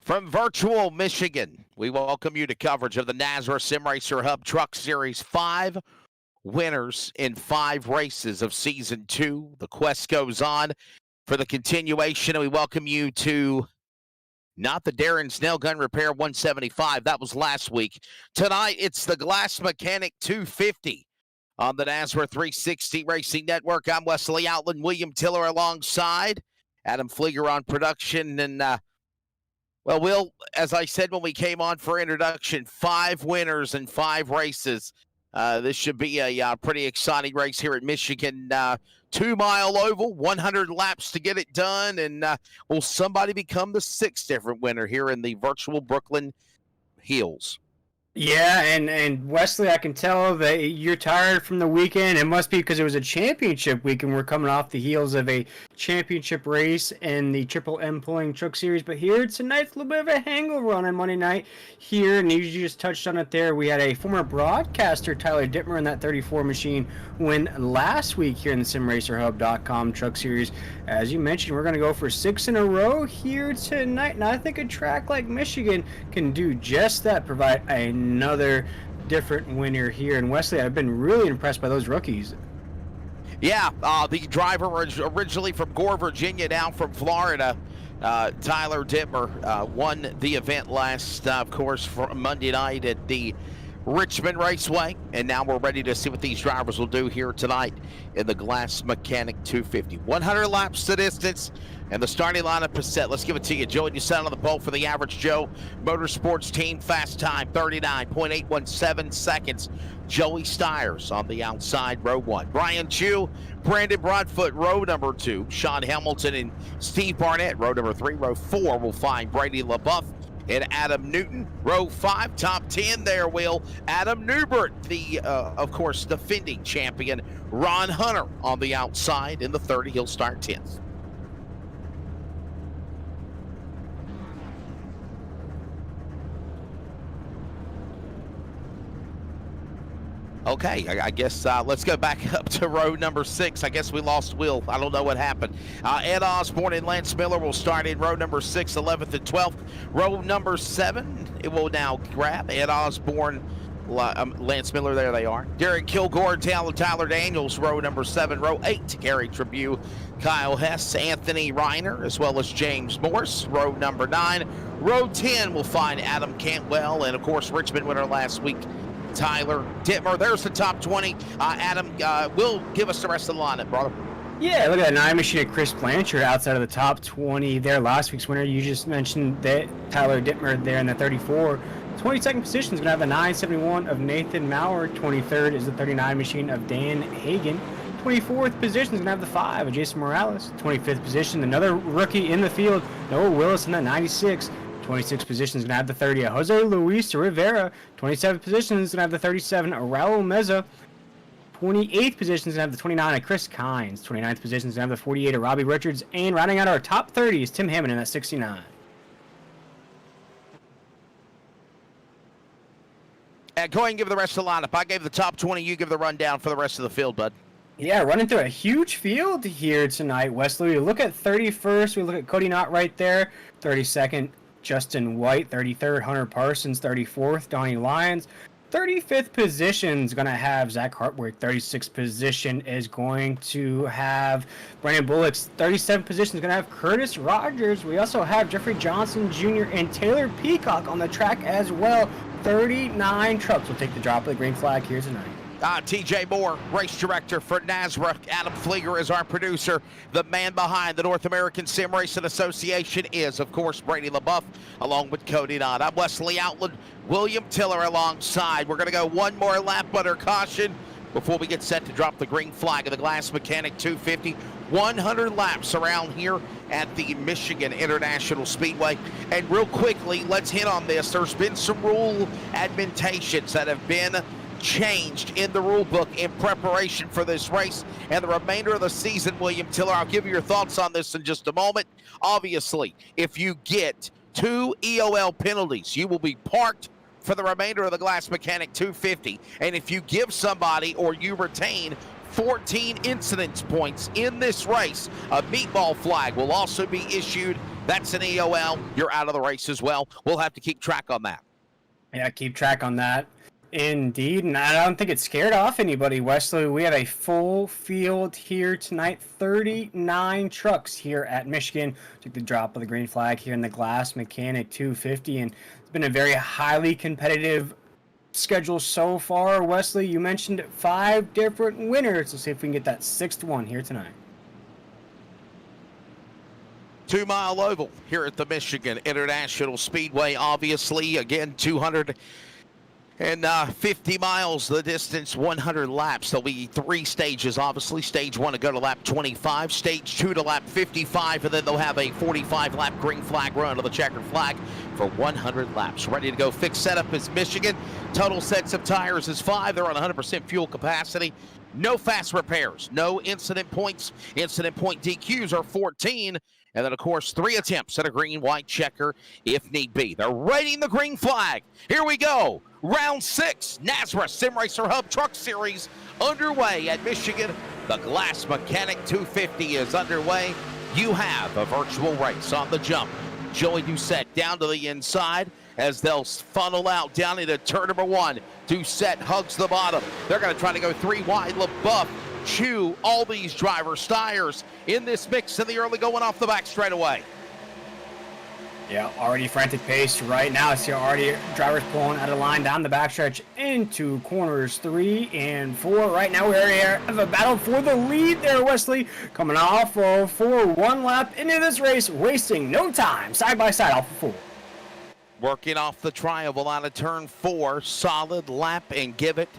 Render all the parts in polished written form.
From virtual Michigan, we welcome you to coverage of the Nazareth Sim Racer Hub Truck Series. 5 winners in 5 races of Season 2. The quest goes on for the continuation, and we welcome you to not the Darren's Nail Gun Repair 175. That was last week. Tonight, it's the Glass Mechanic 250 on the Nazareth 360 Racing Network. I'm Wesley Outland, William Tiller alongside Adam Flieger on production, and well, Will, as I said when we came on for introduction, 5 winners in 5 races. This should be a pretty exciting race here at Michigan. 2-mile oval, 100 laps to get it done. And will somebody become the 6th different winner here in the virtual Brooklyn Hills? Yeah, and Wesley, I can tell that you're tired from the weekend. It must be because it was a championship weekend. We're coming off the heels of a championship race in the Triple M Pulling Truck Series. But here tonight's a little bit of a hangover on Monday night here, and you just touched on it there. We had a former broadcaster, Tyler Dittmer, in that 34 machine win last week here in the SimRacerHub.com Truck Series. As you mentioned, we're going to go for 6 in a row here tonight, and I think a track like Michigan can do just that, provide another different winner here. And Wesley, I've been really impressed by those rookies. Yeah, the driver was originally from Gore, Virginia, now from Florida. Tyler Dittmer won the event last, of course, from Monday night at the Richmond Raceway, and now we're ready to see what these drivers will do here tonight in the Glass Mechanic 250. 100 laps to distance, and the starting lineup is set. Let's give it to you. Joey, you set on the pole for the Average Joe Motorsports team. Fast time, 39.817 seconds. Joey Stiers on the outside, row 1. Brian Chu, Brandon Broadfoot, row number 2. Sean Hamilton and Steve Barnett, row number 3. Row 4 will find Brady LaBeouf and Adam Newton. Row 5, top 10 there, Will. Adam Newbert, the, of course, defending champion. Ron Hunter on the outside in the 30. He'll start 10th. Okay, I guess let's go back up to row number 6. I guess we lost Will. I don't know what happened. Ed Osborne and Lance Miller will start in row number 6, 11th and 12th. Row number 7, it will now grab Ed Osborne, Lance Miller, there they are. Derek Kilgore, Tyler Daniels, row number 7. Row 8, Gary Tribune, Kyle Hess, Anthony Reiner, as well as James Morse. Row number 9. Row 10 will find Adam Cantwell, and of course, Richmond winner last week, Tyler Dittmer. There's the top 20. Adam will give us the rest of the lineup, brother. Yeah, look at that 9 machine of Chris Blanchard outside of the top 20 there. Last week's winner, you just mentioned that Tyler Dittmer there in the 34. 22nd position is going to have the 971 of Nathan Maurer. 23rd is the 39 machine of Dan Hagan. 24th position is going to have the 5 of Jason Morales. 25th position, another rookie in the field, Noah Willis in the 96. 26th position is going to have the 30 of Jose Luis Rivera. 27th position is going to have the 37 of Raul Meza. 28th position is going to have the 29 of Chris Kynes. 29th position is going to have the 48 of Robbie Richards. And rounding out our top 30 is Tim Hammond in that 69. Go ahead and give the rest of the lineup. I gave the top 20. You give the rundown for the rest of the field, bud. Yeah, running through a huge field here tonight, Wesley. We look at 31st. We look at Cody Knott right there. 32nd, Justin White. 33rd, Hunter Parsons. 34th, Donnie Lyons. 35th position is going to have Zach Hartwick. 36th position is going to have Brandon Bullocks. 37th position is going to have Curtis Rogers. We also have Jeffrey Johnson Jr. and Taylor Peacock on the track as well. 39 trucks will take the drop of the green flag here tonight. TJ Moore, race director for Nazareth. Adam Flieger is our producer. The man behind the North American Sim Racing Association is, of course, Brady LaBeouf, along with Cody Knott. I'm Wesley Outland, William Tiller alongside. We're going to go one more lap under caution before we get set to drop the green flag of the Glass Mechanic 250. 100 laps around here at the Michigan International Speedway. And real quickly, let's hit on this. There's been some rule admonitions that have been changed in the rule book in preparation for this race and the remainder of the season. William Tiller, I'll give you your thoughts on this in just a moment. Obviously, if you get 2 EOL penalties, you will be parked for the remainder of the Glass Mechanic 250. And if you give somebody or you retain 14 incidence points in this race, a meatball flag will also be issued That's an EOL. You're out of the race as well. We'll have to keep track on that. Yeah, keep track on that. Indeed, and I don't think it scared off anybody, Wesley. We have a full field here tonight. 39 trucks here at Michigan. Took the drop of the green flag here in the Glass Mechanic 250, and it's been a very highly competitive schedule so far. Wesley, you mentioned 5 different winners. Let's see if we can get that 6th one here tonight. 2 Mile Oval here at the Michigan International Speedway. Obviously, again, 250 miles the distance, 100 laps. There'll be 3 stages, obviously. Stage 1 to go to lap 25, stage 2 to lap 55, and then they'll have a 45-lap green flag run to the checkered flag for 100 laps. Ready to go. Fixed setup is Michigan. Total sets of tires is 5. They're on 100% fuel capacity. No fast repairs, no incident points. Incident point DQs are 14. And then, of course, 3 attempts at a green-white checker if need be. They're rating the green flag. Here we go. Round 6, Nazareth Sim Racer Hub Truck Series underway at Michigan. The Glass Mechanic 250 is underway. You have a virtual race on the jump. Joey Doucette down to the inside as they'll funnel out down into turn number 1. Doucette hugs the bottom. They're going to try to go 3 wide. LaBeouf, Chew, all these drivers, Stiers in this mix in the early going off the back straightaway. Yeah, already frantic pace right now. See already drivers pulling out of line down the backstretch into corners 3 and 4. Right now we have a battle for the lead there, Wesley. Coming off of 4, 1 lap into this race, wasting no time. Side by side off of 4. Working off the triangle out of turn 4. Solid lap and give it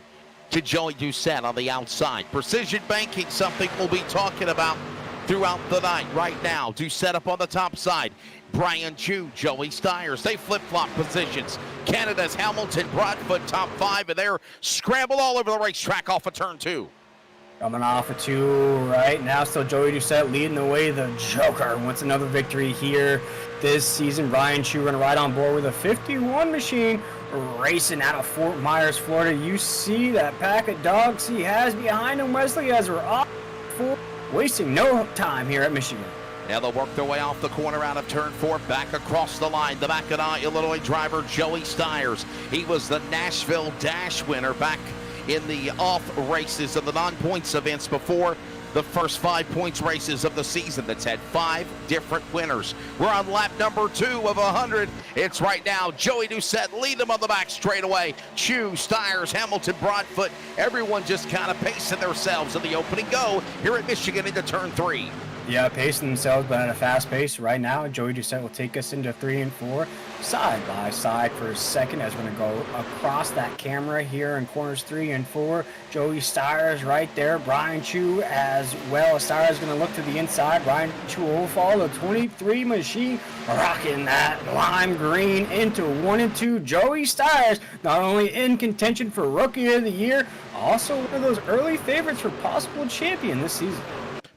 to Joey Doucette on the outside. Precision banking, something we'll be talking about throughout the night. Right now, Doucette up on the top side. Brian Chew, Joey Stiers, they flip-flop positions. Canada's Hamilton, Broadfoot, top 5, and they're scrambled all over the racetrack off of turn 2. Coming off of 2 right now, still Joey Doucette leading the way. The Joker wants another victory here this season. Brian Chew running right on board with a 51 machine, racing out of Fort Myers, Florida. You see that pack of dogs he has behind him, Wesley, as we're off 4, wasting no time here at Michigan. Now they'll work their way off the corner out of turn 4, back across the line. The Mackinac, Illinois driver, Joey Stiers. He was the Nashville Dash winner back in the off races of the non-points events before the first 5 points races of the season. That's had 5 different winners. We're on lap number 2 of 100. It's right now Joey Doucette lead them on the back straightaway. Chew, Stiers, Hamilton, Broadfoot, everyone just kind of pacing themselves in the opening go here at Michigan into turn 3. Yeah, pacing themselves, but at a fast pace right now. Joey Doucette will take us into 3 and 4, side by side for a second as we're going to go across that camera here in corners 3 and 4. Joey Stiers right there. Brian Chew as well. Stiers going to look to the inside. Brian Chew will follow the 23 machine, rocking that lime green into 1 and 2. Joey Stiers not only in contention for Rookie of the Year, also one of those early favorites for possible champion this season.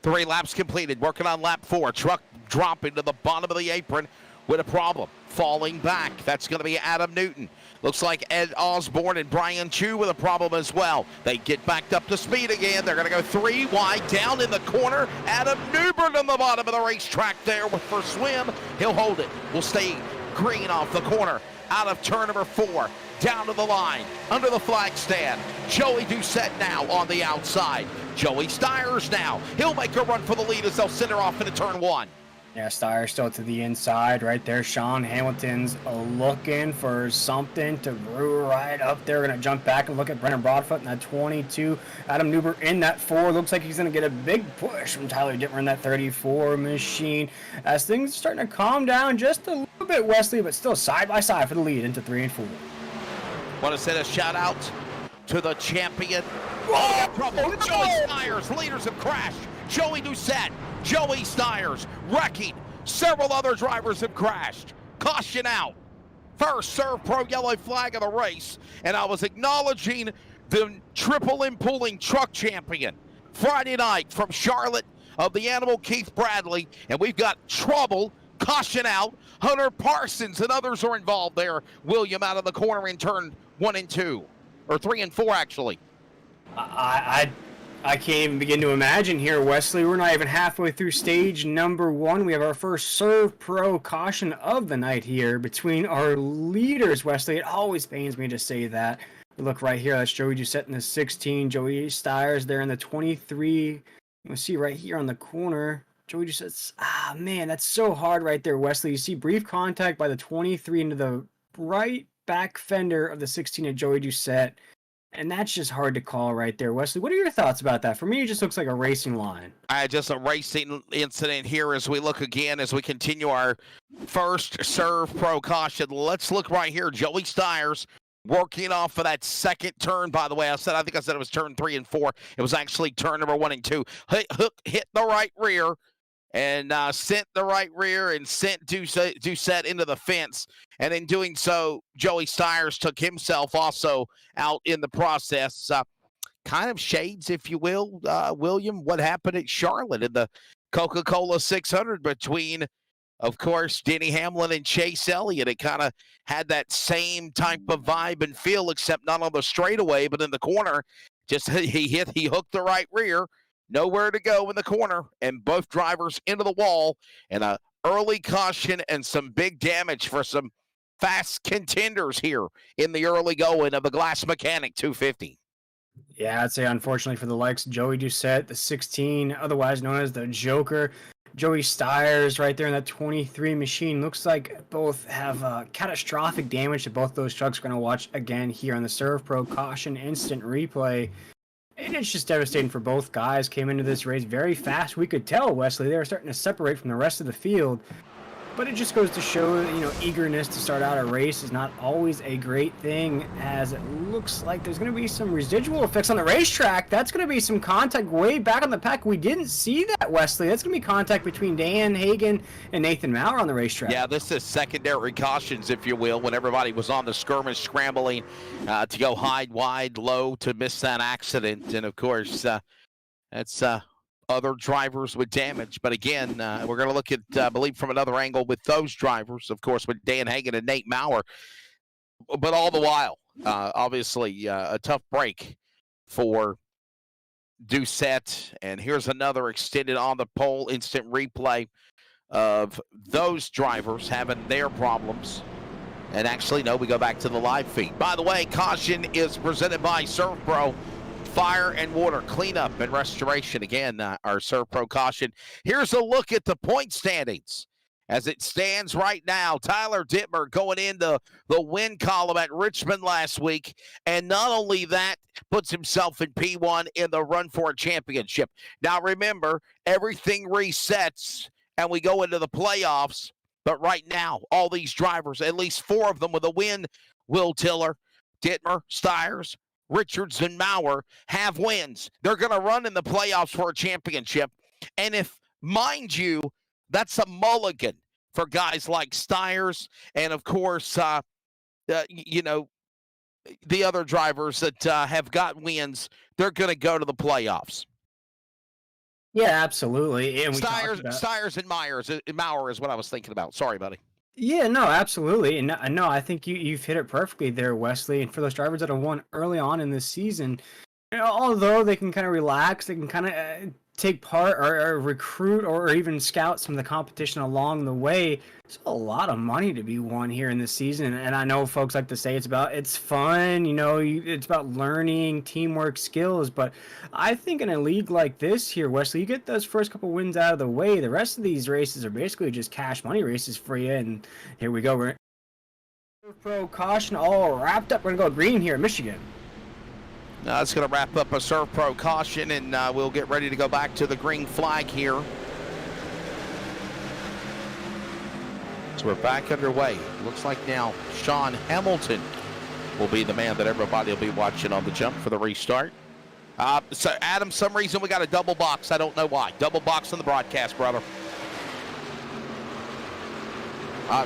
3 laps completed, working on lap 4. Truck dropping to the bottom of the apron with a problem. Falling back, that's going to be Adam Newton. Looks like Ed Osborne and Brian Chew with a problem as well. They get backed up to speed again. They're going to go 3 wide down in the corner. Adam Newbern on the bottom of the racetrack there with for swim. He'll hold it. Will stay green off the corner. Out of turn number 4. Down to the line, under the flag stand. Joey Doucette now on the outside. Joey Stiers now. He'll make a run for the lead as they'll send her off into turn 1. Yeah, Stiers still to the inside right there. Sean Hamilton's looking for something to brew right up there. Going to jump back and look at Brennan Broadfoot in that 22. Adam Newbert in that 4. Looks like he's going to get a big push from Tyler Dittmer in that 34 machine. As things are starting to calm down just a little bit, Wesley, but still side by side for the lead into 3 and 4. Want to send a shout out to the champion. Oh, trouble. Joey Stiers, leaders have crashed. Joey Doucette, Joey Stiers wrecking. Several other drivers have crashed. Caution out. First serve pro yellow flag of the race. And I was acknowledging the triple M pulling truck champion. Friday night from Charlotte of the Animal Keith Bradley. And we've got trouble. Caution out. Hunter Parsons and others are involved there. William out of the corner in turn 1 and 2. Or 3 and 4, actually. I can't even begin to imagine here, Wesley. We're not even halfway through stage number 1. We have our first Serve Pro caution of the night here between our leaders, Wesley. It always pains me to say that. Look right here. That's Joey Doucette in the 16. Joey Stiers there in the 23. You see right here on the corner. Joey Doucette's, man, that's so hard right there, Wesley. You see brief contact by the 23 into the right back fender of the 16 of Joey Doucette. And that's just hard to call right there. Wesley, what are your thoughts about that? For me, it just looks like a racing line. Just a racing incident here as we look again, as we continue our first Serve Pro caution. Let's look right here. Joey Stiers working off of that second turn, by the way. I think I said it was turn 3 and 4. It was actually turn number 1 and 2. Hit the right rear and sent the right rear and sent Doucette into the fence. And in doing so, Joey Stiers took himself also out in the process. Kind of shades, if you will, William, what happened at Charlotte in the Coca-Cola 600 between, of course, Denny Hamlin and Chase Elliott. It kind of had that same type of vibe and feel, except not on the straightaway, but in the corner. Just he hooked the right rear. Nowhere to go in the corner, and both drivers into the wall, and a early caution and some big damage for some fast contenders here in the early going of the Glass Mechanic 250. Yeah, I'd say unfortunately for the likes of Joey Doucette, the 16, otherwise known as the Joker, Joey Stiers right there in that 23 machine. Looks like both have catastrophic damage to both those trucks. We're going to watch again here on the Serve Pro caution instant replay. And it's just devastating for both guys. Came into this race very fast. We could tell, Wesley, they were starting to separate from the rest of the field. But it just goes to show that, eagerness to start out a race is not always a great thing, as it looks like there's going to be some residual effects on the racetrack. That's going to be some contact way back on the pack. We didn't see that, Wesley. That's going to be contact between Dan Hagan and Nathan Maurer on the racetrack. Yeah, this is secondary cautions, if you will, when everybody was on the skirmish scrambling to go high, wide, low to miss that accident. And, of course, that's other drivers with damage. But again, we're going to look at, I believe, from another angle with those drivers, of course, with Dan Hagan and Nate Maurer. But all the while, obviously, a tough break for Doucette. And here's another extended on the pole instant replay of those drivers having their problems. And actually, no, we go back to the live feed. By the way, caution is presented by Serve Pro. Fire and water cleanup and restoration. Again, our Serve Pro caution. Here's a look at the point standings. As it stands right now, Tyler Dittmer going into the win column at Richmond last week. And not only that, puts himself in P1 in the run for a championship. Now, remember, everything resets and we go into the playoffs. But right now, all these drivers, at least 4 of them with a win, Will Tiller, Dittmer, Stiers, Richards, and Maurer have wins. They're going to run in the playoffs for a championship. And if, mind you, that's a mulligan for guys like Stiers and, of course, the other drivers that have got wins, they're going to go to the playoffs. Yeah, absolutely. And Stiers and Maurer is what I was thinking about. Sorry, buddy. Yeah, no, absolutely. And no, I think you've hit it perfectly there, Wesley. And for those drivers that have won early on in this season, although they can kind of relax, they can kind of take part or recruit or even scout some of the competition along the way. There's a lot of money to be won here in this season. And I know folks like to say it's fun, it's about learning, teamwork, skills. But I think in a league like this here, Wesley, you get those first couple wins out of the way. The rest of these races are basically just cash money races for you. And here we go. We're Pro caution all wrapped up. We're going to go green here in Michigan. That's going to wrap up a Serve Pro caution, and we'll get ready to go back to the green flag here. So we're back underway. Looks like now Sean Hamilton will be the man that everybody will be watching on the jump for the restart. So, Adam, some reason we got a double box. I don't know why. Double box on the broadcast, brother.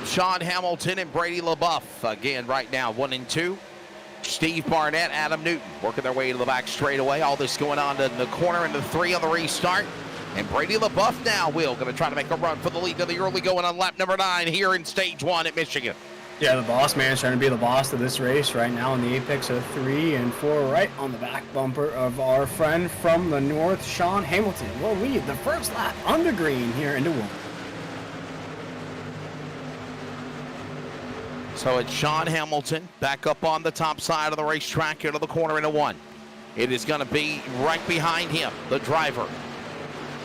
Sean Hamilton and Brady LaBeouf, again, right now, 1 and 2. Steve Barnett, Adam Newton working their way to the back straightaway. All this going on in the corner into 3 on the restart. And Brady LaBeouf now, going to try to make a run for the lead of the early going on lap number 9 here in stage 1 at Michigan. Yeah, the boss man is trying to be the boss of this race right now in the apex of 3 and 4, right on the back bumper of our friend from the north, Sean Hamilton, will lead the first lap on the green here into 1. So it's Sean Hamilton back up on the top side of the racetrack into the corner into 1. It is going to be right behind him, the driver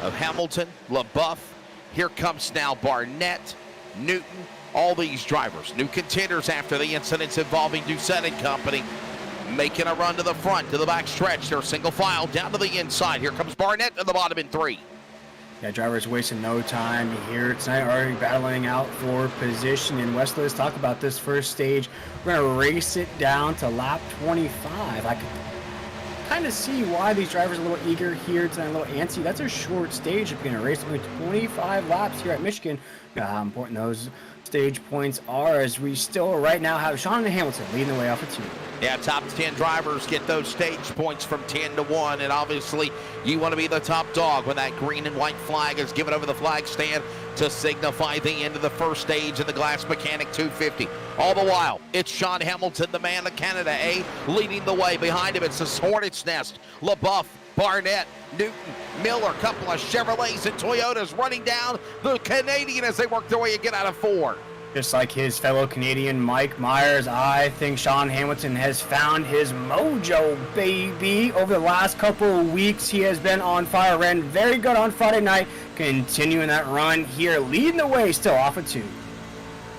of Hamilton, LaBeouf. Here comes now Barnett, Newton, all these drivers, new contenders after the incidents involving Doucette and company, making a run to the front, to the back stretch. They're single file down to the inside. Here comes Barnett to the bottom in 3. Yeah, drivers wasting no time here tonight, already battling out for position. And Wesley, let's talk about this first stage. We're going to race it down to lap 25. I can kind of see why these drivers are a little eager here tonight, a little antsy. That's a short stage if you're going to race only 25 laps here at Michigan. How important those stage points are, as we still right now have Sean Hamilton leading the way off of 2. Yeah, top 10 drivers get those stage points from 10 to 1, and obviously you want to be the top dog when that green and white flag is given over the flag stand to signify the end of the first stage in the Glass Mechanic 250. All the while, it's Sean Hamilton, the man of Canada A, leading the way. Behind him, it's the Hornet's Nest, LaBeouf, Barnett, Newton, Miller, couple of Chevrolets and Toyotas running down the Canadian as they work their way to get out of 4. Just like his fellow Canadian Mike Myers, I think Sean Hamilton has found his mojo, baby. Over the last couple of weeks, he has been on fire. Ran very good on Friday night, continuing that run here, leading the way still off of 2.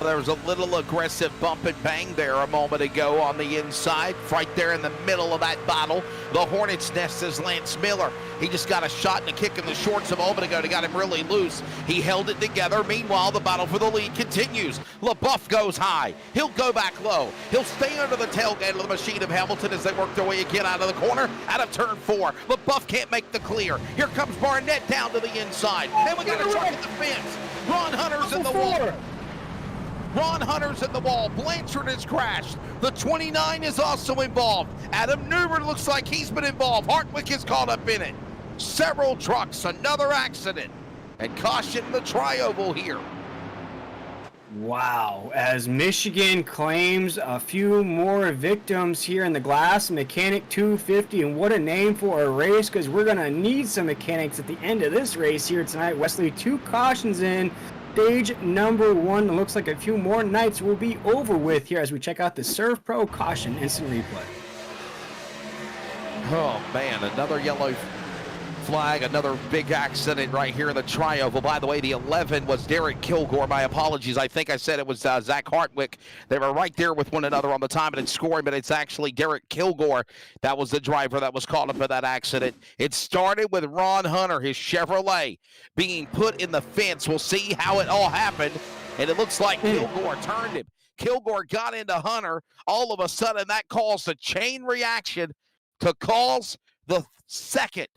There was a little aggressive bump and bang there a moment ago on the inside, right there in the middle of that battle. The Hornet's Nest is Lance Miller. He just got a shot and a kick in the shorts a moment ago to got him really loose. He held it together. Meanwhile, the battle for the lead continues. LaBeouf goes high. He'll go back low. He'll stay under the tailgate of the machine of Hamilton as they work their way again out of the corner, out of turn 4. LaBeouf can't make the clear. Here comes Barnett down to the inside. And we got a truck at the fence. Ron Hunter's in the wall. Ron Hunter's in the wall. Blanchard has crashed. The 29 is also involved. Adam Newman looks like he's been involved. Hartwick is caught up in it. Several trucks, another accident. And caution in the tri-oval here. Wow, as Michigan claims a few more victims here in the Glass Mechanic 250, and what a name for a race, because we're going to need some mechanics at the end of this race here tonight. Wesley, 2 cautions in. Stage number 1. It looks like a few more nights will be over with here as we check out the Serve Pro caution instant replay. Oh man, another yellow flag, another big accident right here in the tri-oval. By the way, the 11 was Derek Kilgore. My apologies. I think I said it was Zach Hartwick. They were right there with one another on the time and scoring, but it's actually Derek Kilgore. That was the driver that was caught up in that accident. It started with Ron Hunter, his Chevrolet, being put in the fence. We'll see how it all happened, and it looks like Kilgore turned him. Kilgore got into Hunter. All of a sudden, that caused a chain reaction to cause the second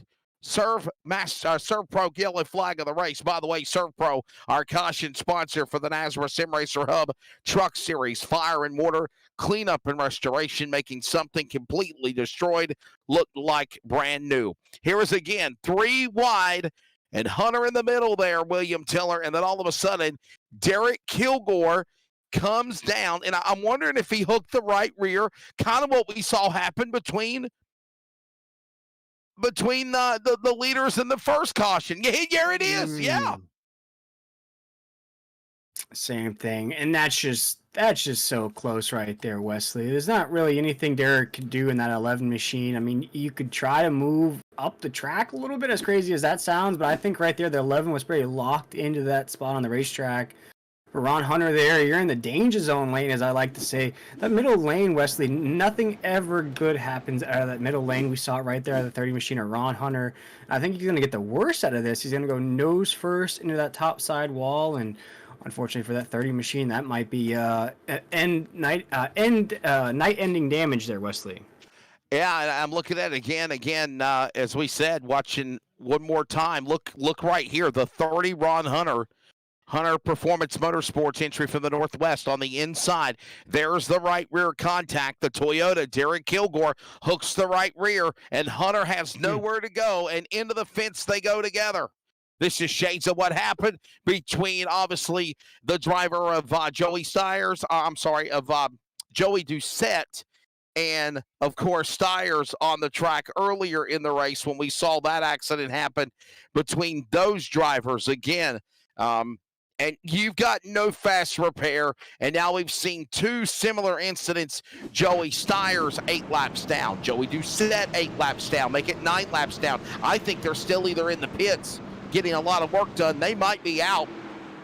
Serve Pro yellow flag of the race. By the way, Serve Pro, our caution sponsor for the NASRA Sim Racer Hub Truck Series, fire and water, cleanup and restoration, making something completely destroyed look like brand new. Here is again 3 wide and Hunter in the middle there, William Tiller, and then all of a sudden, Derek Kilgore comes down, and I'm wondering if he hooked the right rear, kind of what we saw happen between the leaders in the first caution. Yeah, here it is. Yeah. Same thing. And that's just so close right there, Wesley. There's not really anything Derek could do in that 11 machine. I mean, you could try to move up the track a little bit, as crazy as that sounds, but I think right there the 11 was pretty locked into that spot on the racetrack. For Ron Hunter there, you're in the danger zone lane, as I like to say. That middle lane, Wesley, nothing ever good happens out of that middle lane. We saw it right there at the 30 machine of Ron Hunter. I think he's going to get the worst out of this. He's going to go nose first into that top side wall, and unfortunately for that 30 machine, that might be night-ending damage there, Wesley. Yeah, I'm looking at it again, as we said, watching one more time. Look right here, the 30 Ron Hunter Performance Motorsports entry from the Northwest on the inside. There's the right rear contact. The Toyota, Derek Kilgore, hooks the right rear, and Hunter has nowhere to go, and into the fence they go together. This is shades of what happened between, obviously, the driver of Joey Styres, Joey Doucette, and, of course, Styres on the track earlier in the race when we saw that accident happen between those drivers again. And you've got no fast repair, and now we've seen two similar incidents. Joey Styres 8 laps down. Joey Doucette 8 laps down. Make it 9 laps down. I think they're still either in the pits getting a lot of work done. They might be out.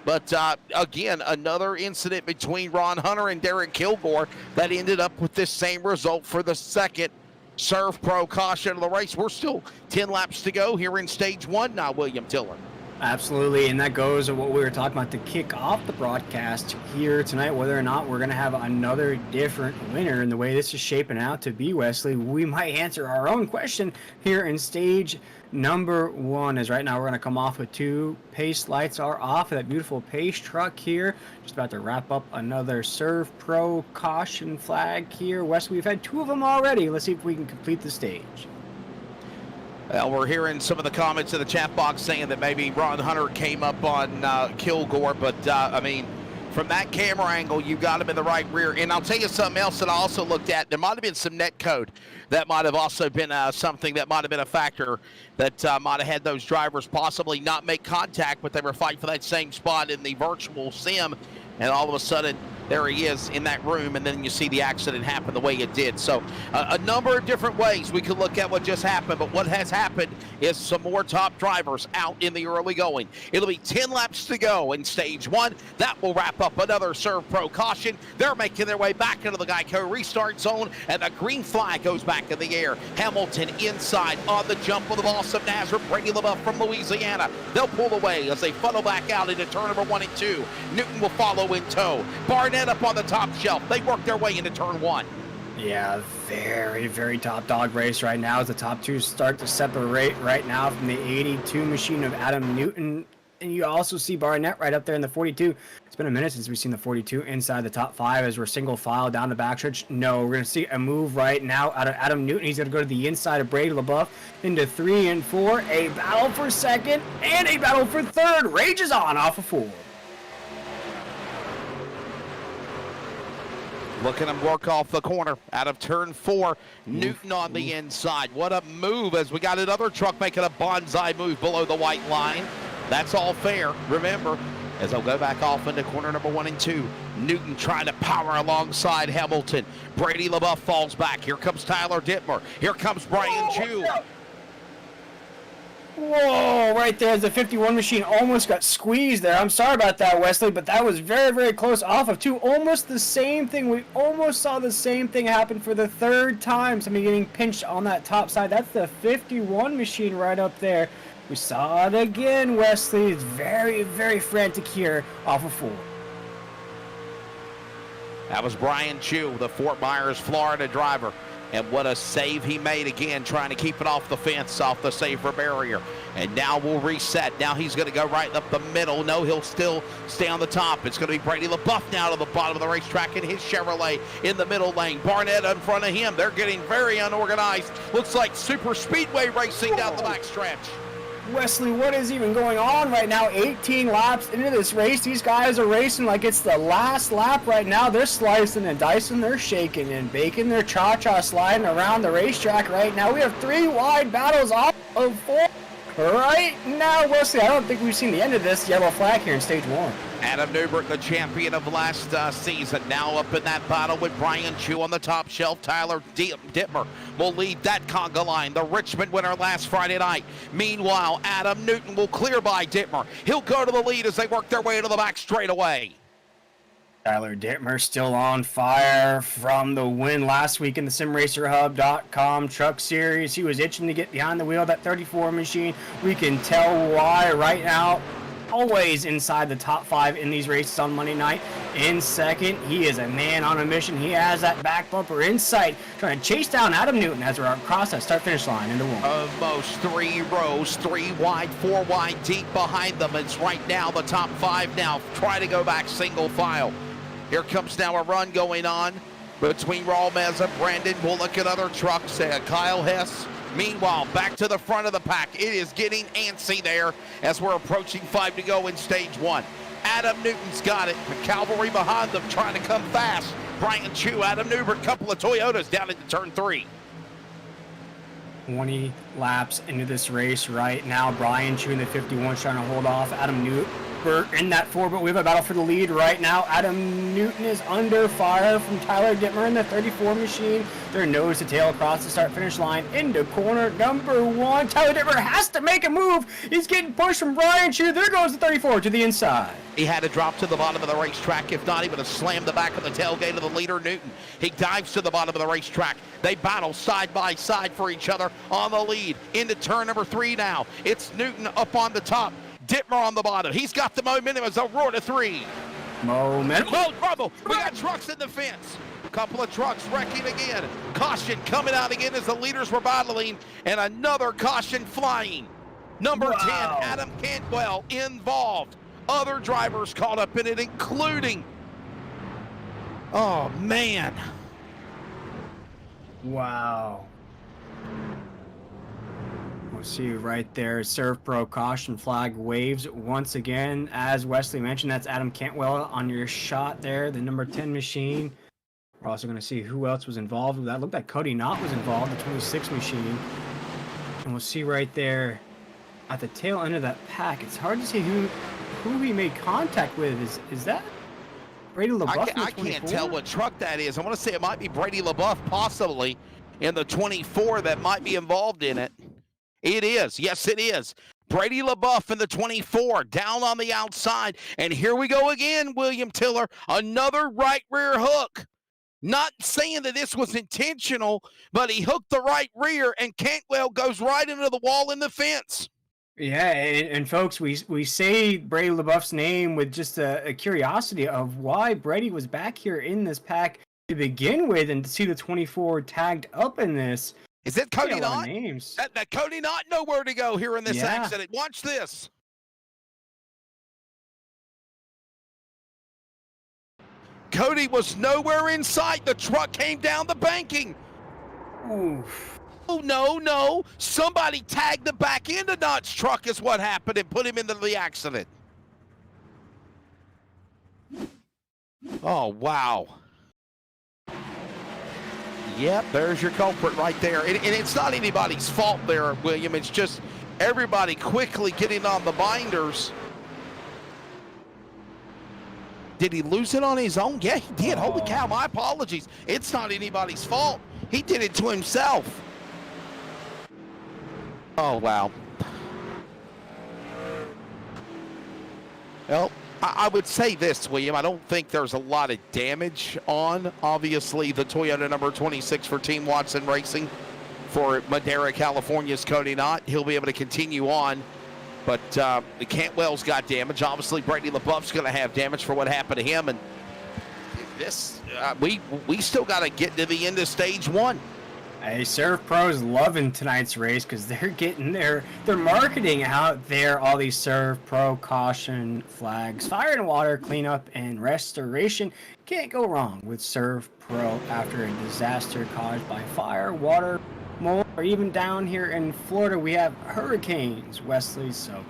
But, again, another incident between Ron Hunter and Derek Kilgore that ended up with this same result for the second Serve Pro caution of the race. We're still 10 laps to go here in stage 1 now, William Tiller. Absolutely, and that goes to what we were talking about to kick off the broadcast here tonight, whether or not we're going to have another different winner. And the way this is shaping out to be, Wesley, we might answer our own question here in stage number 1, as right now we're going to come off with 2 pace lights are off. That beautiful pace truck here, just about to wrap up another Serve Pro caution flag here. Wesley, we've had 2 of them already. Let's see if we can complete the stage. Well, we're hearing some of the comments in the chat box saying that maybe Ron Hunter came up on Kilgore, but I mean, from that camera angle, you got him in the right rear. And I'll tell you something else that I also looked at. There might have been some net code that might have also been something that might have been a factor that might have had those drivers possibly not make contact, but they were fighting for that same spot in the virtual sim, and all of a sudden, there he is in that room, and then you see the accident happen the way it did. So a number of different ways we could look at what just happened, but what has happened is some more top drivers out in the early going. It'll be 10 laps to go in stage 1. That will wrap up another Serve Pro caution. They're making their way back into the Geico restart zone, and the green flag goes back in the air. Hamilton inside on the jump with the boss of Nazareth, Brady LaBeouf from Louisiana. They'll pull away as they funnel back out into turn number 1 and 2. Newton will follow in tow. Barnett up on the top shelf. They work their way into turn 1. Yeah, very, very top dog race right now as the top 2 start to separate right now from the 82 machine of Adam Newton. And you also see Barnett right up there in the 42. It's been a minute since we've seen the 42 inside the top 5 as we're single file down the backstretch. No, we're going to see a move right now out of Adam Newton. He's going to go to the inside of Brady LaBeouf into 3 and 4. A battle for second and a battle for third. Rages on off of 4. Look at him work off the corner out of turn 4. Newton on the inside. What a move as we got another truck making a bonsai move below the white line. That's all fair, remember, as they'll go back off into corner number 1 and 2. Newton trying to power alongside Hamilton. Brady LaBeouf falls back. Here comes Tyler Dittmer. Here comes Brian Chu. Whoa, right there, the 51 machine almost got squeezed there. I'm sorry about that, Wesley, but that was very, very close off of 2. Almost the same thing. We almost saw the same thing happen for the 3rd time. Somebody getting pinched on that top side. That's the 51 machine right up there. We saw it again, Wesley. It's very, very frantic here off of 4. That was Brian Chu, the Fort Myers, Florida driver. And what a save he made again, trying to keep it off the fence, off the safer barrier. And now we'll reset. Now he's going to go right up the middle. No, he'll still stay on the top. It's going to be Brady LaBeouf now to the bottom of the racetrack in his Chevrolet in the middle lane. Barnett in front of him. They're getting very unorganized. Looks like super speedway racing down the backstretch. Wesley, what is even going on right now? 18 laps into this race. These guys are racing like it's the last lap right now. They're slicing and dicing. They're shaking and baking. They're cha-cha sliding around the racetrack right now. We have 3 wide battles off of 4 right now, Wesley. I don't think we've seen the end of this yellow flag here in stage 1. Adam Newbert, the champion of last season, now up in that battle with Brian Chu on the top shelf. Tyler Dittmer will lead that conga line, the Richmond winner last Friday night. Meanwhile, Adam Newton will clear by Dittmer. He'll go to the lead as they work their way to the back straightaway. Tyler Dittmer still on fire from the win last week in the SimRacerHub.com Truck Series. He was itching to get behind the wheel of that 34 machine. We can tell why right now. Always inside the top 5 in these races on Monday night. In second, he is a man on a mission. He has that back bumper in sight, trying to chase down Adam Newton as we're across that start-finish line into 1. Almost 3 rows, 3 wide, 4 wide, deep behind them. It's right now the top 5 now. Try to go back single file. Here comes now a run going on between Raul Meza, Brandon Bullock, and other trucks. Kyle Hess Meanwhile, back to the front of the pack. It is getting antsy there as we're approaching 5 to go in stage 1. Adam Newton's got it. The cavalry behind them trying to come fast. Brian Chu, Adam Newbert, couple of Toyotas down into turn 3. 20 laps into this race right now. Brian Chu in the 51 trying to hold off Adam Newbert in that 4, but we have a battle for the lead right now. Adam Newton is under fire from Tyler Dittmer in the 34 machine. They're nose to tail across the start-finish line into corner number 1. Tyler Dittmer has to make a move. He's getting pushed from Brian Chu. There goes the 34 to the inside. He had to drop to the bottom of the racetrack. If not, he would have slammed the back of the tailgate of the leader, Newton. He dives to the bottom of the racetrack. They battle side by side for each other on the lead. Into turn number 3 now. It's Newton up on the top. Dittmer on the bottom. He's got the momentum as a roar to 3. Momentum. Oh, trouble. We got trucks in the fence. Couple of trucks wrecking again. Caution coming out again as the leaders were battling. And another caution flying. Number 10, Adam Cantwell involved. Other drivers caught up in it, including... Oh, man. Wow. We'll see right there. Serve Pro caution flag waves once again. As Wesley mentioned, that's Adam Cantwell on your shot there, the number 10 machine. We're also going to see who else was involved with that. Looked like Cody Knott was involved, the 26 machine. And we'll see right there at the tail end of that pack. It's hard to see who he made contact with. Is that Brady LaBeouf? I can't tell what truck that is. I want to say it might be Brady LaBeouf, possibly, in the 24 that might be involved in it. It is. Yes, it is. Brady LaBeouf in the 24, down on the outside. And here we go again, William Tiller. Another right rear hook. Not saying that this was intentional, but he hooked the right rear, and Cantwell goes right into the wall in the fence. Yeah, and folks, we say Brady LaBeouf's name with just a curiosity of why Brady was back here in this pack to begin with, and to see the 24 tagged up in this. Is it Cody Knott? Names. That Cody Knott nowhere to go here in this accident. Watch this. Cody was nowhere in sight. The truck came down the banking. Oof. Oh, no. Somebody tagged the back end of Knott's truck is what happened and put him into the accident. Oh, wow. Yep, there's your culprit right there. And it's not anybody's fault there, William. It's just everybody quickly getting on the binders. Did he lose it on his own? Yeah, he did. Holy cow, my apologies. It's not anybody's fault. He did it to himself. Oh, wow. Well, I would say this, William. I don't think there's a lot of damage on, obviously, the Toyota number 26 for Team Watson Racing for Madera, California's Cody Knott. He'll be able to continue on. But the Cantwell's got damage. Obviously, Brady LaBeouf's going to have damage for what happened to him. And this, we still got to get to the end of stage 1. Hey, Surf Pro's loving tonight's race because they're getting they're marketing out there all these Surf Pro caution flags, fire and water cleanup and restoration. Can't go wrong with Surf Pro after a disaster caused by fire, water, mold, or even down here in Florida we have hurricanes, Wesley. So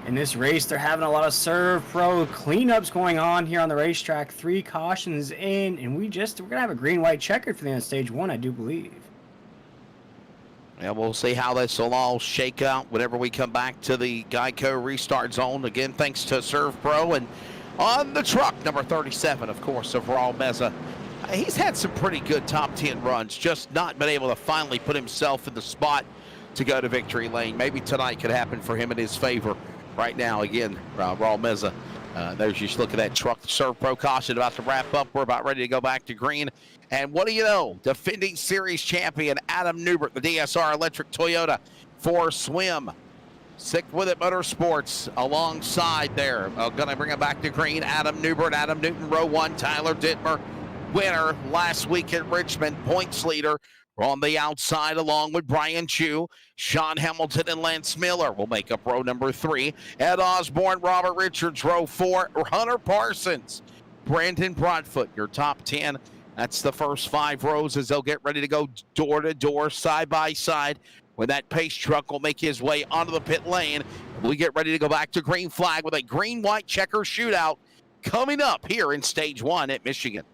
in this race they're having a lot of Surf Pro cleanups going on here on the racetrack. 3 cautions in, and we're gonna have a green-white checkered for the end of stage 1, I do believe. And we'll see how this will all shake out whenever we come back to the Geico restart zone. Again, thanks to Serve Pro. And on the truck, number 37, of course, of Raul Meza. He's had some pretty good top 10 runs, just not been able to finally put himself in the spot to go to victory lane. Maybe tonight could happen for him in his favor. Right now, again, Raul Meza. There's just look at that truck. Serve Pro caution about to wrap up. We're about ready to go back to green. And what do you know? Defending series champion Adam Newbert, the DSR electric Toyota for Swim. Sick with it Motorsports alongside there. Going to bring it back to green. Adam Newbert, Adam Newton, row 1. Tyler Dittmer, winner last week at Richmond, points leader. On the outside, along with Brian Chu, Sean Hamilton, and Lance Miller will make up row number 3. Ed Osborne, Robert Richards, row 4. Hunter Parsons, Brandon Broadfoot, your top 10. That's the first 5 rows as they'll get ready to go door to door, side by side. when that pace truck will make his way onto the pit lane. We get ready to go back to green flag with a green-white checker shootout coming up here in stage 1 at Michigan.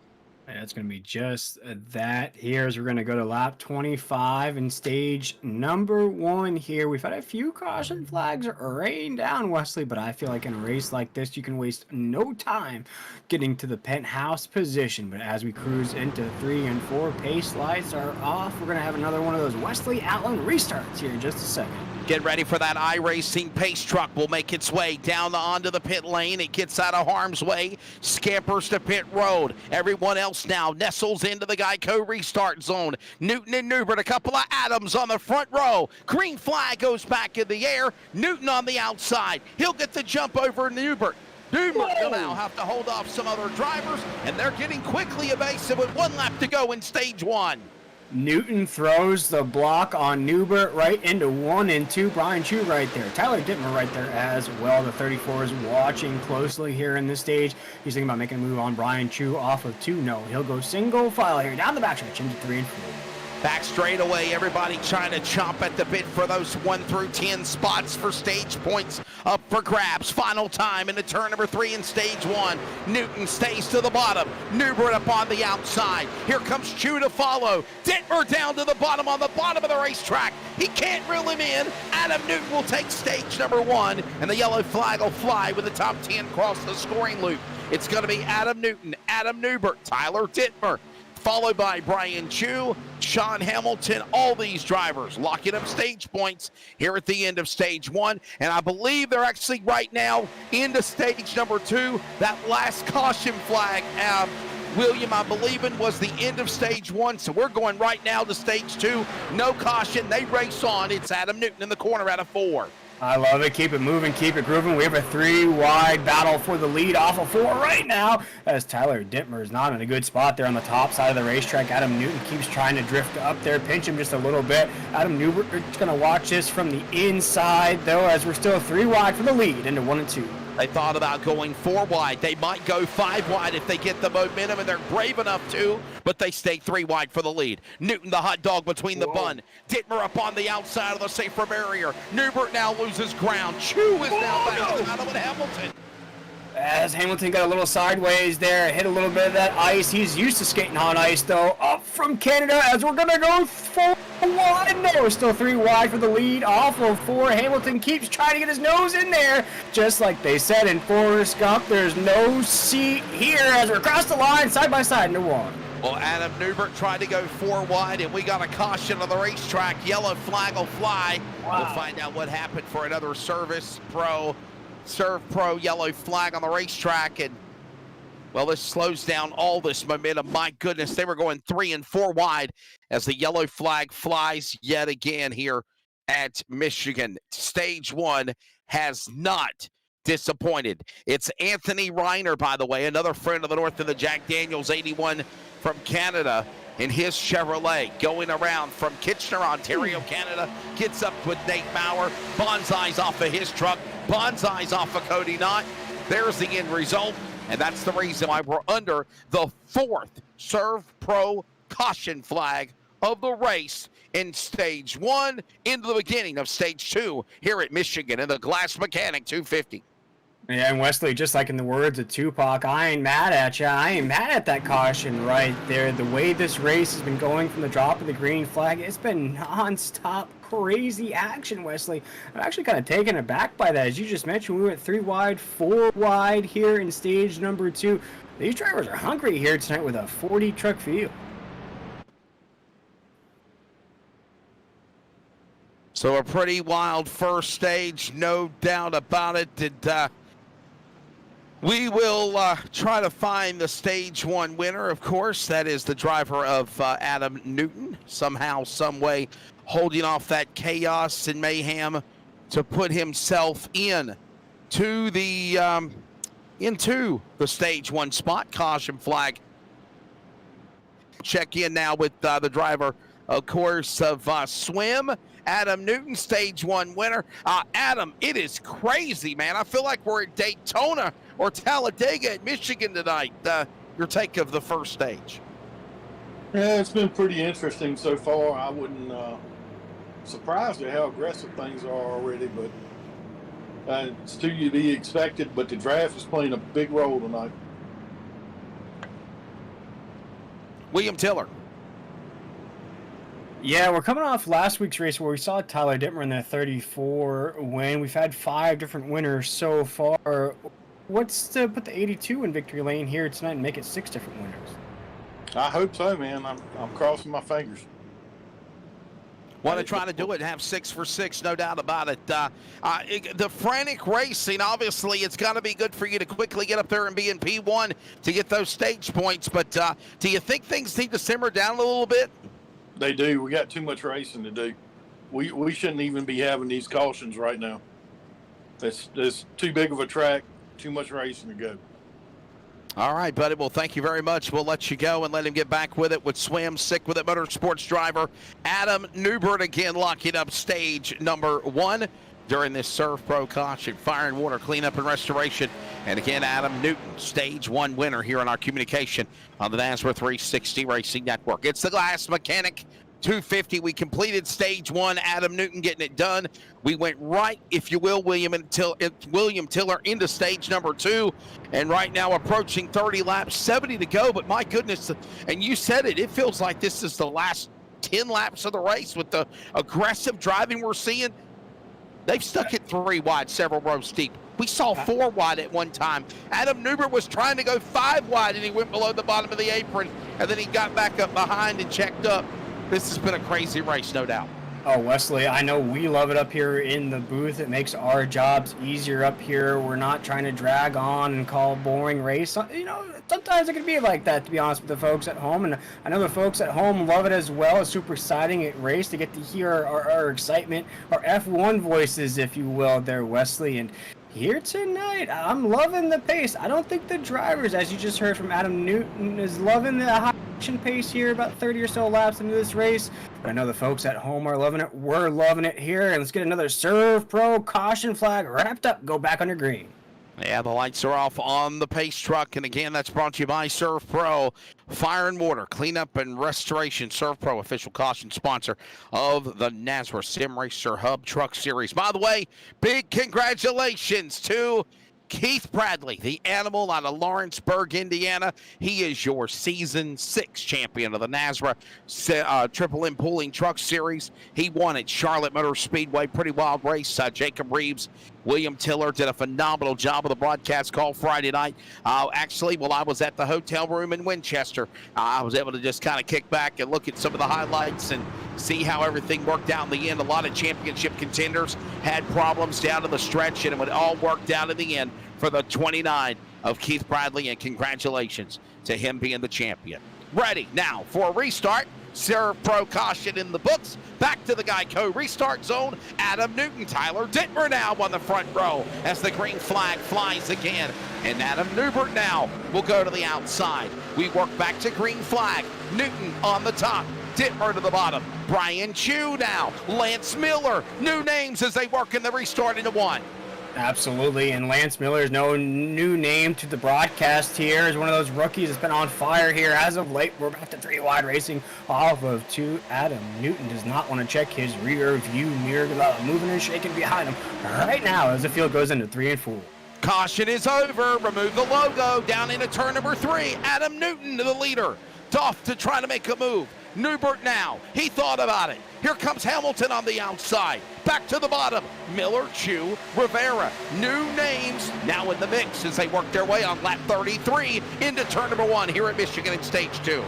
Yeah, it's going to be just that here as we're going to go to lap 25 in stage number 1 here. We've had a few caution flags rain down, Wesley, but I feel like in a race like this, you can waste no time getting to the penthouse position. But as we cruise into 3 and 4, pace lights are off. We're going to have another one of those Wesley Allen restarts here in just a second. Get ready for that iRacing pace truck. Will make its way down onto the pit lane. It gets out of harm's way, scampers to pit road. Everyone else now nestles into the Geico restart zone. Newton and Newbert, a couple of Adams on the front row. Green flag goes back in the air. Newton on the outside. He'll get the jump over Newbert. Newbert will now have to hold off some other drivers, and they're getting quickly evasive with 1 lap to go in stage 1. Newton throws the block on Newbert right into 1 and 2. Brian Chu right there. Tyler Dittmer right there as well. The 34 is watching closely here in this stage. He's thinking about making a move on Brian Chu off of 2. No, he'll go single file here down the backstretch into 3 and 4. Back straight away, everybody trying to chomp at the bit for those 1 through 10 spots for stage points up for grabs. Final time into turn number 3 in stage 1. Newton stays to the bottom. Newbert up on the outside. Here comes Chu to follow. Dittmer down to the bottom on the bottom of the racetrack. He can't reel him in. Adam Newton will take stage number 1, and the yellow flag will fly with the top 10 cross the scoring loop. It's going to be Adam Newton, Adam Newbert, Tyler Dittmer, followed by Brian Chu, Sean Hamilton, all these drivers locking up stage points here at the end of stage 1. And I believe they're actually right now into stage number 2. That last caution flag, William, I believe it was the end of stage 1. So we're going right now to stage 2. No caution. They race on. It's Adam Newton in the corner out of 4. I love it. Keep it moving, keep it grooving. We have a 3-wide battle for the lead off of 4 right now, as Tyler Dittmer is not in a good spot there on the top side of the racetrack. Adam Newton keeps trying to drift up there, pinch him just a little bit. Adam Newbert is going to watch this from the inside, though, as we're still 3 wide for the lead into 1 and 2. They thought about going 4 wide. They might go 5 wide if they get the momentum, and they're brave enough to, but they stay 3 wide for the lead. Newton, the hot dog between the bun. Dittmer up on the outside of the safer barrier. Newbert now loses ground. Chu is now back out of Hamilton. As Hamilton got a little sideways there, hit a little bit of that ice. He's used to skating on ice, though. Up from Canada as we're going to go 4 wide. No, we're still 3 wide for the lead off of 4. Hamilton keeps trying to get his nose in there. Just like they said in Forrest Gump, there's no seat here as we're across the line, side by side into 1. Well, Adam Newbert tried to go 4 wide, and we got a caution on the racetrack. Yellow flag will fly. Wow. We'll find out what happened for another Serve Pro yellow flag on the racetrack, and well, this slows down all this momentum. My goodness, they were going 3 and 4 wide as the yellow flag flies yet again here at Michigan. Stage 1 has not disappointed. It's Anthony Reiner, by the way, another friend of the North of the Jack Daniels 81 from Canada, in his Chevrolet, going around from Kitchener, Ontario, Canada, gets up with Nate Bauer, bonsais off of his truck, bonsais off of Cody Knott. There's the end result, and that's the reason why we're under the 4th Serve Pro caution flag of the race in stage 1 into the beginning of stage 2 here at Michigan in the Glass Mechanic 250. Yeah, and Wesley, just like in the words of Tupac, I ain't mad at ya. I ain't mad at that caution right there. The way this race has been going from the drop of the green flag, it's been non-stop crazy action, Wesley. I'm actually kind of taken aback by that. As you just mentioned, we went 3 wide, 4 wide here in stage number 2. These drivers are hungry here tonight with a 40 truck field. So a pretty wild first stage, no doubt about it. We will try to find the stage 1 winner, of course. That is the driver of Adam Newton, somehow, some way, holding off that chaos and mayhem to put himself into the stage 1 spot. Caution flag. Check in now with the driver, of course, of Swim. Adam Newton, stage 1 winner. Adam, it is crazy, man. I feel like we're at Daytona or Talladega at Michigan tonight. Your take of the first stage? Yeah, it's been pretty interesting so far. I wouldn't surprised at how aggressive things are already, but it's to be expected. But the draft is playing a big role tonight. William Tiller. Yeah, we're coming off last week's race where we saw Tyler Dittmer in that 34 win. We've had 5 different winners so far. What's to put the 82 in victory lane here tonight and make it 6 different winners? I hope so, man. I'm crossing my fingers. Want to try to do it and have 6 for 6, no doubt about it. The frantic racing, obviously, it's got to be good for you to quickly get up there and be in P1 to get those stage points. But do you think things need to simmer down a little bit? They do. We got too much racing to do. We shouldn't even be having these cautions right now. It's too big of a track, too much racing to go. All right, buddy. Well, thank you very much. We'll let you go and let him get back with it with Swim. Sick with it. Motorsports driver Adam Newbert again locking up stage number 1 during this Surf Pro caution, fire and water cleanup and restoration. And again, Adam Newton, stage 1 winner here on our communication on the NASRA 360 Racing Network. It's the Glass Mechanic 250. We completed stage 1. Adam Newton getting it done. We went right, if you will, William Tiller into stage number 2. And right now approaching 30 laps, 70 to go. But my goodness, and you said it, it feels like this is the last 10 laps of the race with the aggressive driving we're seeing. They've stuck it 3 wide, several rows deep. We saw 4 wide at one time. Adam Newbert was trying to go 5 wide, and he went below the bottom of the apron, and then he got back up behind and checked up. This has been a crazy race, no doubt. Oh, Wesley, I know we love it up here in the booth. It makes our jobs easier up here. We're not trying to drag on and call a boring race. You know, sometimes it can be like that, to be honest with the folks at home. And I know the folks at home love it as well. It's super exciting race to get to hear our excitement, our F1 voices, if you will, there, Wesley. And here tonight, I'm loving the pace. I don't think the drivers, as you just heard from Adam Newton, is loving the high action pace here, about 30 or so laps into this race. But I know the folks at home are loving it. We're loving it here. And let's get another Serve Pro caution flag wrapped up. Go back on your green. Yeah, the lights are off on the pace truck. And again, that's brought to you by Surf Pro. Fire and water, cleanup and restoration. Surf Pro, official caution sponsor of the NASRA Sim Racer Hub Truck Series. By the way, big congratulations to Keith Bradley, the animal out of Lawrenceburg, Indiana. He is your season 6 champion of the NASRA Triple M Pooling Truck Series. He won at Charlotte Motor Speedway. Pretty wild race. Jacob Reeves, William Tiller did a phenomenal job of the broadcast call Friday night. Actually, while I was at the hotel room in Winchester, I was able to just kind of kick back and look at some of the highlights and see how everything worked out in the end. A lot of championship contenders had problems down to the stretch, and it all worked out in the end for the 29 of Keith Bradley, and congratulations to him being the champion. Ready now for a restart. Serve Pro caution in the books. Back to the Geico restart zone. Adam Newton, Tyler Dittmer now on the front row as the green flag flies again. And Adam Newbert now will go to the outside. We work back to green flag. Newton on the top. Dittmer to the bottom. Brian Chu now. Lance Miller. New names as they work in the restart into 1. Absolutely, and Lance Miller is no new name to the broadcast here. Is one of those rookies that's been on fire here as of late. We're back to 3 wide racing off of 2. Adam Newton does not want to check his rear view mirror, moving and shaking behind him right now as the field goes into 3 and 4. Caution is over. Remove the logo. Down into turn number 3. Adam Newton, the leader. Tough to try to make a move. Newbert now. He thought about it. Here comes Hamilton on the outside. Back to the bottom. Miller, Chu, Rivera. New names now in the mix as they work their way on lap 33 into turn number 1 here at Michigan in stage 2.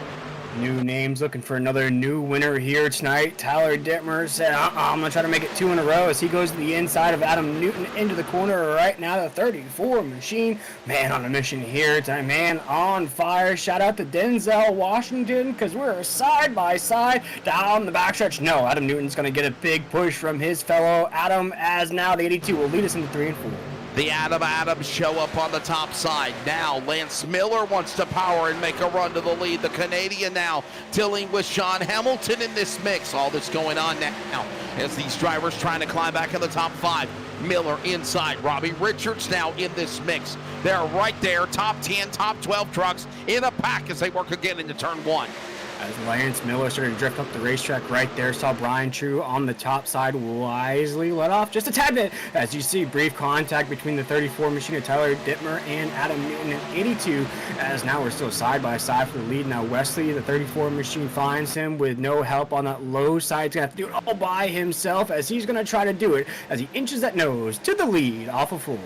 New names looking for another new winner here tonight. Tyler Dittmer said, I'm going to try to make it 2 in a row as he goes to the inside of Adam Newton into the corner right now. The 34 machine, man on a mission here tonight, man on fire. Shout out to Denzel Washington because we're side by side down the backstretch. No, Adam Newton's going to get a big push from his fellow Adam as now the 82 will lead us into 3 and 4. The Adams show up on the top side. Now Lance Miller wants to power and make a run to the lead. The Canadian now dealing with Sean Hamilton in this mix. All this going on now as these drivers trying to climb back in the top 5. Miller inside. Robbie Richards now in this mix. They're right there. Top 10, top 12 trucks in a pack as they work again into turn 1. As Lance Miller started to drift up the racetrack right there, saw Brian True on the top side wisely let off just a tad bit. As you see, brief contact between the 34 machine of Tyler Dittmer and Adam Newton at 82, as now we're still side by side for the lead. Now Wesley, the 34 machine, finds him with no help on that low side. He's going to have to do it all by himself, as he's going to try to do it as he inches that nose to the lead off of full.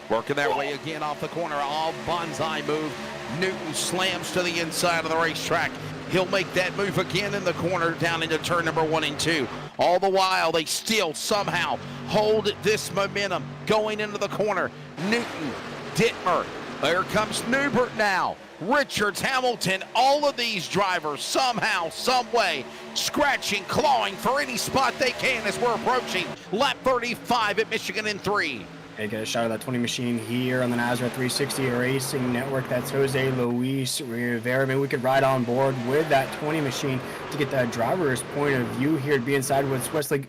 Working their way again off the corner, all bonsai move. Newton slams to the inside of the racetrack. He'll make that move again in the corner down into turn number 1 and 2. All the while, they still somehow hold this momentum going into the corner. Newton, Dittmer, there comes Newbert now. Richards, Hamilton, all of these drivers somehow, some way, scratching, clawing for any spot they can as we're approaching lap 35 at Michigan in 3. Hey, get a shot of that 20 machine here on the Nazareth 360 Racing Network. That's Jose Luis Rivera. Maybe we could ride on board with that 20 machine to get that driver's point of view here to be inside with Wesley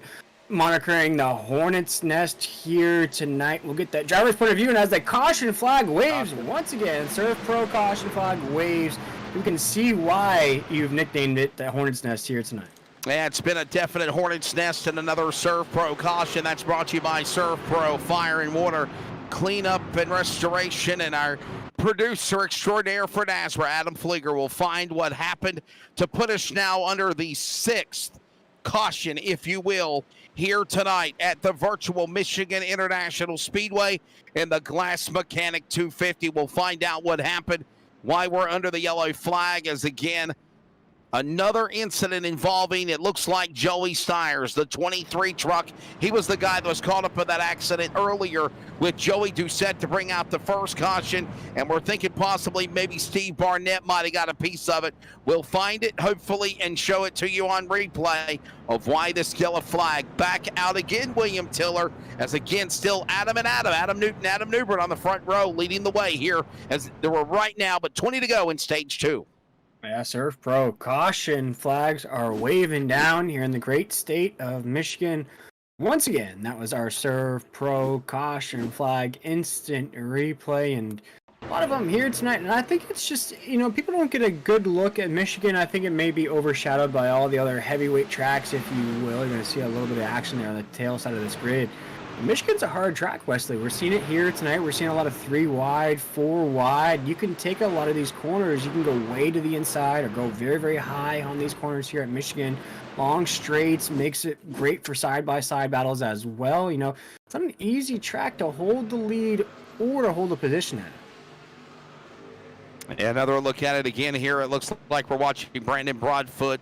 monitoring the Hornet's Nest here tonight. We'll get that driver's point of view, and as the caution flag waves once again, Surf Pro caution flag waves, you can see why you've nicknamed it the Hornet's Nest here tonight. Yeah, it's been a definite Hornet's Nest and another Surf Pro caution. That's brought to you by Surf Pro Fire and Water Cleanup and Restoration. And our producer extraordinaire for NASRA, Adam Flieger, will find what happened to put us now under the 6th caution, if you will, here tonight at the virtual Michigan International Speedway in the Glass Mechanic 250. We'll find out what happened, why we're under the yellow flag, as again, another incident involving, it looks like, Joey Stiers, the 23 truck. He was the guy that was caught up in that accident earlier with Joey Doucette to bring out the first caution, and we're thinking possibly maybe Steve Barnett might have got a piece of it. We'll find it, hopefully, and show it to you on replay of why this yellow flag. Back out again, William Tiller, as again, still Adam Newton, Adam Newbert on the front row leading the way here, as there were right now but 20 to go in stage 2. Yeah, Surf Pro caution flags are waving down here in the great state of Michigan. Once again, that was our Surf Pro caution flag instant replay, and a lot of them here tonight. And I think it's just, people don't get a good look at Michigan. I think it may be overshadowed by all the other heavyweight tracks, if you will. You're going to see a little bit of action there on the tail side of this grid. Michigan's a hard track, Wesley. We're seeing it here tonight. We're seeing a lot of 3 wide, 4 wide. You can take a lot of these corners. You can go way to the inside or go very, very high on these corners here at Michigan. Long straights makes it great for side-by-side battles as well. It's not an easy track to hold the lead or to hold a position at. Another look at it again here. It looks like we're watching Brandon Broadfoot.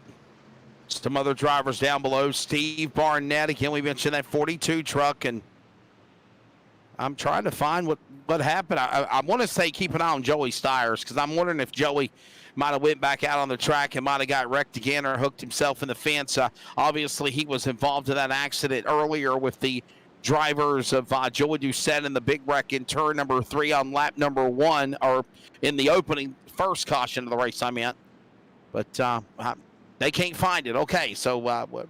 Some other drivers down below. Steve Barnett, again, we mentioned that 42 truck, and I'm trying to find what happened. I want to say keep an eye on Joey Stiers, because I'm wondering if Joey might have went back out on the track and might have got wrecked again or hooked himself in the fence. Obviously, he was involved in that accident earlier with the drivers of Joey Doucette in the big wreck in turn number 3 on lap number 1, or in the opening first caution of the race, I meant. But they can't find it. Okay, so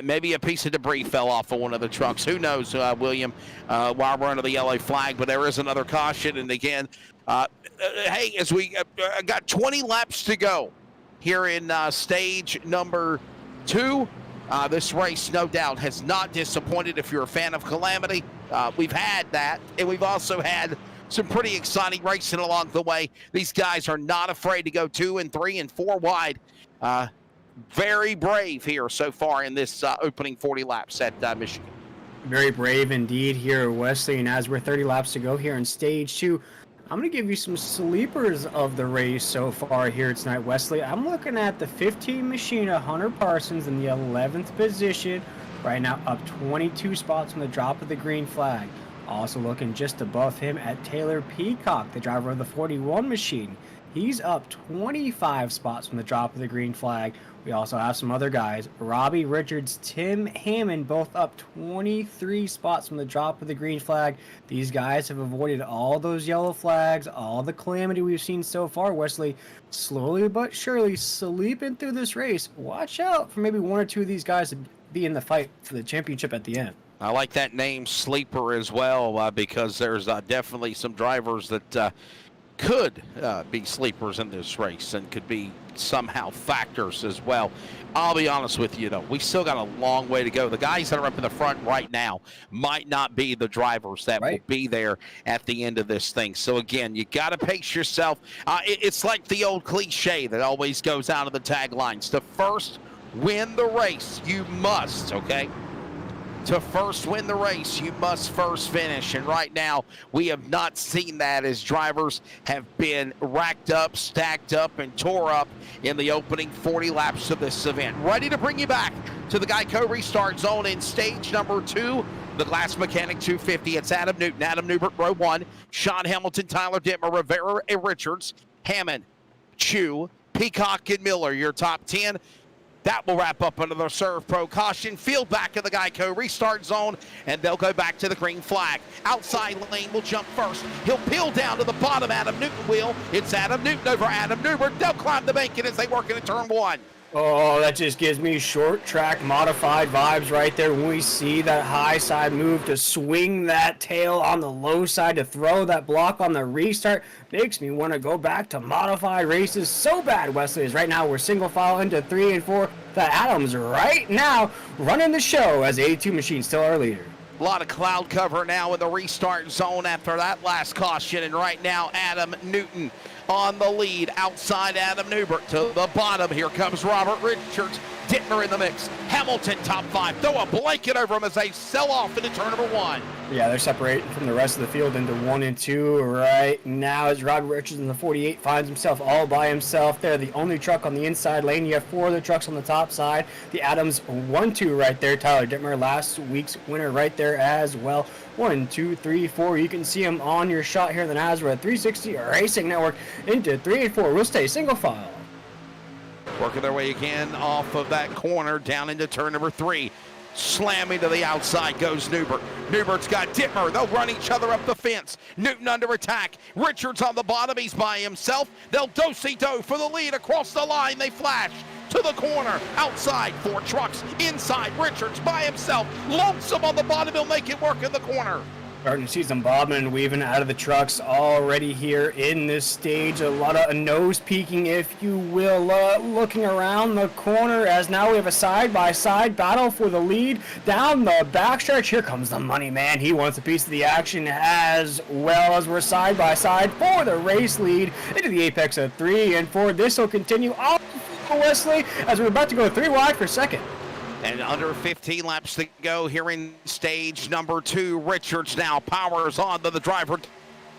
maybe a piece of debris fell off of one of the trucks. Who knows, William, while we're under the yellow flag. But there is another caution. And again, hey, as we got 20 laps to go here in stage number 2. This race, no doubt, has not disappointed. If you're a fan of Calamity, we've had that. And we've also had some pretty exciting racing along the way. These guys are not afraid to go 2 and 3 and 4 wide. Very brave here so far in this opening 40 laps at Michigan. Very brave indeed here, Wesley. And as we're 30 laps to go here in stage 2, I'm going to give you some sleepers of the race so far here tonight, Wesley. I'm looking at the 15 machine of Hunter Parsons in the 11th position. Right now up 22 spots from the drop of the green flag. Also looking just above him at Taylor Peacock, the driver of the 41 machine. He's up 25 spots from the drop of the green flag. We also have some other guys. Robbie Richards, Tim Hammond, both up 23 spots from the drop of the green flag. These guys have avoided all those yellow flags, all the calamity we've seen so far, Wesley. Slowly but surely sleeping through this race. Watch out for maybe 1 or 2 of these guys to be in the fight for the championship at the end. I like that name, Sleeper, as well, because there's definitely some drivers that could be sleepers in this race and could be somehow factors as well. I'll be honest with you, though, we still got a long way to go. The guys that are up in the front right now might not be the drivers that will be there at the end of this thing. So, again, you got to pace yourself. It's like the old cliche that always goes out of the taglines. To first win the race, you must, okay? To first win the race, you must first finish. And right now, we have not seen that as drivers have been racked up, stacked up, and tore up in the opening 40 laps of this event. Ready to bring you back to the Geico Restart Zone in stage number 2, the Glass Mechanic 250. It's Adam Newton, Adam Newbert, row 1, Sean Hamilton, Tyler Dittmer, Rivera, and Richards, Hammond, Chu, Peacock, and Miller, your top 10. That will wrap up under the Serve Pro caution. Field back of the Geico Restart Zone, and they'll go back to the green flag. Outside lane will jump first. He'll peel down to the bottom. Adam Newton will. It's Adam Newton over Adam Newbert. They'll climb the banking as they work into turn 1. Oh, that just gives me short track modified vibes right there when we see that high side move to swing that tail on the low side to throw that block on the restart. Makes me want to go back to modified races so bad, Wesley, is right now we're single file into 3 and 4. The Adams right now running the show as 82 Machine still our leader. A lot of cloud cover now in the restart zone after that last caution, and right now Adam Newton on the lead. Outside Adam Newbert to the bottom. Here comes Robert Richards. Dittmer in the mix. Hamilton top 5. Throw a blanket over him as they sell off into turn number 1. Yeah, they're separating from the rest of the field into 1 and 2 right now as Robert Richards in the 48 finds himself all by himself there. The only truck on the inside lane. You have 4 other trucks on the top side. The Adams 1-2 right there. Tyler Dittmer, last week's winner right there as well. 1, 2, 3, 4. You can see him on your shot here in the Nazareth 360 Racing Network into 3 and 4. We'll stay single file. Working their way again off of that corner down into turn number 3. Slamming to the outside goes Newbert. Newbert's got Dittmer. They'll run each other up the fence. Newton under attack. Richards on the bottom. He's by himself. They'll do-si-do for the lead across the line. They flash to the corner. Outside, 4 trucks. Inside, Richards by himself. Lonesome on the bottom. He'll make it work in the corner. Starting to see some bobbing and weaving out of the trucks already here in this stage. A lot of nose peeking, if you will, looking around the corner as now we have a side-by-side battle for the lead down the backstretch. Here comes the money man. He wants a piece of the action as well as we're side-by-side for the race lead into the apex of 3 and 4. This will continue on for Wesley as we're about to go 3 wide for second. And under 15 laps to go here in stage number 2. Richards now powers on to the driver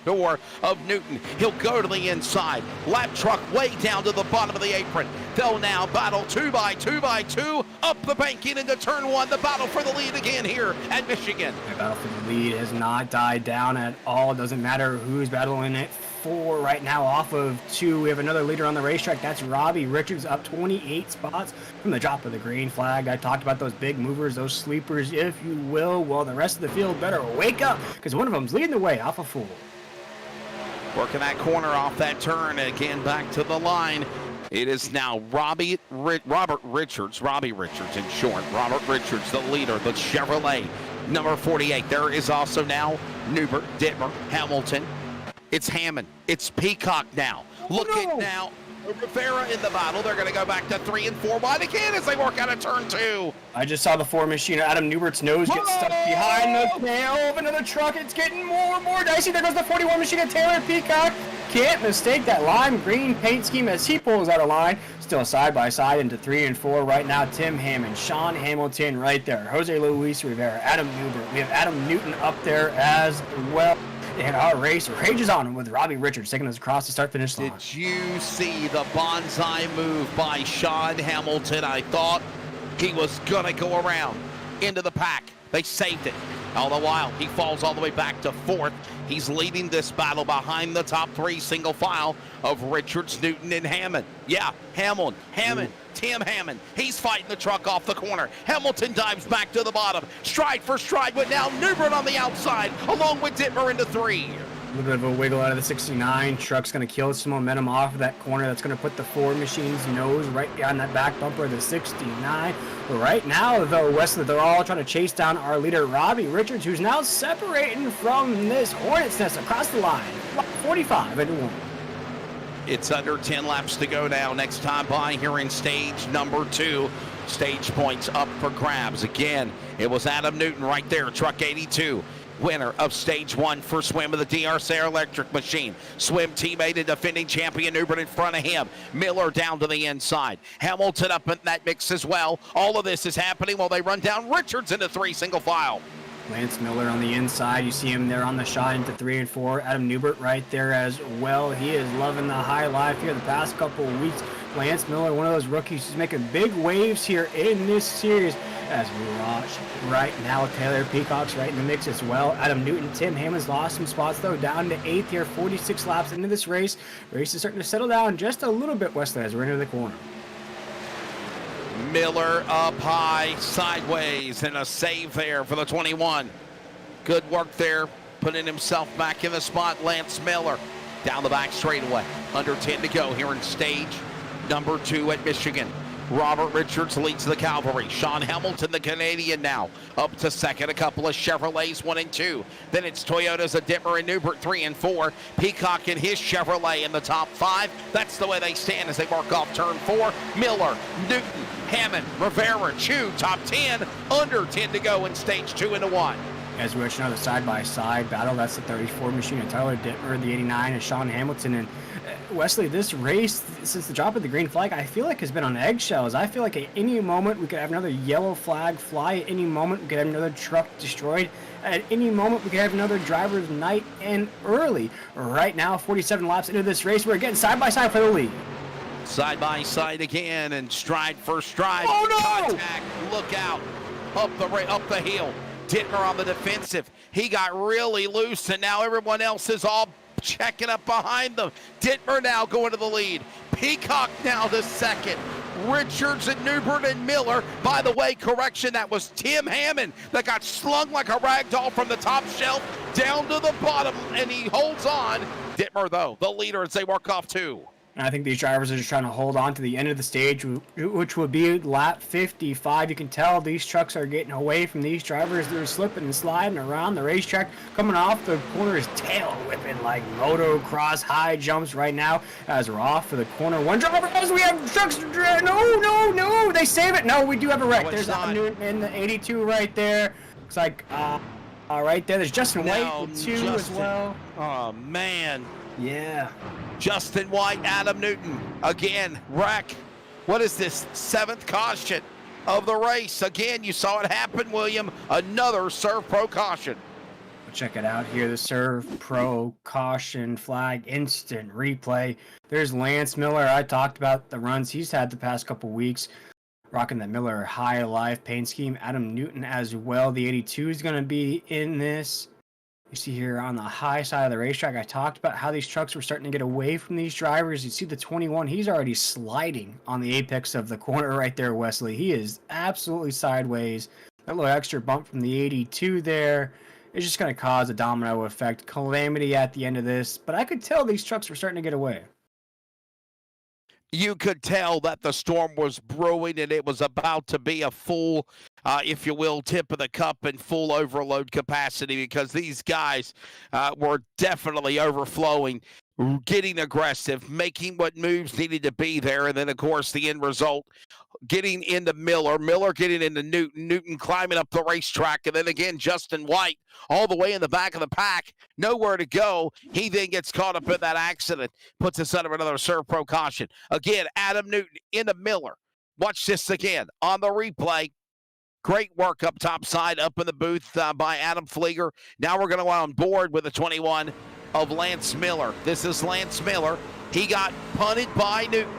door of Newton. He'll go to the inside. Lap truck way down to the bottom of the apron. They'll now battle 2 by 2 by 2 up the banking into turn 1. The battle for the lead again here at Michigan. The battle for the lead has not died down at all. It doesn't matter who's battling it. 4 right now off of 2. We have another leader on the racetrack. That's Robbie Richards up 28 spots from the drop of the green flag. I talked about those big movers, those sleepers, if you will. Well, the rest of the field better wake up because one of them's leading the way off of 4. Working that corner off that turn again back to the line. It is now Robert Richards in short. Robert Richards, the leader, the Chevrolet number 48. There is also now Newbert, Dittmer, Hamilton. It's Hammond. It's Peacock now. Looking now. Rivera in the battle. They're going to go back to 3 and 4 wide again as they work out of turn 2. I just saw the 4 machine. Adam Newbert's nose get stuck behind the tail of another truck. It's getting more and more dicey. There goes the 41 machine of Taylor Peacock. Can't mistake that lime green paint scheme as he pulls out of line. Still side by side into 3 and 4 right now. Tim Hammond, Sean Hamilton right there. Jose Luis Rivera, Adam Newbert. We have Adam Newton up there as well. And our race rages on with Robbie Richards taking us across the start-finish line. Did you see the bonsai move by Sean Hamilton? I thought he was going to go around into the pack. They saved it. All the while, he falls all the way back to 4th. He's leading this battle behind the top 3 single file of Richards, Newton, and Hammond. Yeah, Hammond, Tim Hammond. He's fighting the truck off the corner. Hamilton dives back to the bottom. Stride for stride, but now Newbert on the outside, along with Dittmer into 3. A little bit of a wiggle out of the 69. Truck's going to kill some momentum off of that corner. That's going to put the Ford machine's nose right behind that back bumper of the 69. But right now, though, Wesley, they're all trying to chase down our leader, Robbie Richards, who's now separating from this Hornet's Nest across the line. 45 into 1. It's under 10 laps to go now. Next time by here in stage number 2. Stage points up for grabs. Again, it was Adam Newton right there, truck 82. Winner of stage 1 for swim of the DRC electric machine. Swim teammate and defending champion Newbern in front of him. Miller down to the inside. Hamilton up in that mix as well. All of this is happening while they run down Richards into 3 single file. Lance Miller on the inside. You see him there on the shot into 3 and 4. Adam Newbert right there as well. He is loving the high life here the past couple of weeks. Lance Miller, one of those rookies who's making big waves here in this series as we watch right now. Taylor Peacock's right in the mix as well. Adam Newton, Tim Hammond's lost some spots though, down to 8th here, 46 laps into this race. Race is starting to settle down just a little bit, Wesley, as we're into the corner. Miller up high, sideways, and a save there for the 21. Good work there, putting himself back in the spot. Lance Miller down the back straightaway. Under 10 to go here in stage number 2 at Michigan. Robert Richards leads the cavalry. Sean Hamilton, the Canadian, now up to second. A couple of Chevrolets, 1 and 2. Then it's Toyotas of Dittmer and Newbert, 3 and 4. Peacock and his Chevrolet in the top 5. That's the way they stand as they mark off turn 4. Miller, Newton, Hammond, Rivera, Chu, top 10. Under 10 to go in stage 2 into 1. As we watch another side-by-side battle, that's the 34 machine of Tyler Dittmer, the 89 and Sean Hamilton. And Wesley, this race, since the drop of the green flag, I feel like has been on eggshells. I feel like at any moment we could have another yellow flag fly. At any moment we could have another truck destroyed. At any moment we could have another driver's night and early. Right now, 47 laps into this race, we're getting side-by-side for the lead. Side by side again, and stride for stride. Oh, no! Contact, look out, up the hill. Dittmer on the defensive. He got really loose, and now everyone else is all checking up behind them. Dittmer now going to the lead. Peacock now to second. Richards and Newbert and Miller. By the way, correction, that was Tim Hammond that got slung like a rag doll from the top shelf down to the bottom, and he holds on. Dittmer, though, the leader as they work off 2. And I think these drivers are just trying to hold on to the end of the stage, which would be lap 55. You can tell these trucks are getting away from these drivers. They're slipping and sliding around the racetrack. Coming off the corner is tail whipping like motocross high jumps right now as we're off for the corner. One driver, as we have trucks. No, they save it. No, we do have a wreck. There's Adam Newton in the 82 right there. Looks like right there. There's Justin White with 2 as well. Oh, man. Yeah. Justin White, Adam Newton, again, wreck. What is this, 7th caution of the race? Again, you saw it happen, William. Another Serve Pro caution. Check it out here, the Serve Pro caution flag instant replay. There's Lance Miller. I talked about the runs he's had the past couple weeks, rocking the Miller high life paint scheme. Adam Newton as well. The 82 is going to be in this. You see here on the high side of the racetrack, I talked about how these trucks were starting to get away from these drivers. You see the 21, he's already sliding on the apex of the corner right there, Wesley. He is absolutely sideways. That little extra bump from the 82 there is just going to cause a domino effect, calamity at the end of this. But I could tell these trucks were starting to get away. You could tell that the storm was brewing and it was about to be a full, if you will, tip of the cup and full overload capacity, because these guys were definitely overflowing, getting aggressive, making what moves needed to be there. And then, of course, the end result, getting into Miller getting into Newton climbing up the racetrack. And then again, Justin White all the way in the back of the pack, nowhere to go. He then gets caught up in that accident, puts us under another Serve Pro caution. Again, Adam Newton into Miller. Watch this again on the replay. Great work up top side, up in the booth by Adam Flieger. Now we're going to go on board with the 21 of Lance Miller. This is Lance Miller. He got punted by Newton.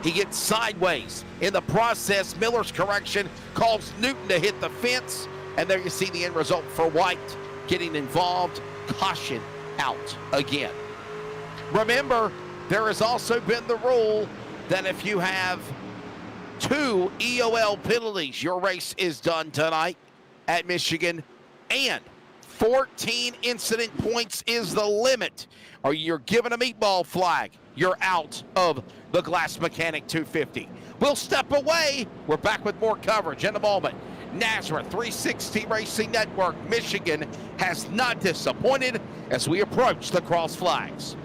He gets sideways. In the process, Miller's correction calls Newton to hit the fence. And there you see the end result for White getting involved. Caution out again. Remember, there has also been the rule that if you have 2 EOL penalties, your race is done tonight at Michigan, and 14 incident points is the limit. Or you're given a meatball flag, you're out of the Glass Mechanic 250. We'll step away. We're back with more coverage in a moment. Nazareth 360 Racing Network, Michigan has not disappointed as we approach the cross flags.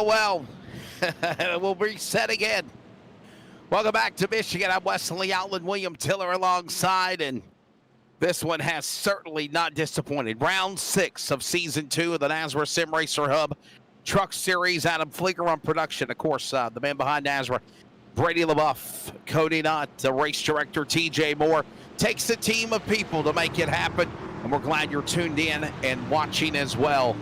Well. We'll reset again. Welcome back to Michigan. I'm Wesley Outland, William Tiller alongside, and this one has certainly not disappointed. Round 6 of Season 2 of the Nazareth Sim Racer Hub Truck Series. Adam Flieger on production. Of course, the man behind Nazareth, Brady LaBeouf, Cody Knott, the race director, TJ Moore. Takes a team of people to make it happen, and we're glad you're tuned in and watching as well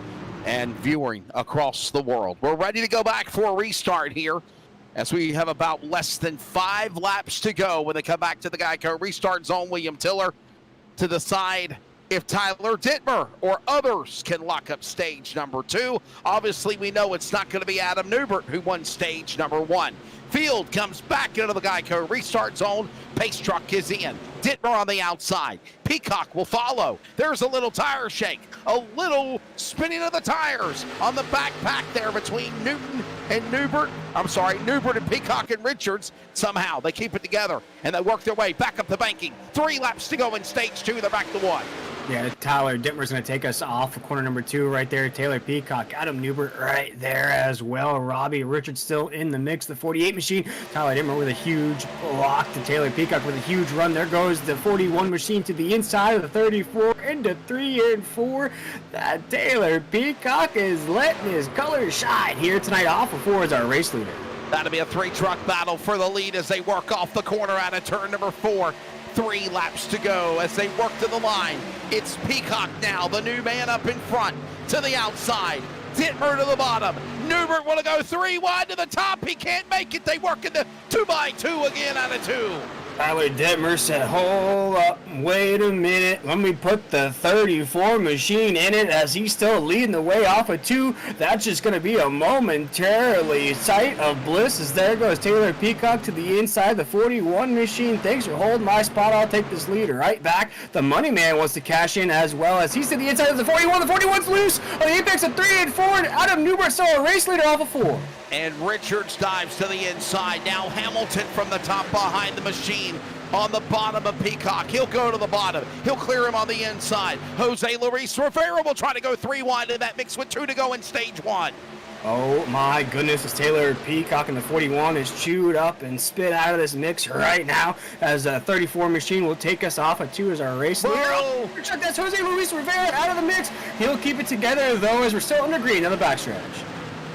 and viewing across the world. We're ready to go back for a restart here as we have about less than 5 laps to go when they come back to the Geico restart zone. William Tiller to decide if Tyler Dittmer or others can lock up stage number 2. Obviously, we know it's not going to be Adam Newbert who won stage number 1. Field comes back into the Geico restart zone. Pace truck is in. Dittmer on the outside. Peacock will follow. There's a little tire shake, a little spinning of the tires on the backpack there between Newton and Newbert. Newbert and Peacock and Richards. Somehow they keep it together and they work their way back up the banking. 3 laps to go in stage 2. They're back to 1. Yeah, Tyler Dittmer's going to take us off of corner number 2 right there. Taylor Peacock, Adam Newbert right there as well. Robbie Richards still in the mix. The 48 machine. Tyler Dittmer with a huge block to Taylor Peacock with a huge run. There goes the 41 machine to the inside of the 34 into 3 and 4. That Taylor Peacock is letting his colors shine here tonight. Off of 4 is our race leader. That'll be a 3-truck battle for the lead as they work off the corner out of turn number 4. 3 laps to go as they work to the line. It's Peacock now, the new man up in front to the outside. Dittmer to the bottom. Newbert will go 3 wide to the top. He can't make it. They work in the 2x2 again out of 2. Tyler Dittmer said, hold up, wait a minute, let me put the 34 machine in it as he's still leading the way off of 2. That's just going to be a momentarily sight of bliss as there goes Taylor Peacock to the inside. The 41 machine, thanks for holding my spot, I'll take this lead right back. The money man wants to cash in as well as he's to the inside of the 41. The 41's loose on the apex of 3 and 4, and Adam Newbert still a race leader off of 4. And Richards dives to the inside. Now Hamilton from the top behind the machine on the bottom of Peacock. He'll go to the bottom. He'll clear him on the inside. Jose Luis Rivera will try to go 3 wide in that mix with 2 to go in stage 1. Oh my goodness, as Taylor Peacock in the 41 is chewed up and spit out of this mix right now as a 34 machine will take us off at 2 as our race leader. Oh, that's Jose Luis Rivera out of the mix. He'll keep it together though as we're still under green on the backstretch.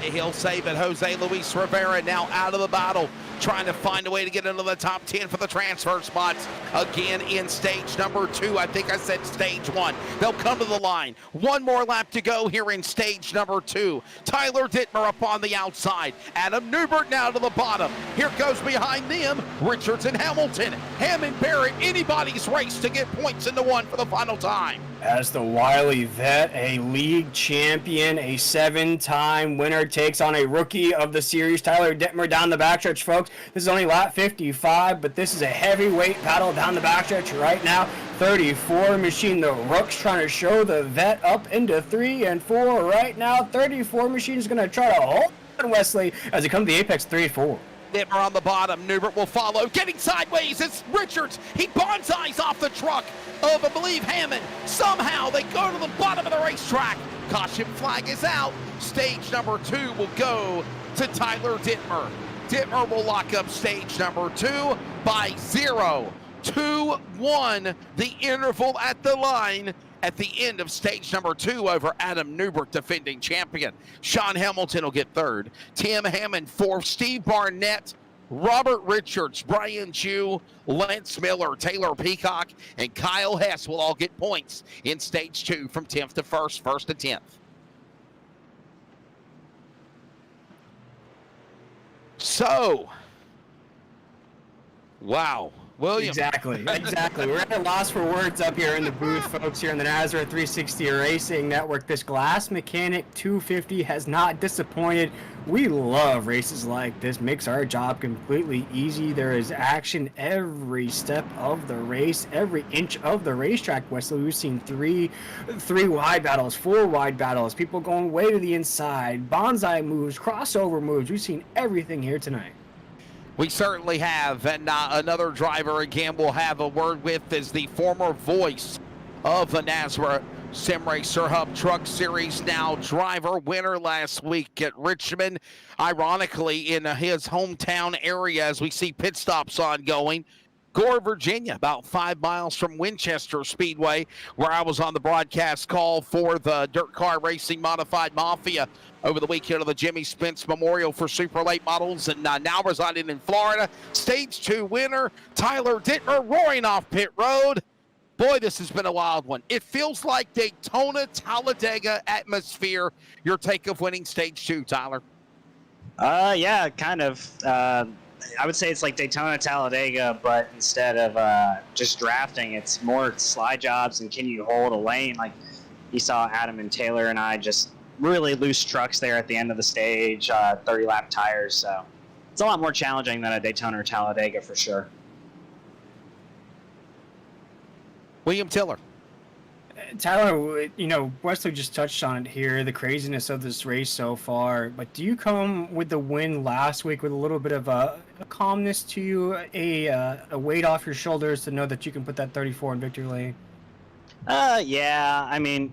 He'll save it. Jose Luis Rivera now out of the battle, trying to find a way to get into the top 10 for the transfer spots. Again in stage number 2. I think I said stage 1. They'll come to the line. 1 more lap to go here in stage number 2. Tyler Dittmer up on the outside. Adam Newbert now to the bottom. Here goes behind them Richards and Hamilton. Hammond Barrett, anybody's race to get points into 1 for the final time. As the wily vet, a league champion, a 7-time winner, takes on a rookie of the series, Tyler Dittmer, down the backstretch, folks. This is only lap 55, but this is a heavyweight battle down the backstretch right now. 34 machine, the Rook's trying to show the vet up into 3 and 4 right now. 34 machine is going to try to hold on Wesley as he comes to the apex 3-4. Dittmer on the bottom. Newbert will follow. Getting sideways. It's Richards. He bonsais off the truck of, I believe, Hammond. Somehow they go to the bottom of the racetrack. Caution flag is out. Stage number 2 will go to Tyler Dittmer. Dittmer will lock up stage number 2 by 0-2-1. The interval at the line at the end of stage number 2 over Adam Newbert, defending champion. Sean Hamilton will get 3rd. Tim Hammond 4th. Steve Barnett, Robert Richards, Brian Jew, Lance Miller, Taylor Peacock, and Kyle Hess will all get points in stage 2 from 10th to 1st, 1st to 10th. So, wow. William. Exactly. We're at a loss for words up here in the booth, folks, here in the Nazareth 360 Racing Network. This Glass Mechanic 250 has not disappointed. We love races like this. Makes our job completely easy. There is action every step of the race, every inch of the racetrack, Wesley. We've seen three wide battles, 4 wide battles, people going way to the inside, bonsai moves, crossover moves. We've seen everything here tonight. We certainly have, and another driver again we'll have a word with is the former voice of the NASRA Sim Racer Hub Truck Series, now driver, winner last week at Richmond, ironically in his hometown area as we see pit stops ongoing. Gore, Virginia, about 5 miles from Winchester Speedway, where I was on the broadcast call for the Dirt Car Racing Modified Mafia over the weekend of the Jimmy Spence Memorial for Super Late Models, and now residing in Florida. Stage 2 winner, Tyler Dittmer, roaring off pit road. Boy, this has been a wild one. It feels like Daytona, Talladega atmosphere. Your take of winning stage 2, Tyler? Yeah, kind of. I would say it's like Daytona, Talladega, but instead of just drafting, it's more slide jobs and can you hold a lane. Like you saw Adam and Taylor and I just really loose trucks there at the end of the stage, 30-lap tires. So it's a lot more challenging than a Daytona or Talladega for sure. William Tiller. Tyler, Wesley just touched on it here, the craziness of this race so far, but do you come with the win last week with a little bit of a calmness to you, a weight off your shoulders to know that you can put that 34 in victory lane? Yeah, I mean,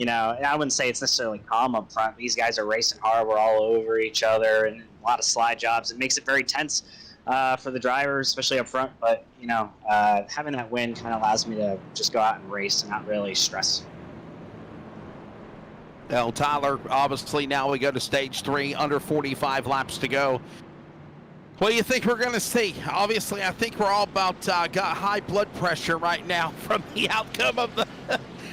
I wouldn't say it's necessarily calm up front. These guys are racing hard. We're all over each other and a lot of slide jobs. It makes it very tense for the drivers, especially up front. But, having that win kind of allows me to just go out and race and not really stress. Well, Tyler, obviously now we go to stage 3, under 45 laps to go. What do you think we're going to see? Obviously, I think we're all about got high blood pressure right now from the outcome of the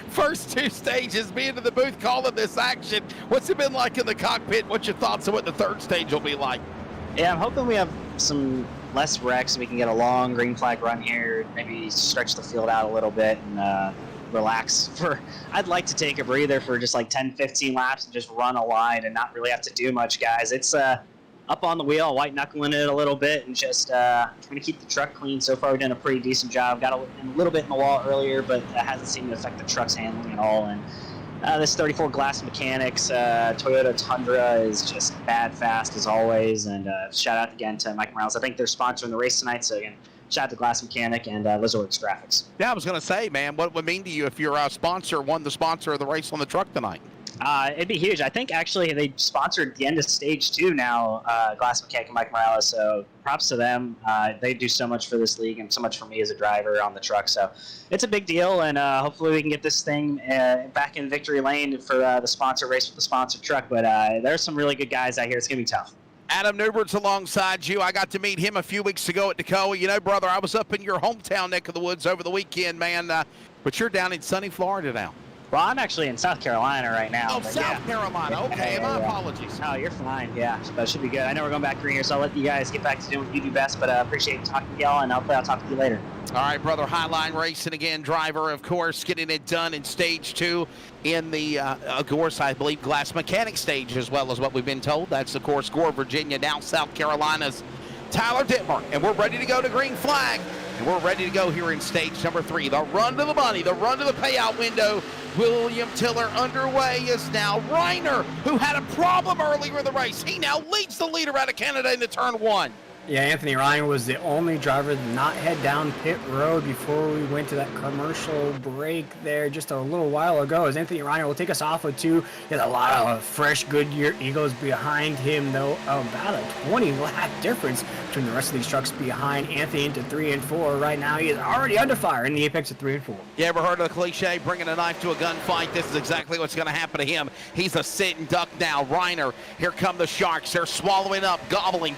first 2 stages. Being in the booth calling this action. What's it been like in the cockpit? What's your thoughts on what the 3rd stage will be like? Yeah, I'm hoping we have some less wrecks so we can get a long green flag run here, maybe stretch the field out a little bit and relax. I'd like to take a breather for just like 10, 15 laps and just run a line and not really have to do much, guys. It's up on the wheel, white knuckling it a little bit and just trying to keep the truck clean. So far we've done a pretty decent job. Got a little bit in the wall earlier, but that hasn't seemed to affect the truck's handling at all. And this 34 Glass Mechanics Toyota Tundra is just bad fast as always. And shout out again to Mike Morales. I think they're sponsoring the race tonight. So again, shout out to Glass Mechanic and Lizardworks Graphics. Yeah, I was going to say, man, what would it mean to you if your sponsor won the sponsor of the race on the truck tonight? It'd be huge. I think actually they sponsored the end of stage 2 now, Glass Mechanic and Mike Morales. So props to them. They do so much for this league and so much for me as a driver on the truck. So it's a big deal, and hopefully we can get this thing back in victory lane for the sponsor race with the sponsored truck. But there's some really good guys out here. It's going to be tough. Adam Newbert's alongside you. I got to meet him a few weeks ago at Tacoma. Brother, I was up in your hometown neck of the woods over the weekend, man. But you're down in sunny Florida now. Well, I'm actually in South Carolina right now. Oh, South Carolina. Okay, my apologies. No, you're fine. Yeah, that should be good. I know we're going back green here, so I'll let you guys get back to doing what you do best, but appreciate talking to y'all, and hopefully I'll talk to you later. All right, brother, Highline Racing again, driver, of course, getting it done in stage 2 in the, of course, I believe, glass mechanic stage as well as what we've been told. That's, of course, Gore, Virginia, now South Carolina's Tyler Dittmer. And we're ready to go to green flag. And we're ready to go here in stage number 3. The run to the money, the run to the payout window. William Tiller underway is now Reiner, who had a problem earlier in the race. He now leads the leader out of Canada into turn 1. Yeah, Anthony Ryan was the only driver to not head down pit road before we went to that commercial break there just a little while ago. As Anthony Ryan will take us off with 2. He has a lot of fresh Goodyear Eagles behind him, though. About a 20-lap difference between the rest of these trucks behind Anthony into 3 and 4. Right now, he is already under fire in the apex of 3 and 4. You ever heard of the cliche, bringing a knife to a gunfight? This is exactly what's going to happen to him. He's a sitting duck now. Reiner, here come the Sharks. They're swallowing up, gobbling,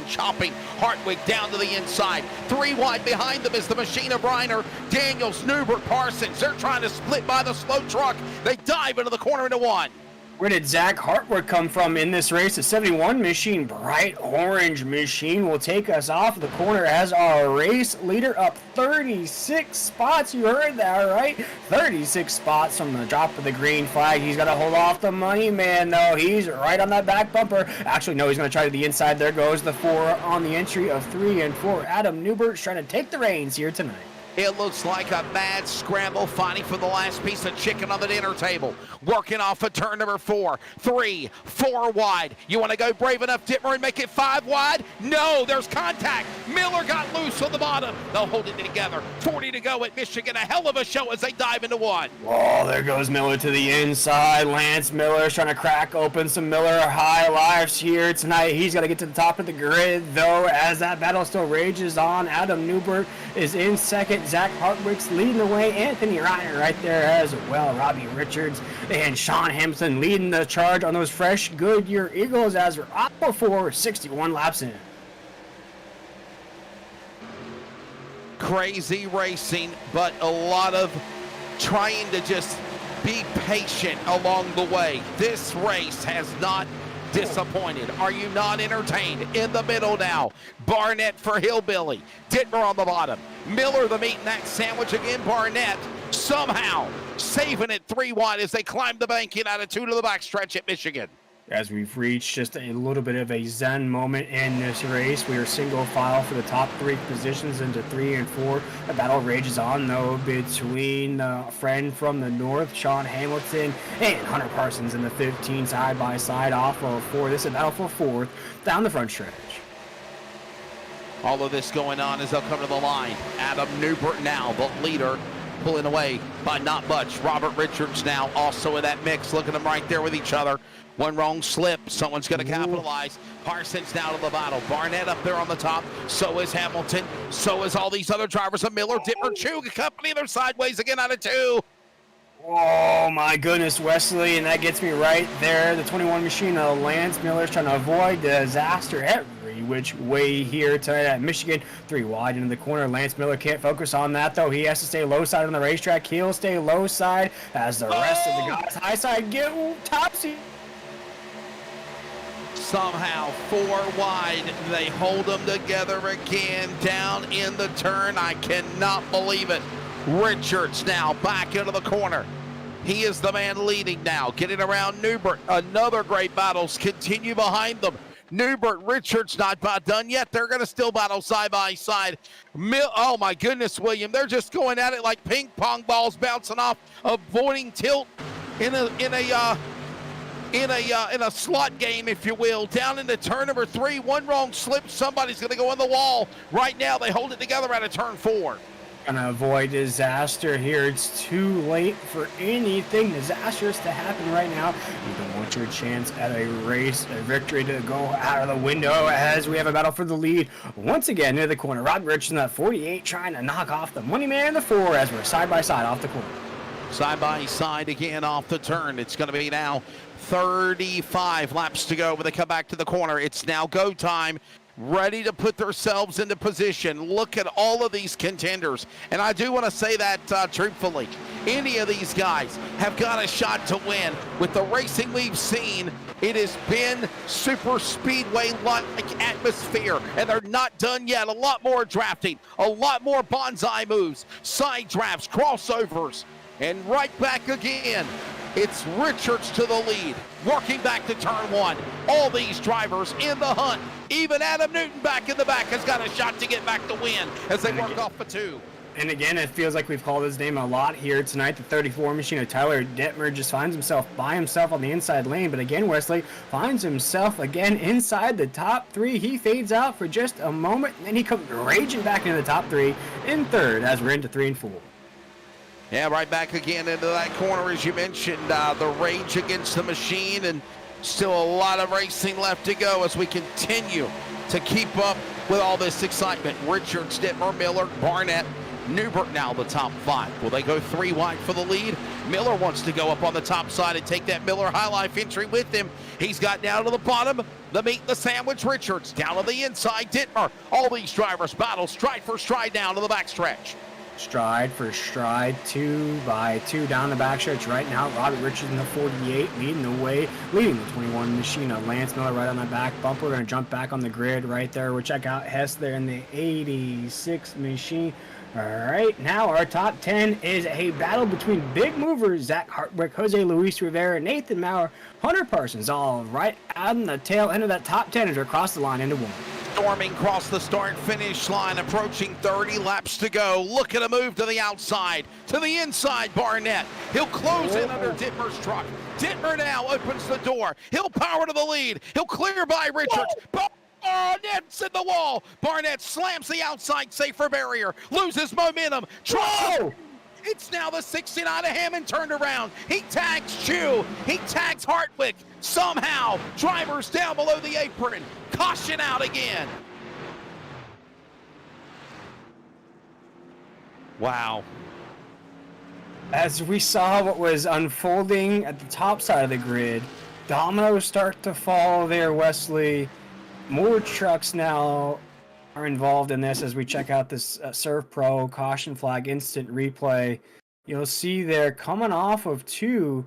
chopping. Hartwig down to the inside. 3 wide behind them is the machine of Reiner. Daniels, Newbert, Parsons. They're trying to split by the slow truck. They dive into the corner into 1. Where did Zach Hartwig come from in this race? The 71 machine, bright orange machine, will take us off the corner as our race leader up 36 spots. You heard that, right? 36 spots from the drop of the green flag. He's got to hold off the money man, though. He's right on that back bumper. Actually, no, he's going to try to the inside. There goes the 4 on the entry of 3 and 4. Adam Newbert's trying to take the reins here tonight. It looks like a mad scramble, fighting for the last piece of chicken on the dinner table. Working off of turn number 4. 3, 4 wide. You want to go brave enough, Dittmer, and make it 5 wide? No, there's contact. Miller got loose on the bottom. They'll hold it together. 40 to go at Michigan. A hell of a show as they dive into 1. Oh, there goes Miller to the inside. Lance Miller's trying to crack open some Miller high lives here tonight. He's got to get to the top of the grid, though, as that battle still rages on. Adam Newbert is in second. Zach Hartwig's leading the way. Anthony Reiner right there as well. Robbie Richards and Sean Hampton leading the charge on those fresh Goodyear Eagles as we're up before 61 laps in. Crazy racing, but a lot of trying to just be patient along the way. This race has not disappointed. Are you not entertained? In the middle now, Barnett for Hillbilly. Dittmer on the bottom. Miller the meat in that sandwich again. Barnett somehow saving it 3 wide as they climb the bank in out of 2 to the backstretch at Michigan. As we've reached just a little bit of a zen moment in this race, we are single file for the top 3 positions into 3 and 4. The battle rages on, though, between the friend from the north, Sean Hamilton, and Hunter Parsons in the 15 side by side off of 4. This is a battle for 4th down the front stretch. All of this going on as they'll come to the line. Adam Newbert now, the leader, pulling away by not much. Robert Richards now also in that mix. Look at them right there with each other. One wrong slip, someone's going to capitalize. Parsons down to the battle. Barnett up there on the top. So is Hamilton. So is all these other drivers of Miller, Dittmer, Chug, company. They're sideways again out of 2. Oh my goodness, Wesley, and that gets me right there. The 21 machine of Lance Miller's trying to avoid disaster every which way here tonight at Michigan. 3 wide into the corner. Lance Miller can't focus on that, though. He has to stay low side on the racetrack. He'll stay low side as the rest of the guys high side get topsy. Somehow 4 wide, they hold them together again down in the turn. I cannot believe it. Richards now back into the corner. He is the man leading now, getting around Newbert. Another great battles continue behind them. Newbert, Richards not about done yet. They're going to still battle side by side. Oh my goodness, William, they're just going at it like ping pong balls bouncing off, avoiding tilt in a slot game, if you will. Down into turn number 3, 1 wrong slip, somebody's going to go on the wall. Right now, they hold it together out of turn 4. Gonna avoid disaster here. It's too late for anything disastrous to happen right now. You don't want your chance at a race, a victory to go out of the window as we have a battle for the lead. Once again, near the corner, Rob Rich in that 48 trying to knock off the money man in the 4 as we're side by side off the corner. Side by side again off the turn. It's going to be now 35 laps to go when they come back to the corner. It's now go time. ready to put themselves into position. Look at all of these contenders. And I do want to say that truthfully. Any of these guys have got a shot to win. With the racing we've seen, it has been super speedway-like atmosphere, and they're not done yet. A lot more drafting, a lot more bonsai moves, side drafts, crossovers, and right back again. It's Richards to the lead, working back to turn one. All these drivers in the hunt. Even Adam Newton back in the back has got a shot to get back to win as they work off the two. And again, it feels like we've called his name a lot here tonight. The 34 machine of Tyler Dittmer just finds himself by himself on the inside lane. But again, Wesley finds himself again inside the top three. He fades out for just a moment, and then he comes raging back into the top three in third as we're into 3 and 4. Yeah, right back again into that corner, as you mentioned. The rage against the machine, and still a lot of racing left to go as we continue to keep up with all this excitement. Richards, Dittmer, Miller, Barnett, Newbert now the top 5. Will they go 3 wide for the lead? Miller wants to go up on the top side and take that Miller High Life entry with him. He's got down to the bottom, the meat, the sandwich. Richards down to the inside. Dittmer. All these drivers battle stride for stride down to the backstretch. Stride for stride, 2 by 2 down the backstretch right now. Robert Richards in the 48 leading the way, leading the 21 machine of Lance Miller right on the back bumper. We're going to jump back on the grid right there. We'll check out Hess there in the 86 machine. All right, now our top 10 is a battle between big movers Zach Hartwick, Jose Luis Rivera, Nathan Maurer, Hunter Parsons, all right on the tail end of that top 10 as we cross the line into 1. Storming across the start-finish line, approaching 30 laps to go. Look at a move to the outside, to the inside, Barnett. He'll close in under Dittmer's truck. Dittmer now opens the door. He'll power to the lead. He'll clear by Richards. Barnett's in the wall. Barnett slams the outside safer barrier, loses momentum. It's now the 69 of Hammond turned around. He tags Chu. He tags Hartwick. Somehow, drivers down below the apron. Caution out again. Wow. As we saw what was unfolding at the top side of the grid, dominoes start to fall there, Wesley. More trucks now are involved in this as we check out this Surf Pro caution flag instant replay. You'll see there coming off of 2.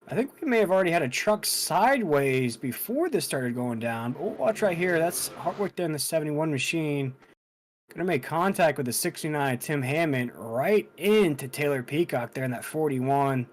I think we may have already had a truck sideways before this started going down. But we'll watch right here. That's Hartwick there in the 71 machine. Going to make contact with the 69 of Tim Hammond right into Taylor Peacock there in that 41.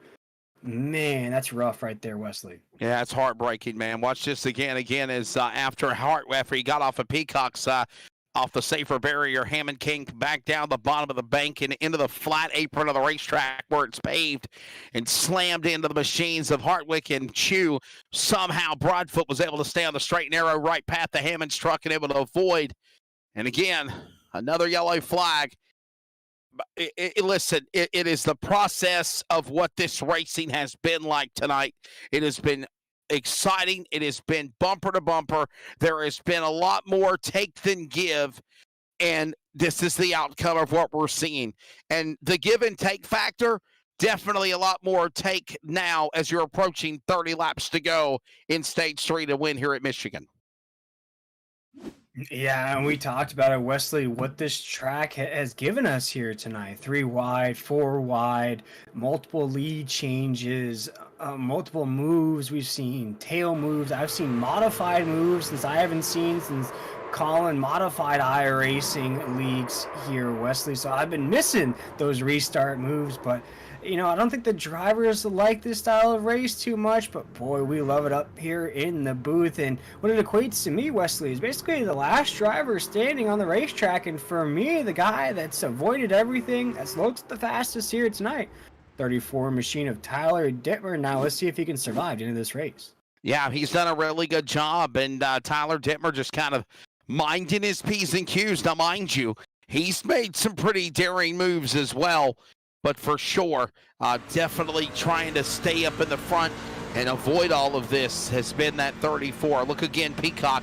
Man, that's rough right there, Wesley. Yeah, it's heartbreaking, man. Watch this again as after he got off of Peacock's off the safer barrier, Hammond came back down the bottom of the bank and into the flat apron of the racetrack where it's paved and slammed into the machines of Hartwick and Chu. Somehow Broadfoot was able to stay on the straight and narrow right path to Hammond's truck and able to avoid. And again, another yellow flag. Listen, it is the process of what this racing has been like tonight. It has been exciting. It has been bumper to bumper. There has been a lot more take than give, and this is the outcome of what we're seeing. And the give and take factor, definitely a lot more take now as you're approaching 30 laps to go in stage 3 to win here at Michigan. Yeah, and we talked about it, Wesley, what this track has given us here tonight. 3 wide, 4 wide, multiple lead changes, multiple moves. We've seen tail moves. I've seen modified moves since I haven't seen since calling modified iRacing leagues here, Wesley. So I've been missing those restart moves, but you know, I don't think the drivers like this style of race too much, but boy, we love it up here in the booth. And what it equates to me, Wesley, is basically the last driver standing on the racetrack. And for me, the guy that's avoided everything, that's looked the fastest here tonight, 34 machine of Tyler Dittmer. Now let's see if he can survive into this race. Yeah, he's done a really good job. And Tyler Dittmer just kind of minding his P's and Q's. Now, mind you, he's made some pretty daring moves as well. But for sure, definitely trying to stay up in the front and avoid all of this has been that 34. Look again, Peacock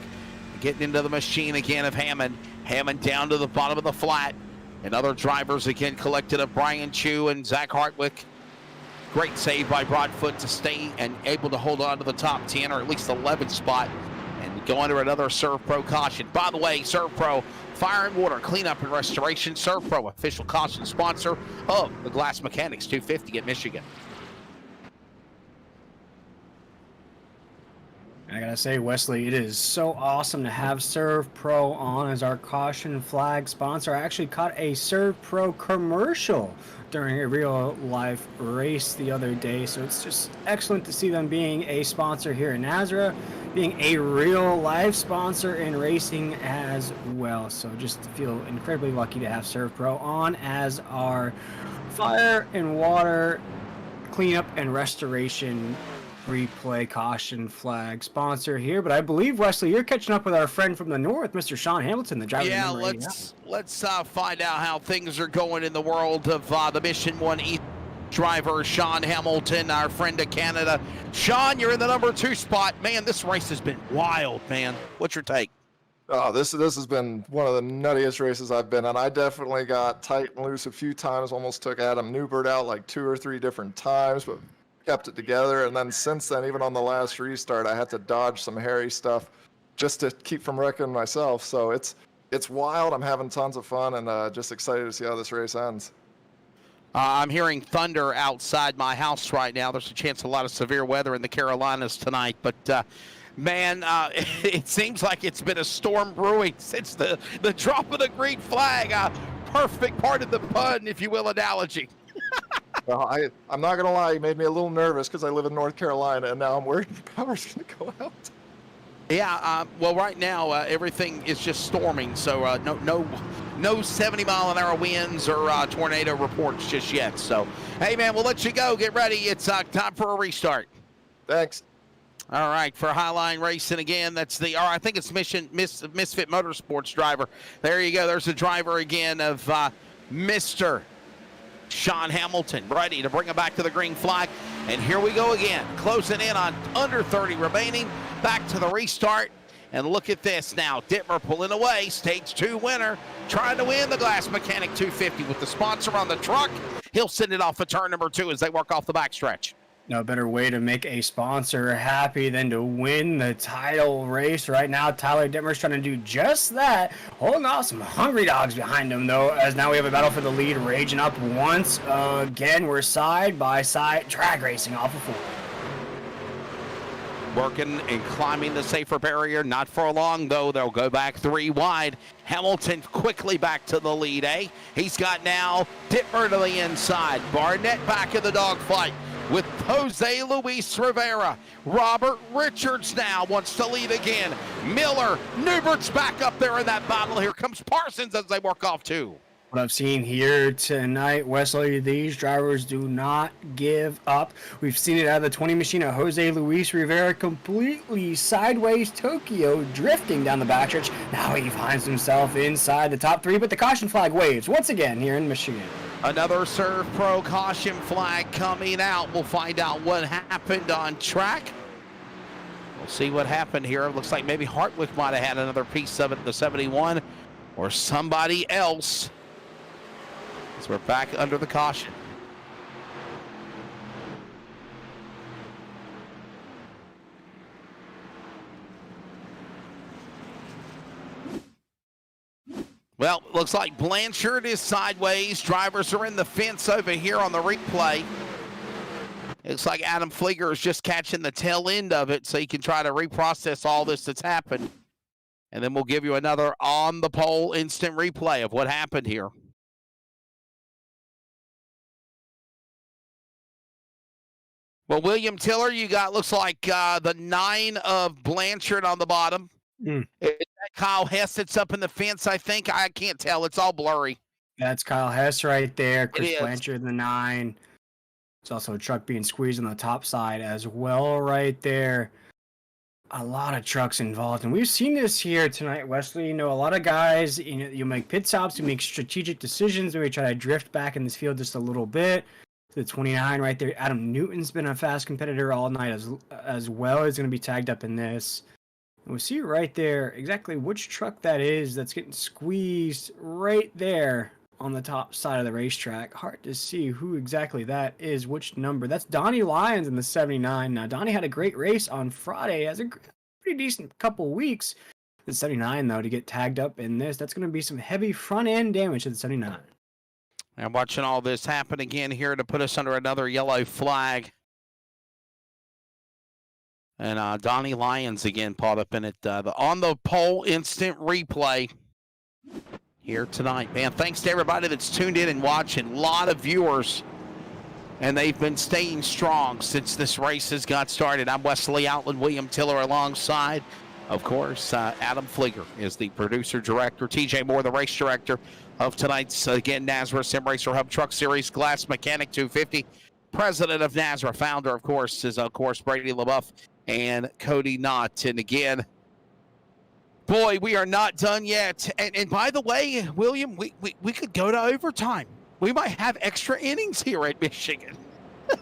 getting into the machine again of Hammond. Hammond down to the bottom of the flat. And other drivers again collected of Brian Chu and Zach Hartwick. Great save by Broadfoot to stay and able to hold on to the top 10 or at least 11th spot. And go under another Serve Pro caution. By the way, Serve Pro, fire and water, cleanup and restoration. Serve Pro, official caution sponsor of the Glass Mechanics 250 at Michigan. I gotta say, Wesley, it is so awesome to have Serve Pro on as our caution flag sponsor. I actually caught a Serve Pro commercial during a real life race the other day, so it's just excellent to see them being a sponsor here in Nazareth, being a real life sponsor in racing as well. So just feel incredibly lucky to have Serve Pro on as our fire and water cleanup and restoration replay caution flag sponsor here. But I believe, Wesley, you're catching up with our friend from the north, Mr. Sean Hamilton, the driver. Yeah, let's find out how things are going in the world of the Mission 1 East driver, Sean Hamilton, our friend of Canada. Sean, you're in the number 2 spot. Man, this race has been wild, man. What's your take? Oh, this has been one of the nuttiest races I've been on. I definitely got tight and loose a few times, almost took Adam Newbert out like 2 or 3 different times, but kept it together. And then since then, even on the last restart, I had to dodge some hairy stuff just to keep from wrecking myself. So it's wild. I'm having tons of fun and just excited to see how this race ends. I'm hearing thunder outside my house right now. There's a chance of a lot of severe weather in the Carolinas tonight, but man, it seems like it's been a storm brewing since the drop of the green flag. Perfect part of the pun, if you will, analogy. Well, I'm not going to lie, it made me a little nervous because I live in North Carolina, and now I'm worried the power's going to go out. Yeah, well, right now, everything is just storming, so no 70-mile-an-hour winds or tornado reports just yet. So, hey, man, we'll let you go. Get ready. It's time for a restart. Thanks. All right, for Highline Racing again, that's I think it's Misfit Motorsports driver. There you go. There's the driver again of Mr. Sean Hamilton, ready to bring him back to the green flag. And here we go again, closing in on under 30 remaining. Back to the restart. And look at this now. Dittmer pulling away, stage 2 winner, trying to win the Glass Mechanic 250 with the sponsor on the truck. He'll send it off for turn number 2 as they work off the backstretch. No better way to make a sponsor happy than to win the title race. Right now, Tyler Dittmer's trying to do just that. Holding off some hungry dogs behind him, though, as now we have a battle for the lead raging up once again. We're side by side drag racing off of 4. Working and climbing the safer barrier. Not for long, though. They'll go back 3 wide. Hamilton quickly back to the lead, eh? He's got now Dittmer to the inside. Barnett back in the dogfight with Jose Luis Rivera. Robert Richards now wants to lead again. Miller, Newbert's back up there in that battle. Here comes Parsons as they work off 2. What I've seen here tonight, Wesley, these drivers do not give up. We've seen it out of the 20 machine of Jose Luis Rivera, completely sideways Tokyo, drifting down the backstretch. Now he finds himself inside the top 3, but the caution flag waves once again here in Michigan. Another Serve Pro caution flag coming out. We'll find out what happened on track. We'll see what happened here. It looks like maybe Hartwick might have had another piece of it in the 71, or somebody else. So we're back under the caution. Well, looks like Blanchard is sideways. Drivers are in the fence over here on the replay. Looks like Adam Flieger is just catching the tail end of it so he can try to reprocess all this that's happened. And then we'll give you another on-the-pole instant replay of what happened here. Well, William Tiller, you got, looks like the 9 of Blanchard on the bottom. Is that Kyle Hess that's up in the fence, I think? I can't tell. It's all blurry. That's Kyle Hess right there. Chris Blanchard, the 9. There's also a truck being squeezed on the top side as well right there. A lot of trucks involved. And we've seen this here tonight, Wesley. You know, a lot of guys, you make pit stops, you make strategic decisions. Maybe try to drift back in this field just a little bit. The 29 right there. Adam Newton's been a fast competitor all night as well. He's going to be tagged up in this. And we see right there exactly which truck that is that's getting squeezed right there on the top side of the racetrack. Hard to see who exactly that is, which number. That's Donnie Lyons in the 79. Now, Donnie had a great race on Friday. Has a pretty pretty decent couple weeks. The 79, though, to get tagged up in this, that's going to be some heavy front-end damage to the 79. And watching all this happen again here to put us under another yellow flag. And Donnie Lyons again caught up in it. On the pole instant replay here tonight. Man, thanks to everybody that's tuned in and watching. A lot of viewers. And they've been staying strong since this race has got started. I'm Wesley Outland, William Tiller alongside, of course, Adam Flieger is the producer-director. TJ Moore, the race director of tonight's, again, Nazareth Sim Racer Hub Truck Series Glass Mechanic 250. President of Nazareth, founder, of course, is, of course, Brady LaBeouf and Cody Knott. And again, boy, we are not done yet. And by the way, William, we could go to overtime. We might have extra innings here at Michigan.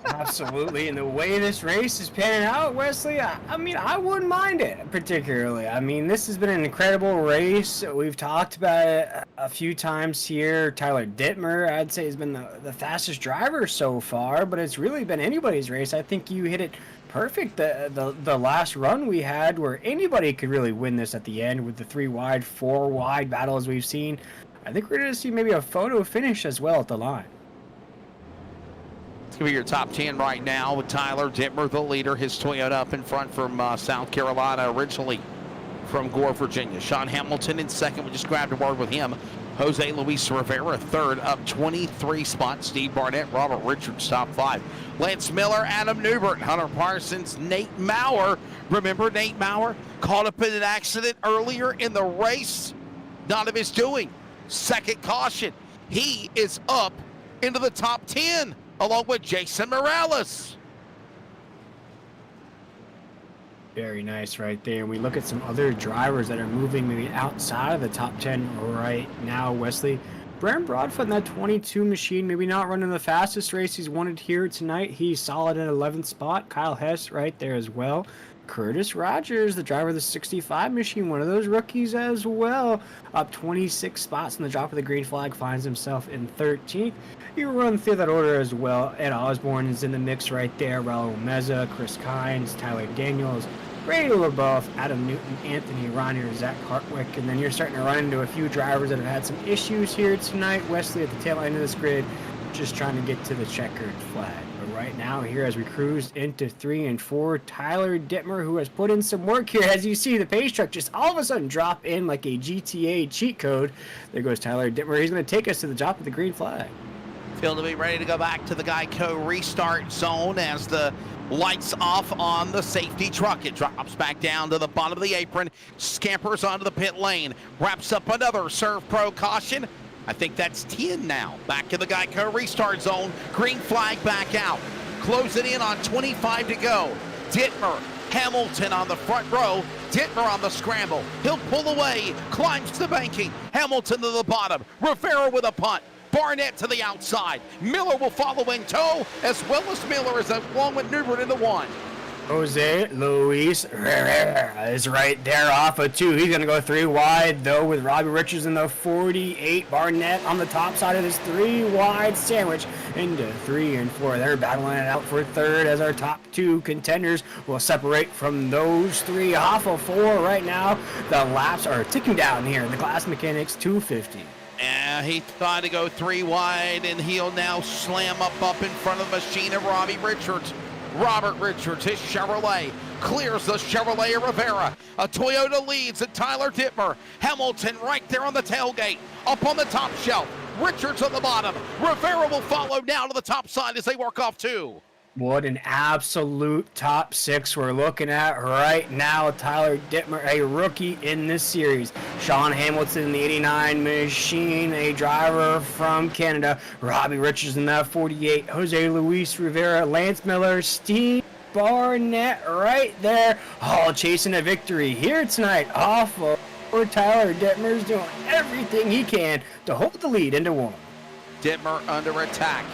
Absolutely, and the way this race is panning out, Wesley, I mean, I wouldn't mind it particularly. I mean, this has been an incredible race. We've talked about it a few times here. Tyler Dittmer, I'd say, has been the fastest driver so far, but it's really been anybody's race. I think you hit it perfect. The last run we had where anybody could really win this at the end with the 3 wide, 4 wide battles we've seen. I think we're going to see maybe a photo finish as well at the line. It's going to be your top 10 right now with Tyler Dittmer, the leader. His Toyota up in front from South Carolina, originally from Gore, Virginia. Sean Hamilton in second. We just grabbed a word with him. Jose Luis Rivera third, up 23 spots. Steve Barnett, Robert Richards, top 5. Lance Miller, Adam Newbert, Hunter Parsons, Nate Maurer. Remember Nate Maurer? Caught up in an accident earlier in the race. None of his doing. Second caution. He is up into the top 10 along with Jason Morales. Very nice right there. And we look at some other drivers that are moving maybe outside of the top 10 right now, Wesley. Brent Broadfoot in that 22 machine, maybe not running the fastest race he's wanted here tonight. He's solid at 11th spot. Kyle Hess right there as well. Curtis Rogers, the driver of the 65 machine, one of those rookies as well, up 26 spots in the drop of the green flag, finds himself in 13th. You run through that order as well. Ed Osborne is in the mix right there. Raul Meza, Chris Kynes, Tyler Daniels, Brady LaBeouf, Adam Newton, Anthony Ronier, Zach Hartwick, and then you're starting to run into a few drivers that have had some issues here tonight. Wesley at the tail end of this grid, just trying to get to the checkered flag. Right now here as we cruise into 3 and 4, Tyler Dittmer, who has put in some work here. As you see, the pace truck just all of a sudden drop in like a GTA cheat code. There goes Tyler Dittmer. He's going to take us to the top of the green flag. Feel to be ready to go back to the Geico restart zone as the lights off on the safety truck. It drops back down to the bottom of the apron, scampers onto the pit lane, wraps up another Serve Pro caution. I think that's 10 now. Back in the Geico restart zone. Green flag back out. Closing in on 25 to go. Dittmer, Hamilton on the front row. Dittmer on the scramble. He'll pull away, climbs the banking. Hamilton to the bottom. Rivera with a punt. Barnett to the outside. Miller will follow in tow, as well as Miller is along with Newbert in the 1. Jose Luis Rivera is right there off of 2. He's going to go 3 wide, though, with Robbie Richards in the 48. Barnett on the top side of this 3 wide sandwich into 3 and 4. They're battling it out for third as our top 2 contenders will separate from those 3 off of 4 right now. The laps are ticking down here in the Glass Mechanics 250. And he tried to go 3 wide, and he'll now slam up in front of the machine of Robbie Richards. Robert Richards, his Chevrolet, clears the Chevrolet of Rivera. A Toyota leads at Tyler Dittmer. Hamilton right there on the tailgate, up on the top shelf. Richards on the bottom. Rivera will follow down to the top side as they work off 2. What an absolute top 6 we're looking at right now. Tyler Dittmer, a rookie in this series. Sean Hamilton in the 89 machine, a driver from Canada. Robbie Richards in that 48. Jose Luis Rivera, Lance Miller, Steve Barnett right there. All chasing a victory here tonight off of Tyler Dittmer's doing everything he can to hold the lead into 1. Dittmer under attack.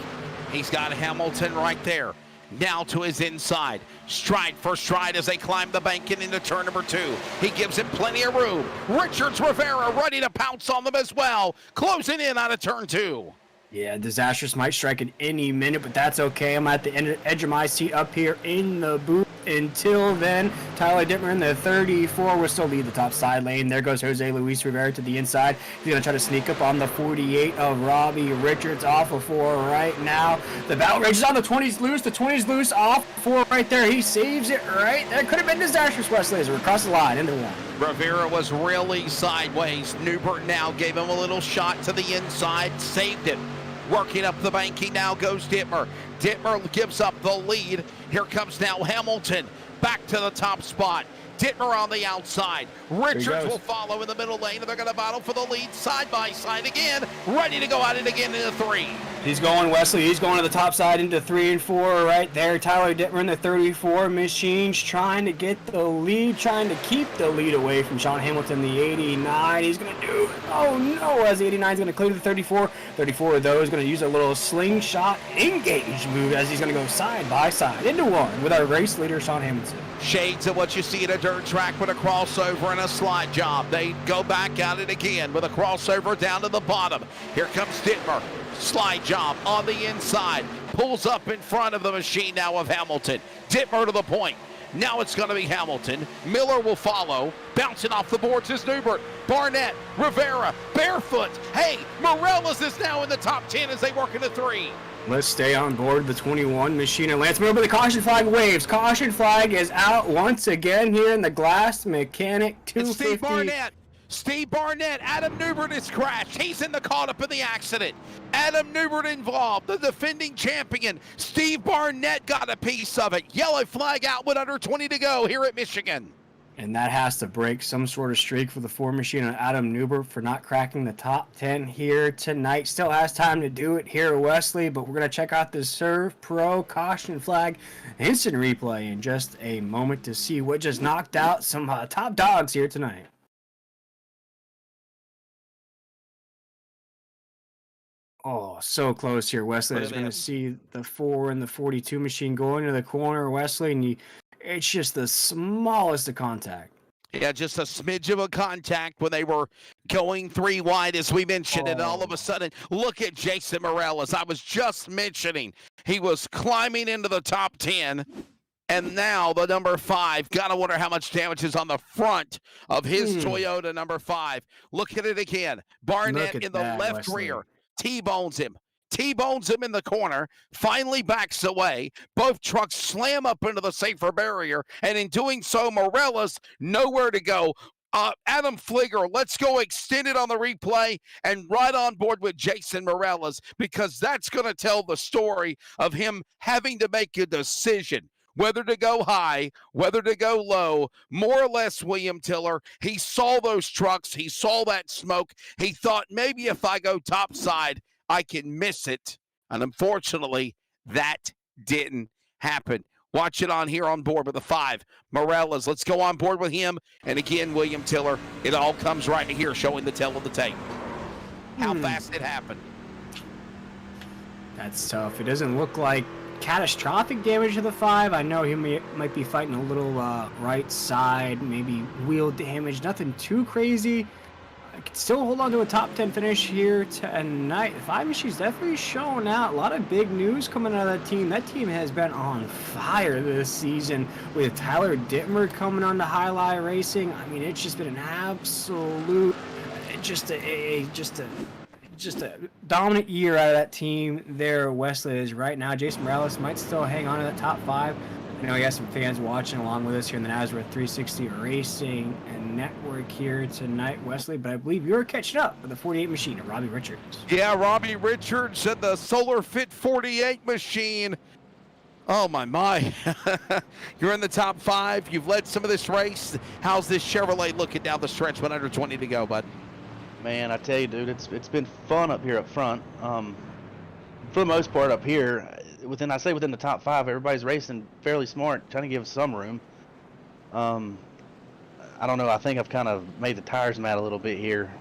He's got Hamilton right there. Now to his inside. Stride for stride as they climb the banking into turn number 2. He gives him plenty of room. Richards, Rivera ready to pounce on them as well. Closing in out of turn 2. Yeah, disastrous might strike at any minute, but that's okay. I'm at the edge of my seat up here in the booth. until then, Tyler Dittmer in the 34 will still lead the top side lane. There goes Jose Luis Rivera to the inside. He's going to try to sneak up on the 48 of Robbie Richards off of 4 right now. The battle rages on. The 20's loose. The 20's loose off 4 right there. He saves it right there. Could have been disastrous, Wesley, as we're across the line into 1. Rivera was really sideways. Newbert now gave him a little shot to the inside, saved it. Working up the banking, now goes Dittmer. Dittmer gives up the lead. Here comes now Hamilton back to the top spot. Dittmer on the outside. Richards will follow in the middle lane, and they're going to battle for the lead side by side again. Ready to go at it again into 3. He's going, Wesley. He's going to the top side into 3 and 4 right there. Tyler Dittmer in the 34. Machines trying to get the lead, trying to keep the lead away from Sean Hamilton, the 89. He's going to do, oh no, as the 89 is going to clear to the 34. 34 of those going to use a little slingshot engage move as he's going to go side by side into 1 with our race leader, Sean Hamilton. Shades of what you see at a dirt track with a crossover and a slide job. They go back at it again with a crossover down to the bottom. Here comes Dittmer. Slide job on the inside. Pulls up in front of the machine now of Hamilton. Dittmer to the point. Now it's going to be Hamilton. Miller will follow. Bouncing off the boards is Newbert. Barnett, Rivera, barefoot. Hey, Morales is now in the top 10 as they work into 3. Let's stay on board the 21 machine and Lance. Remember, the caution flag waves. Caution flag is out once again here in the Glass Mechanic 250. Steve Barnett. Steve Barnett, Adam Newbert is crashed. He's in the caught up in the accident. Adam Newbert involved, the defending champion. Steve Barnett got a piece of it. Yellow flag out with under 20 to go here at Michigan. And that has to break some sort of streak for the 4 machine on Adam Newbert for not cracking the top 10 here tonight. Still has time to do it here, Wesley, but we're going to check out the Serve Pro caution flag instant replay in just a moment to see what just knocked out some top dogs here tonight. Oh, so close here, Wesley. I was going to see the 4 and the 42 machine going to the corner, Wesley, and it's just the smallest of contact. Yeah, just a smidge of a contact when they were going 3 wide, as we mentioned, and all of a sudden, look at Jason Morales. I was just mentioning he was climbing into the top 10, and now the number 5. Gotta wonder how much damage is on the front of his Toyota number 5. Look at it again. Barnett in the left rear. T-bones him. T-bones him in the corner, finally backs away. Both trucks slam up into the safer barrier, and in doing so, Morales nowhere to go. Adam Fligger, let's go extend it on the replay and right on board with Jason Morales, because that's going to tell the story of him having to make a decision. Whether to go high, whether to go low, more or less William Tiller. He saw those trucks. He saw that smoke. He thought, maybe if I go topside, I can miss it. And unfortunately, that didn't happen. Watch it on here on board with the 5. Morales, let's go on board with him. And again, William Tiller. It all comes right here, showing the tail of the tape. How fast it happened. That's tough. It doesn't look like catastrophic damage to the 5. I know he might be fighting a little right side, maybe wheel damage, nothing too crazy. I can still hold on to a top 10 finish here tonight. The 5 machine's definitely showing out. A lot of big news coming out of that team. That team has been on fire this season with Tyler Dittmer coming on to Highlight Racing. I mean, it's just been an absolute, just a dominant year out of that team there. Wesley is right now. Jason Morales might still hang on to that top 5. I know we got some fans watching along with us here in the Nazareth 360 Racing and Network here tonight, Wesley, but I believe you're catching up with the 48 machine of Robbie Richards. Yeah, Robbie Richards and the Solar Fit 48 machine. Oh, my. You're in the top 5. You've led some of this race. How's this Chevrolet looking down the stretch with under 20 to go, bud? Man, I tell you, dude, it's been fun up here up front. For the most part up here, within the top 5, everybody's racing fairly smart, trying to give some room. I don't know. I think I've kind of made the tires mad a little bit here,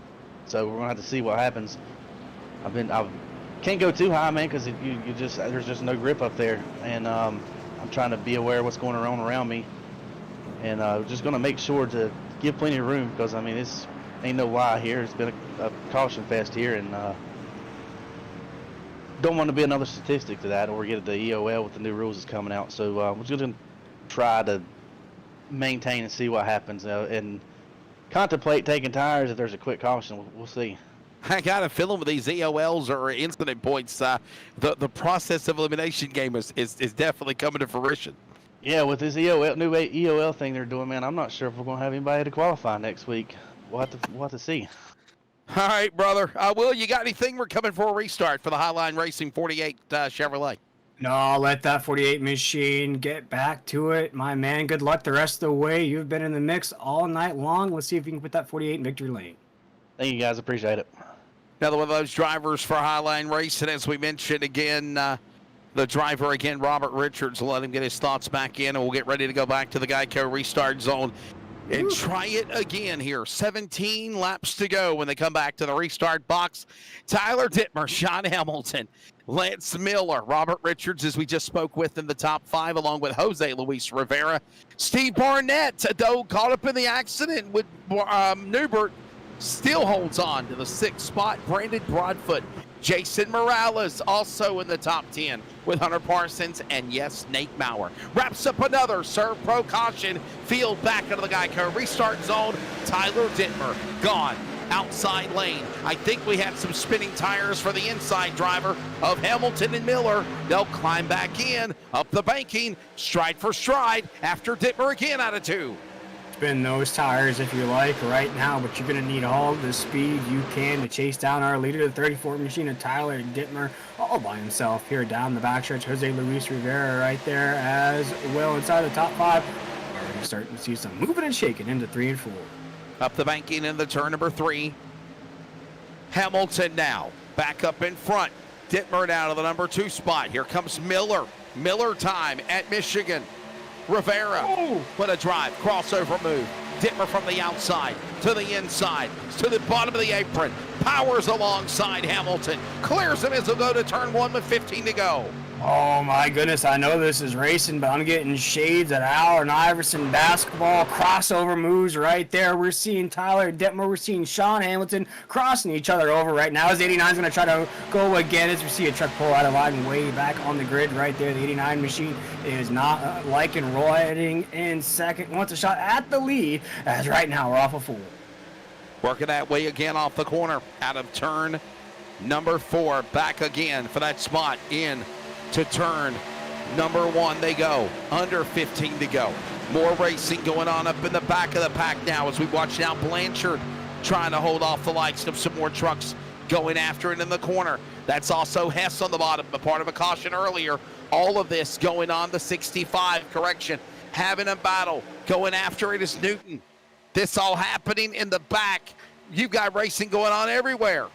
so we're gonna have to see what happens. I can't go too high, man, because there's just no grip up there, and I'm trying to be aware of what's going on around me, and just gonna make sure to give plenty of room, because I mean it's ain't no lie here. It's been a caution fest here, and don't want to be another statistic to that or get the EOL with the new rules that's coming out. So we're just going to try to maintain and see what happens, and contemplate taking tires if there's a quick caution. We'll see. I got a feeling with these EOLs or incident points, the process of elimination game is definitely coming to fruition. Yeah, with this new EOL thing they're doing, man, I'm not sure if we're going to have anybody to qualify next week. We'll have to see. All right, brother. Will, you got anything? We're coming for a restart for the Highline Racing 48 Chevrolet. No, let that 48 machine get back to it, my man. Good luck the rest of the way. You've been in the mix all night long. Let's see if you can put that 48 in victory lane. Thank you, guys. Appreciate it. Another one of those drivers for Highline Racing, as we mentioned again. The driver again, Robert Richards. We'll let him get his thoughts back in, and we'll get ready to go back to the Geico restart zone and try it again here. 17 laps to go when they come back to the restart box. Tyler Dittmer, Sean Hamilton, Lance Miller, Robert Richards, as we just spoke with in the top 5, along with Jose Luis Rivera. Steve Barnett, though caught up in the accident with Newbert, still holds on to the 6th spot. Brandon Broadfoot, Jason Morales also in the top 10 with Hunter Parsons, and yes, Nate Maurer. Wraps up another serve pro caution. Field back into the Geico restart zone. Tyler Dittmer gone outside lane. I think we had some spinning tires for the inside driver of Hamilton and Miller. They'll climb back in, up the banking, stride for stride after Dittmer again out of 2. Spin those tires if you like right now, but you're going to need all the speed you can to chase down our leader, the 34 machine of Tyler Dittmer, all by himself here down the backstretch. Jose Luis Rivera right there as well inside the top 5. Already starting to see some moving and shaking into 3 and 4. Up the banking in the turn number 3. Hamilton now back up in front. Dittmer down to the number 2 spot. Here comes Miller. Miller time at Michigan. Rivera, what a drive, crossover move. Dittmer from the outside to the inside, to the bottom of the apron, powers alongside Hamilton, clears him as he'll go to turn 1 with 15 to go. Oh my goodness, I know this is racing, but I'm getting shades of Allen Iverson basketball crossover moves right there. We're seeing Tyler Dittmer, we're seeing Sean Hamilton crossing each other over right now. As 89 is going to try to go again as we see a truck pull out of line way back on the grid right there. The 89 machine is not liking riding in second. Wants a shot at the lead as right now we're off of 4. Working that way again off the corner out of turn number 4. Back again for that spot in to turn number 1 they go. Under 15 to go. More racing going on up in the back of the pack now as we watch now Blanchard trying to hold off the likes of some more trucks going after it in the corner. That's also Hess on the bottom, a part of a caution earlier. All of this going on the 65, correction. Having a battle, going after it is Newton. This all happening in the back. You've got racing going on everywhere.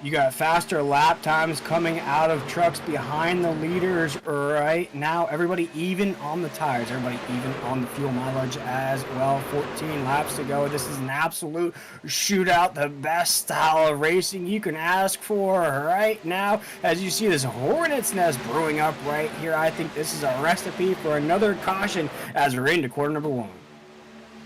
You got faster lap times coming out of trucks behind the leaders right now. Everybody even on the tires. Everybody even on the fuel mileage as well. 14 laps to go. This is an absolute shootout. The best style of racing you can ask for right now. As you see this hornet's nest brewing up right here. I think this is a recipe for another caution as we're into quarter number 1.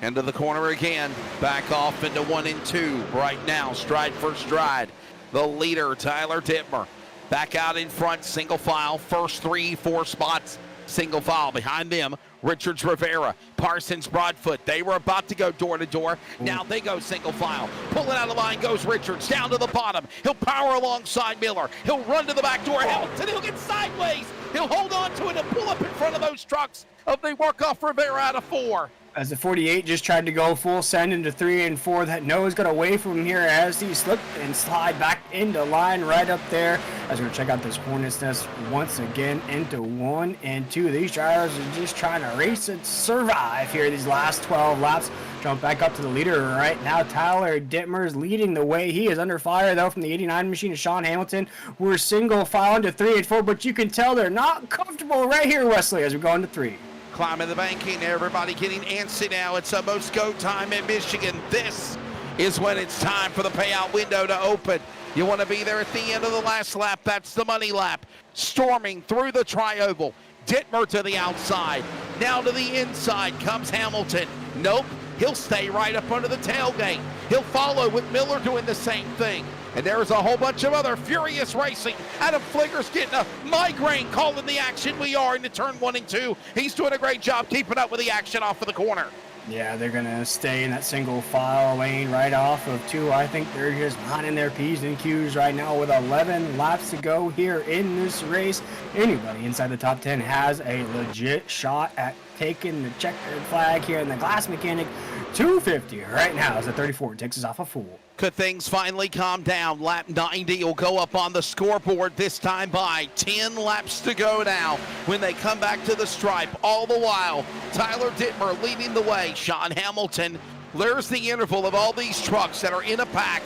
Into the corner again. Back off into 1 and 2 right now. Stride for stride. The leader, Tyler Dittmer, back out in front, single file, first 3-4 spots, single file. Behind them, Richards Rivera, Parsons Broadfoot. They were about to go door to door. Now they go single file. Pulling out of line goes Richards, down to the bottom. He'll power alongside Miller. He'll run to the back door. Hamilton, he'll get sideways. He'll hold on to it and pull up in front of those trucks. They work off Rivera out of 4. As the 48 just tried to go full send into 3 and 4, that nose got away from him here as he slipped and slide back into line right up there. As we're going to check out this hornet's nest once again into 1 and 2. These drivers are just trying to race and survive here these last 12 laps. Jump back up to the leader right now. Tyler Dittmer's leading the way. He is under fire though from the 89 machine of Sean Hamilton. We're single file into 3 and 4, but you can tell they're not comfortable right here, Wesley, as we go into 3. Climbing the banking, everybody getting antsy now. It's almost go time in Michigan. This is when it's time for the payout window to open. You want to be there at the end of the last lap. That's the money lap. Storming through the tri-oval. Dittmer to the outside. Now to the inside comes Hamilton. Nope. He'll stay right up under the tailgate. He'll follow with Miller doing the same thing. And there's a whole bunch of other furious racing. Adam Flicker's getting a migraine calling the action. We are into turn 1 and 2. He's doing a great job keeping up with the action off of the corner. Yeah, they're going to stay in that single file lane right off of 2. I think they're just minding their P's and Q's right now with 11 laps to go here in this race. Anybody inside the top 10 has a legit shot at taking the checkered flag here in the Glass Mechanic 250 right now as the 34 takes us off a full. Could things finally calm down? Lap 90 will go up on the scoreboard, this time by 10 laps to go now when they come back to the stripe. All the while, Tyler Dittmer leading the way. Sean Hamilton, there's the interval of all these trucks that are in a pack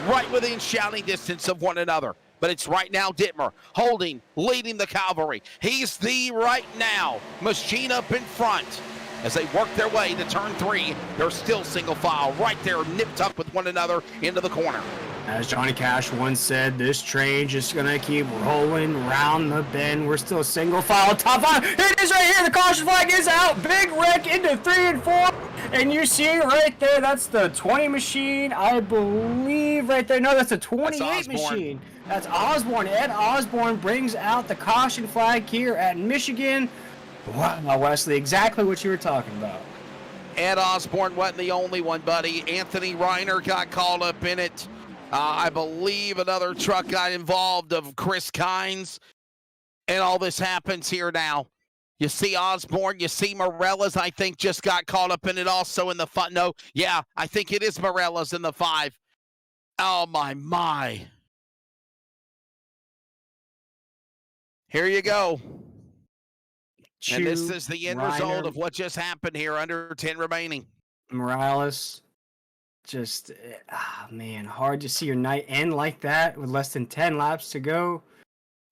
right within shouting distance of one another. But it's right now Dittmer holding, leading the cavalry. He's the right now machine up in front. As they work their way to turn 3, they're still single file right there, nipped up with one another into the corner. As Johnny Cash once said, this train just gonna keep rolling round the bend. We're still single file top 5. Here it is right here. The caution flag is out. Big wreck into 3 and 4. And you see right there, that's the 20 machine, I believe right there. No, that's the 28 machine. That's Osborne. Ed Osborne brings out the caution flag here at Michigan. Wow, Wesley, exactly what you were talking about. Ed Osborne wasn't the only one, buddy. Anthony Reiner got called up in it. I believe another truck got involved of Chris Kynes. And all this happens here now. You see Osborne, you see Morella's, I think, just got caught up in it also in the fun. No, yeah, I think it is Morella's in the 5. Oh, my. Here you go. And this is the end result of what just happened here, under 10 remaining. Morales, just, man, hard to see your night end like that with less than 10 laps to go,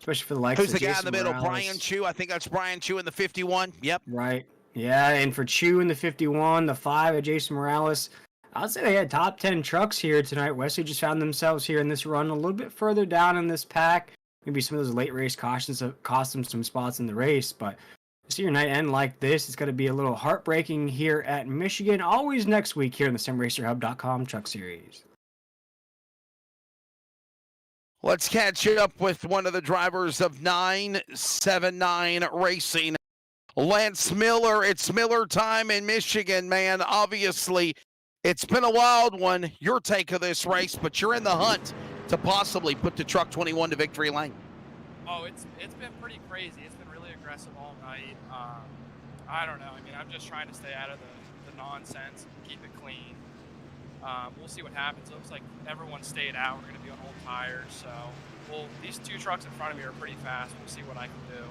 especially for the likes Who's of the guy Jason in the middle? Morales. Brian Chu. I think that's Brian Chu in the 51. Yep. Right. Yeah, and for Chu in the 51, the 5 of Jason Morales, I'd say they had top 10 trucks here tonight. Wesley just found themselves here in this run a little bit further down in this pack. Maybe some of those late race cautions cost them some spots in the race, but to see your night end like this, it's going to be a little heartbreaking here at Michigan. Always next week here in the SimRacerHub.com Truck Series. Let's catch up with one of the drivers of 979 Racing, Lance Miller. It's Miller time in Michigan, man. Obviously, it's been a wild one, your take of this race, but you're in the hunt to possibly put the Truck 21 to victory lane. Oh, it's been pretty crazy. It's been really aggressive all night. I don't know. I mean, I'm just trying to stay out of the nonsense and keep it clean. We'll see what happens. It looks like everyone stayed out. We're going to be on old tires. So, these 2 trucks in front of me are pretty fast. We'll see what I can do.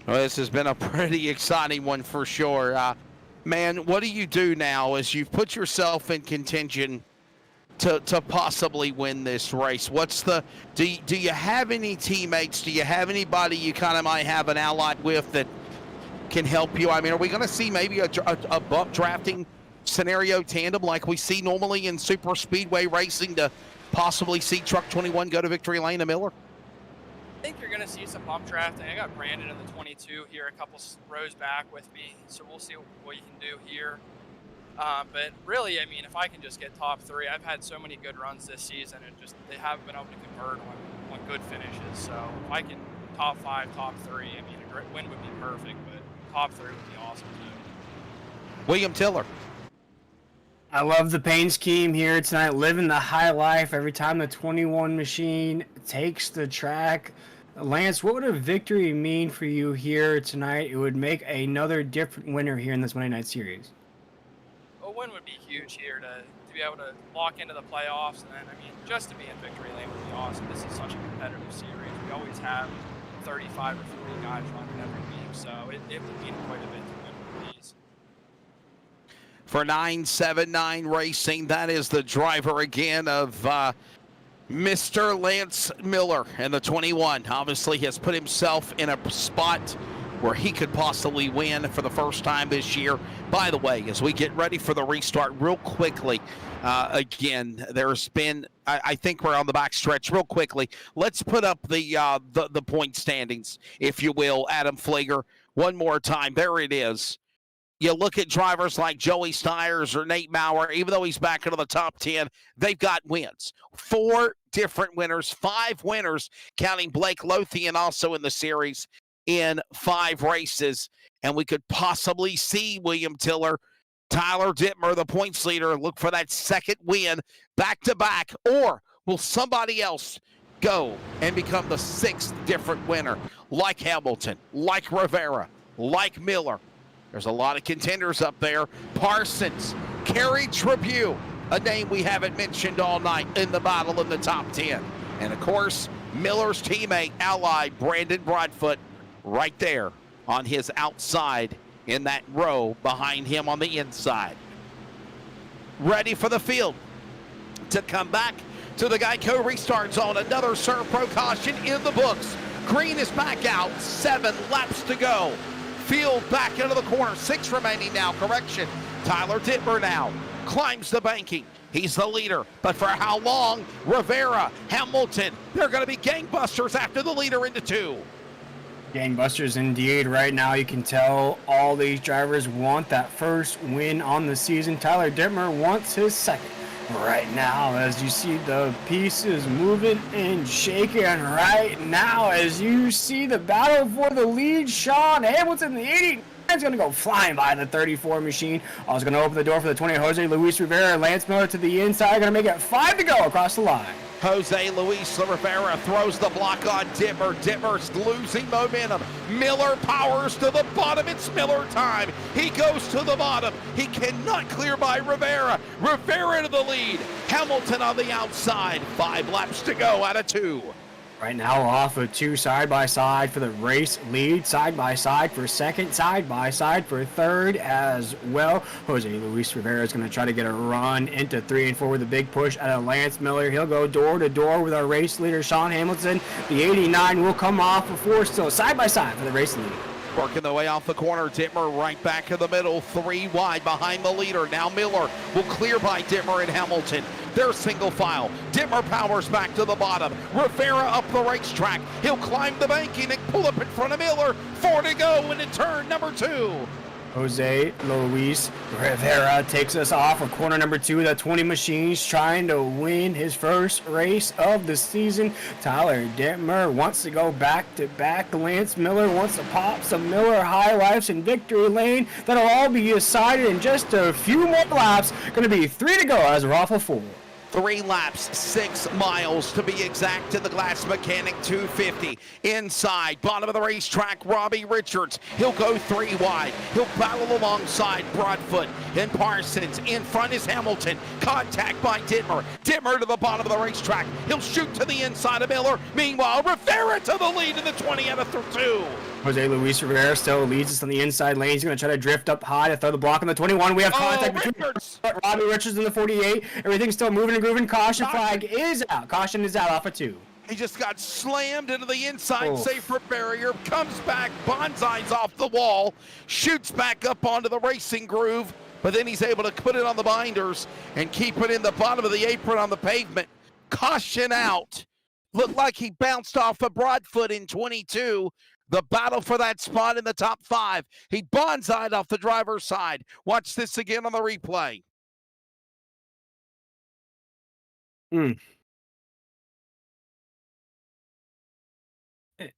Well, this has been a pretty exciting one for sure. Man, what do you do now as you've put yourself in contention to possibly win this race? What's the do you have any teammates? Do you have anybody you kind of might have an ally with that can help you? I mean, are we going to see maybe a bump drafting scenario tandem like we see normally in super speedway racing to possibly see Truck 21 go to victory lane to Miller? I think you're going to see some bump drafting. I got Brandon in the 22 here, a couple rows back with me, so we'll see what you can do here. But really, I mean, if I can just get top 3, I've had so many good runs this season, and just they haven't been able to convert on good finishes. So if I can top 5, top 3, I mean, a great win would be perfect, but top 3 would be awesome too. William Tiller. I love the paint scheme here tonight, living the high life every time the 21 machine takes the track. Lance, what would a victory mean for you here tonight? It would make another different winner here in this Monday Night Series. A win would be huge here to be able to lock into the playoffs, and then, I mean, just to be in victory lane would be awesome. This is such a competitive series. We always have 35 or 40 guys running every week, so it would mean quite a bit to win these. For 979 Racing, that is the driver again of Mr. Lance Miller, and the 21 obviously has put himself in a spot where he could possibly win for the first time this year. By the way, as we get ready for the restart real quickly, again, there's been, I think we're on the back stretch real quickly. Let's put up the point standings, if you will, Adam Flager, one more time. There it is. you look at drivers like Joey Stiers or Nate Maurer, even though he's back into the top 10, they've got wins. 4 different winners, 5 winners, counting Blake Lothian also in the series in 5 races. And we could possibly see William Tiller, Tyler Dittmer, the points leader, look for that second win back-to-back. Or will somebody else go and become the 6th different winner, like Hamilton, like Rivera, like Miller? There's a lot of contenders up there. Parsons, Kerry Tribune, a name we haven't mentioned all night in the battle in the top 10. And, of course, Miller's teammate, ally, Brandon Broadfoot, right there on his outside in that row behind him on the inside. Ready for the field to come back to the Geico restart zone. Another Serve Pro caution in the books. Green is back out. 7 laps to go. Field back into the corner. 6 remaining now. Correction. Tyler Dittmer now climbs the banking. He's the leader. But for how long? Rivera, Hamilton. They're going to be gangbusters after the leader into 2. Gangbusters indeed. Right now you can tell all these drivers want that first win on the season. Tyler Dittmer wants his second. Right now, as you see the pieces moving and shaking right now, as you see the battle for the lead, Sean Hamilton, the 80 is going to go flying by the 34 machine. I was going to open the door for the 20. Jose Luis Rivera, Lance Miller to the inside, going to make it 5 to go across the line. Jose Luis Rivera throws the block on Dittmer. Dittmer's losing momentum. Miller powers to the bottom. It's Miller time. He goes to the bottom. He cannot clear by Rivera. Rivera to the lead. Hamilton on the outside. 5 laps to go out of 2. Right now off of 2 side by side for the race lead, side by side for second, side by side for third as well. Jose Luis Rivera is going to try to get a run into 3 and 4 with a big push out of Lance Miller. He'll go door to door with our race leader Sean Hamilton. The 89 will come off before still side by side for the race lead. Working the way off the corner, Dittmer right back in the middle, 3 wide behind the leader. Now Miller will clear by Dittmer and Hamilton. They're single file. Dittmer powers back to the bottom. Rivera up the racetrack. He'll climb the banking and pull up in front of Miller. 4 to go into turn number 2. Jose Luis Rivera takes us off of corner number 2. The 20 machines trying to win his first race of the season. Tyler Dittmer wants to go back to back. Lance Miller wants to pop some Miller high lifes in victory lane. That'll all be decided in just a few more laps. Going to be 3 to go as we're off of 4. 3 laps, 6 miles to be exact in the Glass Mechanic 250. Inside, bottom of the racetrack, Robbie Richards. He'll go 3 wide. He'll battle alongside Broadfoot and Parsons. In front is Hamilton. Contact by Dittmer. Dittmer to the bottom of the racetrack. He'll shoot to the inside of Miller. Meanwhile, Rivera to the lead in the 20 out of 2. Jose Luis Rivera still leads us on the inside lane. He's going to try to drift up high to throw the block on the 21. We have contact between Robbie Richards and the 48. Everything's still moving and grooving. Caution flag is out. Caution is out off of 2. He just got slammed into the inside safer barrier. Comes back, bonsai's off the wall. Shoots back up onto the racing groove. But then he's able to put it on the binders and keep it in the bottom of the apron on the pavement. Caution out. Looked like he bounced off of Broadfoot in 22. The battle for that spot in the top 5. He bonsai'd off the driver's side. Watch this again on the replay.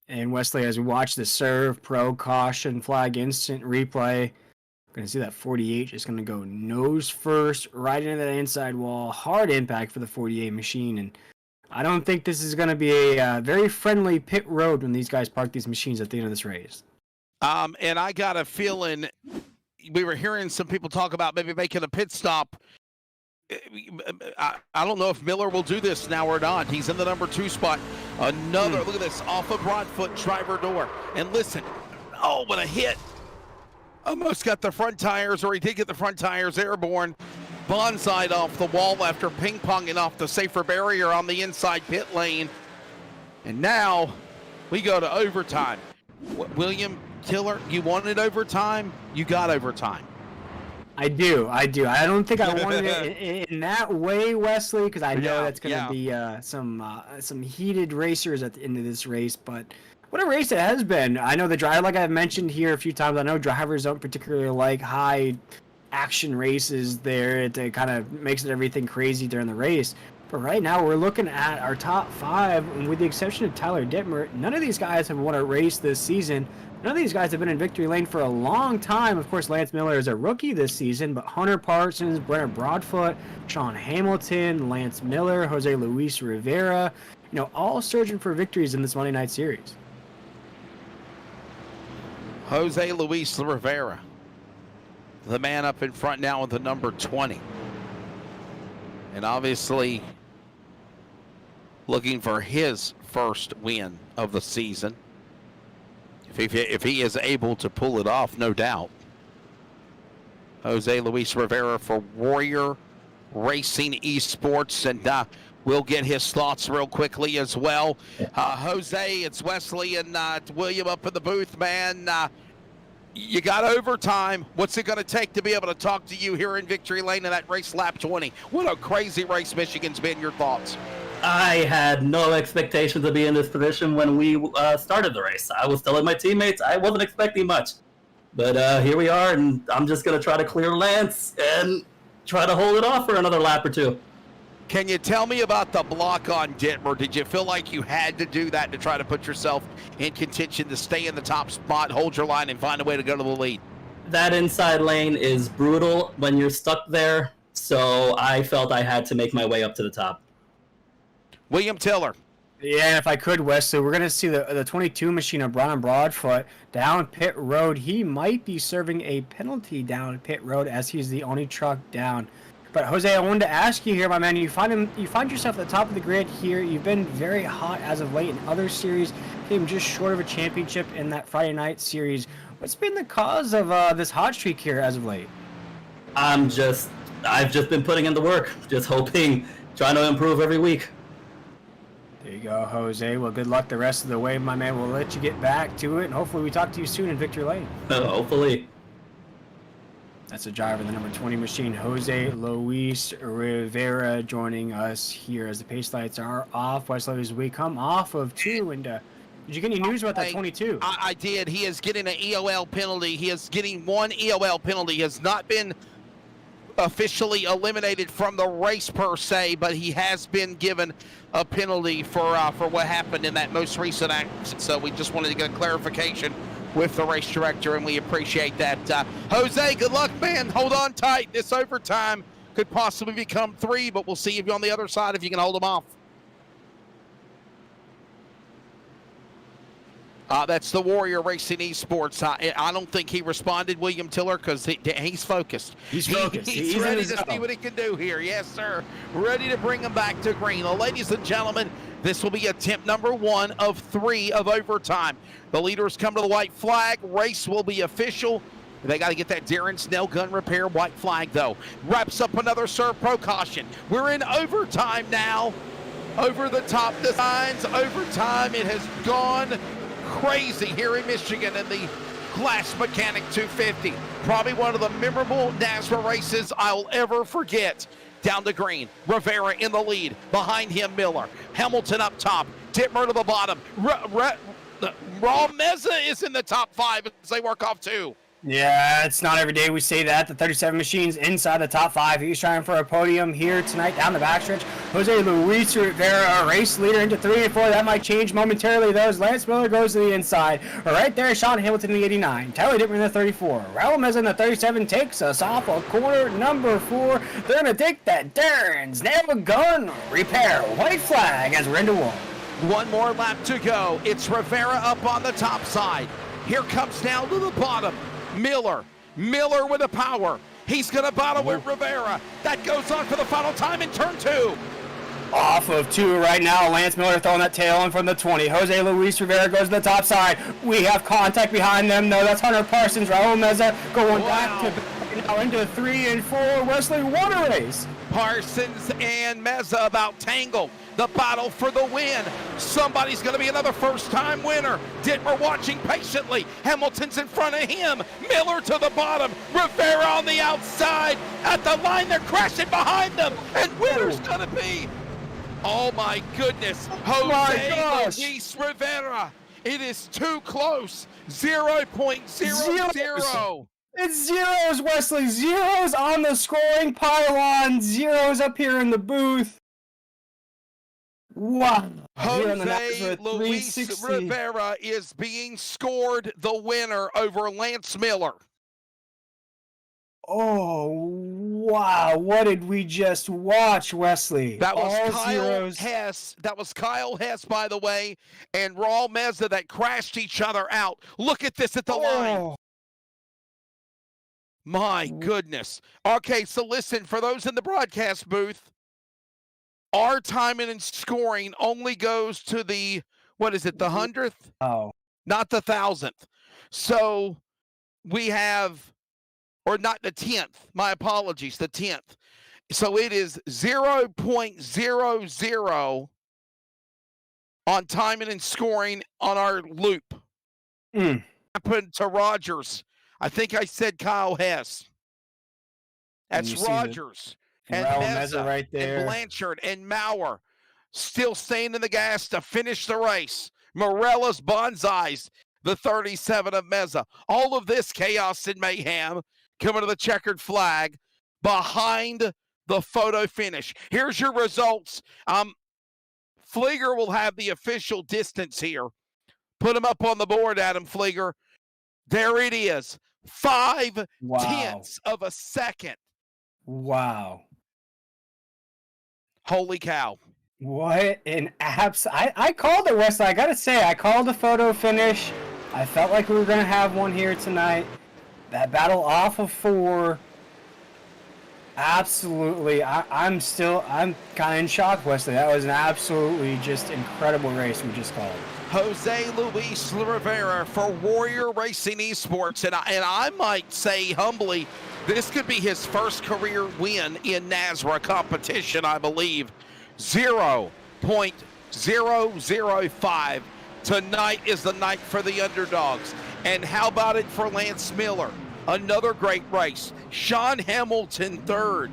And Wesley, as we watch the Serve Pro caution flag instant replay, we're going to see that 48 just going to go nose first right into that inside wall. Hard impact for the 48 machine. And I don't think this is going to be a very friendly pit road when these guys park these machines at the end of this race. And I got a feeling we were hearing some people talk about maybe making a pit stop. I don't know if Miller will do this now or not. He's in the number 2 spot. Another, look at this, off of Broadfoot driver door. And listen, oh, what a hit. Almost got the front tires, or he did get the front tires airborne. Bonsai'd off the wall after ping-ponging off the safer barrier on the inside pit lane. And now we go to overtime. William Tiller, you wanted overtime? You got overtime. I do. I don't think I wanted it in that way, Wesley, because I know that's going to be some heated racers at the end of this race. But what a race it has been. I know the driver, like I've mentioned here a few times, I know drivers don't particularly like high action races there. It kind of makes it everything crazy during the race. But right now, we're looking at our top 5, and with the exception of Tyler Dittmer, none of these guys have won a race this season. None of these guys have been in victory lane for a long time. Of course, Lance Miller is a rookie this season, but Hunter Parsons, Brenner Broadfoot, Sean Hamilton, Lance Miller, Jose Luis Rivera, all surging for victories in this Monday night series. Jose Luis Rivera, the man up in front now with the number 20. And obviously looking for his first win of the season. If he is able to pull it off, no doubt. Jose Luis Rivera for Warrior Racing Esports, and we'll get his thoughts real quickly as well. Jose, it's Wesley and William up in the booth, man. You got overtime. What's it going to take to be able to talk to you here in victory lane in that race lap 20? What a crazy race Michigan's been. Your thoughts? I had no expectation to be in this position when we started the race. I was telling my teammates I wasn't expecting much. But here we are, and I'm just going to try to clear Lance and try to hold it off for another lap or two. Can you tell me about the block on Dittmer? Did you feel like you had to do that to try to put yourself in contention to stay in the top spot, hold your line, and find a way to go to the lead? That inside lane is brutal when you're stuck there, so I felt I had to make my way up to the top. William Tiller. Yeah, if I could, Wesley, we're going to see the 22 machine of Brian Broadfoot down pit road. He might be serving a penalty down pit road as he's the only truck down. But Jose, I wanted to ask you here, my man. You find yourself at the top of the grid here. You've been very hot as of late in other series. Came just short of a championship in that Friday night series. What's been the cause of this hot streak here as of late? I've just been putting in the work, just hoping, trying to improve every week. There you go, Jose. Well, good luck the rest of the way, my man. We'll let you get back to it, and hopefully we talk to you soon in victory lane. Hopefully. That's the driver, the number 20 machine, Jose Luis Rivera, joining us here as the pace lights are off. Wesley, as we come off of 2, and did you get any news about that 22? I did. He is getting an EOL penalty. He is getting 1 EOL penalty. He has not been officially eliminated from the race per se, but he has been given a penalty for what happened in that most recent accident. So we just wanted to get a clarification with the race director, and we appreciate that. Jose, good luck, man. Hold on tight. This overtime could possibly become 3, but we'll see if you're on the other side if you can hold them off. That's the Warrior Racing Esports. I don't think he responded, William Tiller, because he's focused. He's focused. He's ready to see what he can do here. Yes, sir. Ready to bring him back to green. Well, ladies and gentlemen, this will be attempt number 1 of 3 of overtime. The leaders come to the white flag. Race will be official. They got to get that Darren Snell gun repair white flag, though. Wraps up another serve pro caution. We're in overtime now. Over the top designs. Overtime. It has gone crazy here in Michigan in the Glass Mechanic 250. Probably one of the memorable NASCAR races I'll ever forget. Down to green, Rivera in the lead. Behind him, Miller. Hamilton up top. Dittmer to the bottom. Raul Meza is in the top 5 as they work off 2. Yeah, it's not every day we say that. The 37 machines inside the top 5. He's trying for a podium here tonight down the backstretch. Jose Luis Rivera, a race leader into 3 and 4. That might change momentarily, though, as Lance Miller goes to the inside. Right there, Sean Hamilton in the 89. Tyler Dittmer in the 34. Raul Meza in the 37 takes us off a corner number 4. They're going to take that Darren's Nail Gun repair white flag as we're into 1. 1 more lap to go. It's Rivera up on the top side. Here comes down to the bottom. Miller with the power. He's going to battle with Rivera. That goes on for the final time in turn 2. Off of 2 right now. Lance Miller throwing that tail in from the 20. Jose Luis Rivera goes to the top side. We have contact behind them. No, that's Hunter Parsons. Raul Meza going back to now into 3 and 4. Wesley, what a race. Parsons and Meza about tangled. The battle for the win. Somebody's going to be another first-time winner. Dittmer watching patiently. Hamilton's in front of him. Miller to the bottom. Rivera on the outside. At the line, they're crashing behind them. And winner's going to be, oh my goodness, Jose Luis Rivera It is too close. 0.00. It's zeros, Wesley. Zeros on the scoring pylon. Zeros up here in the booth. Wow. Here on the Jose Nazareth Luis 360. Rivera is being scored the winner over Lance Miller. Oh, wow. What did we just watch, Wesley? That was All Kyle zeros. Hess. That was Kyle Hess, by the way, and Raul Meza that crashed each other out. Look at this at the line. Oh. My goodness. Okay, so listen, for those in the broadcast booth, our timing and scoring only goes to the, what is it, the 100th? Oh. Not the 1000th. So we have, or not the 10th, my apologies, the 10th. So it is 0.00 on timing and scoring on our loop. Happened to Rogers. I think I said Kyle Hess. And you That's see Rogers and Raul Meza Meza right there. and Blanchard and Maurer still staying in the gas to finish the race. Morella's bonsais, the 37 of Meza. All of this chaos and mayhem coming to the checkered flag behind the photo finish. Here's your results. Flieger will have the official distance here. Put them up on the board, Adam Flieger. There it is. 5 tenths of a second. Wow. Holy cow. What an abs! I called it, Wesley. I gotta say, I called the photo finish. I felt like we were gonna have one here tonight. That battle off of 4. Absolutely. I'm kind of in shock, Wesley. That was an absolutely just incredible race we just called. Jose Luis Rivera for Warrior Racing Esports. And I might say humbly, this could be his first career win in NASRA competition, I believe. 0.005. Tonight is the night for the underdogs. And how about it for Lance Miller? Another great race. Sean Hamilton, 3rd.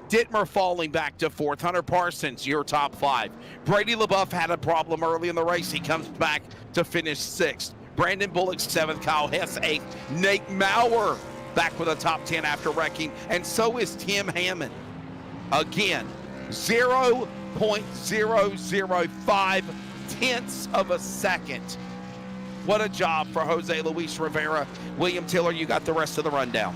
Dittmer falling back to 4th. Hunter Parsons, your top 5. Brady LaBeouf had a problem early in the race. He comes back to finish 6th. Brandon Bullock, 7th. Kyle Hess, 8th. Nate Maurer back with a top 10 after wrecking. And so is Tim Hammond. Again, 0.005 tenths of a second. What a job for Jose Luis Rivera. William Tiller, you got the rest of the rundown.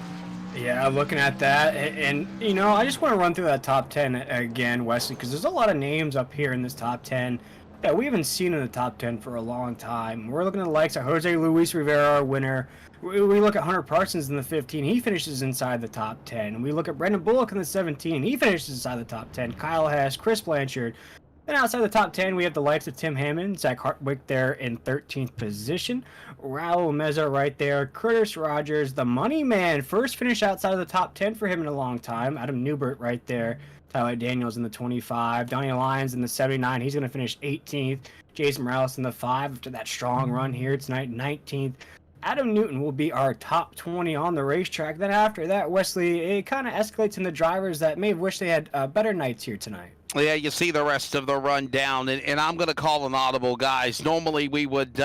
Yeah, looking at that, and you know, I just want to run through that top 10 again, Wesley, because there's a lot of names up here in this top 10 that we haven't seen in the top 10 for a long time. We're looking at the likes of Jose Luis Rivera, our winner. We look at Hunter Parsons in the 15. He finishes inside the top 10. We look at Brandon Bullock in the 17. He finishes inside the top 10. Kyle Hess, Chris Blanchard. And outside the top 10, we have the likes of Tim Hammond, Zach Hartwick there in 13th position. Raul Meza right there. Curtis Rogers, the money man. First finish outside of the top 10 for him in a long time. Adam Newbert right there. Tyler Daniels in the 25. Donnie Lyons in the 79. He's going to finish 18th. Jason Morales in the 5 after that strong run here tonight, 19th. Adam Newton will be our top 20 on the racetrack. Then after that, Wesley, it kind of escalates in the drivers that may have wished they had better nights here tonight. Yeah, you see the rest of the rundown, and I'm going to call an audible, guys. Normally we would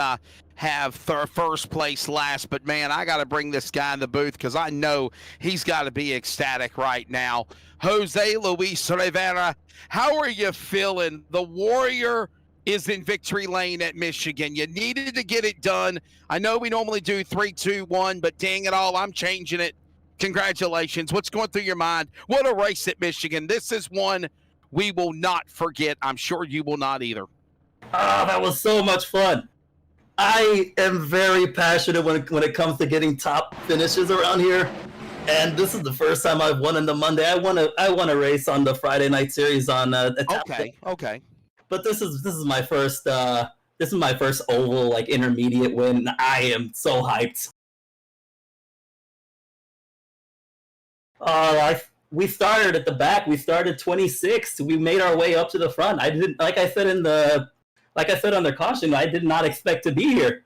have first place last, but man, I got to bring this guy in the booth because I know he's got to be ecstatic right now. Jose Luis Rivera, how are you feeling? The Warrior is in victory lane at Michigan. You needed to get it done. I know we normally do 3, 2, 1, but dang it all, I'm changing it. Congratulations. What's going through your mind? What a race at Michigan. This is one we will not forget. I'm sure you will not either. Oh, that was so much fun. I am very passionate when it comes to getting top finishes around here. And this is the first time I've won in the Monday. I won a race on the Friday night series on Okay. But this is my first oval like intermediate win. I am so hyped. We started at the back. We started 26th. We made our way up to the front. I didn't, like I said under caution, I did not expect to be here.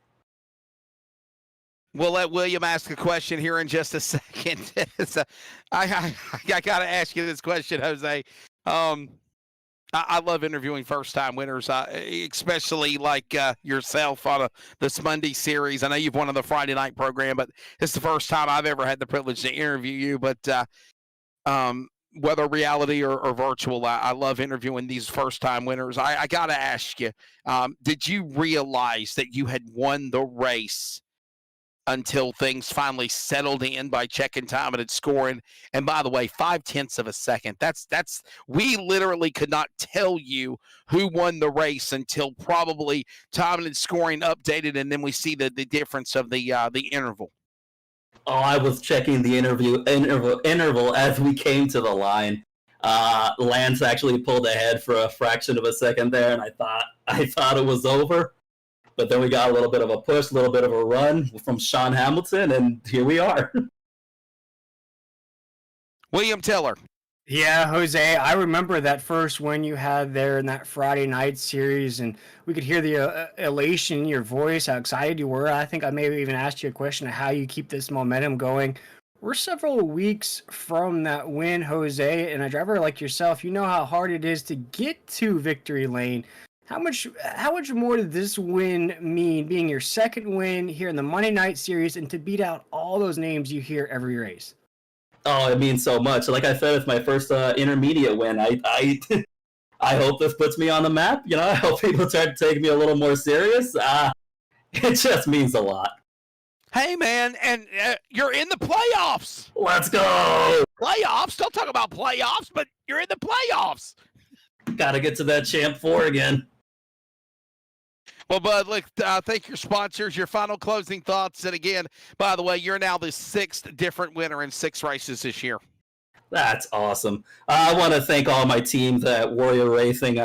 We'll let William ask a question here in just a second. So I got to ask you this question, Jose. I love interviewing first-time winners, especially like yourself on this Monday series. I know you've won on the Friday night program, but it's the first time I've ever had the privilege to interview you. But whether reality or virtual, I love interviewing these first-time winners. I got to ask you, did you realize that you had won the race until things finally settled in by checking time and scoring? And by the way, 0.5 of a second. That's we literally could not tell you who won the race until probably time and scoring updated, and then we see the difference of the interval. Oh, I was checking the interval as we came to the line. Lance actually pulled ahead for a fraction of a second there, and I thought it was over. But then we got a little bit of a push, a little bit of a run from Sean Hamilton, and here we are. William Tiller. Yeah, Jose, I remember that first win you had there in that Friday night series, and we could hear the elation in your voice, how excited you were. I think I may have even asked you a question of how you keep this momentum going. We're several weeks from that win, Jose, and a driver like yourself, you know how hard it is to get to victory lane. How much more did this win mean, being your second win here in the Monday night series, and to beat out all those names you hear every race? Oh, it means so much. Like I said, it's my first intermediate win. I hope this puts me on the map. You know, I hope people try to take me a little more serious. It just means a lot. Hey, man, and you're in the playoffs. Let's go! Playoffs? Don't talk about playoffs, but you're in the playoffs. Got to get to that Champ 4 again. Well, Bud, look, thank your sponsors, your final closing thoughts. And again, by the way, you're now the 6th different winner in 6 races this year. That's awesome. I want to thank all my teams at Warrior Racing.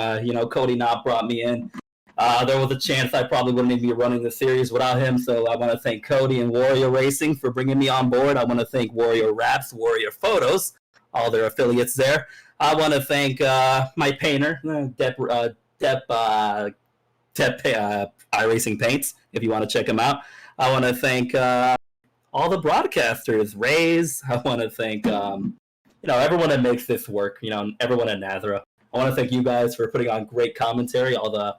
Cody Knott brought me in. There was a chance I probably wouldn't even be running the series without him, so I want to thank Cody and Warrior Racing for bringing me on board. I want to thank Warrior Raps, Warrior Photos, all their affiliates there. I want to thank my painter, iRacing Paints, if you want to check him out. I want to thank all the broadcasters, Rays. I want to thank everyone that makes this work, everyone at Nazara. I want to thank you guys for putting on great commentary, all the,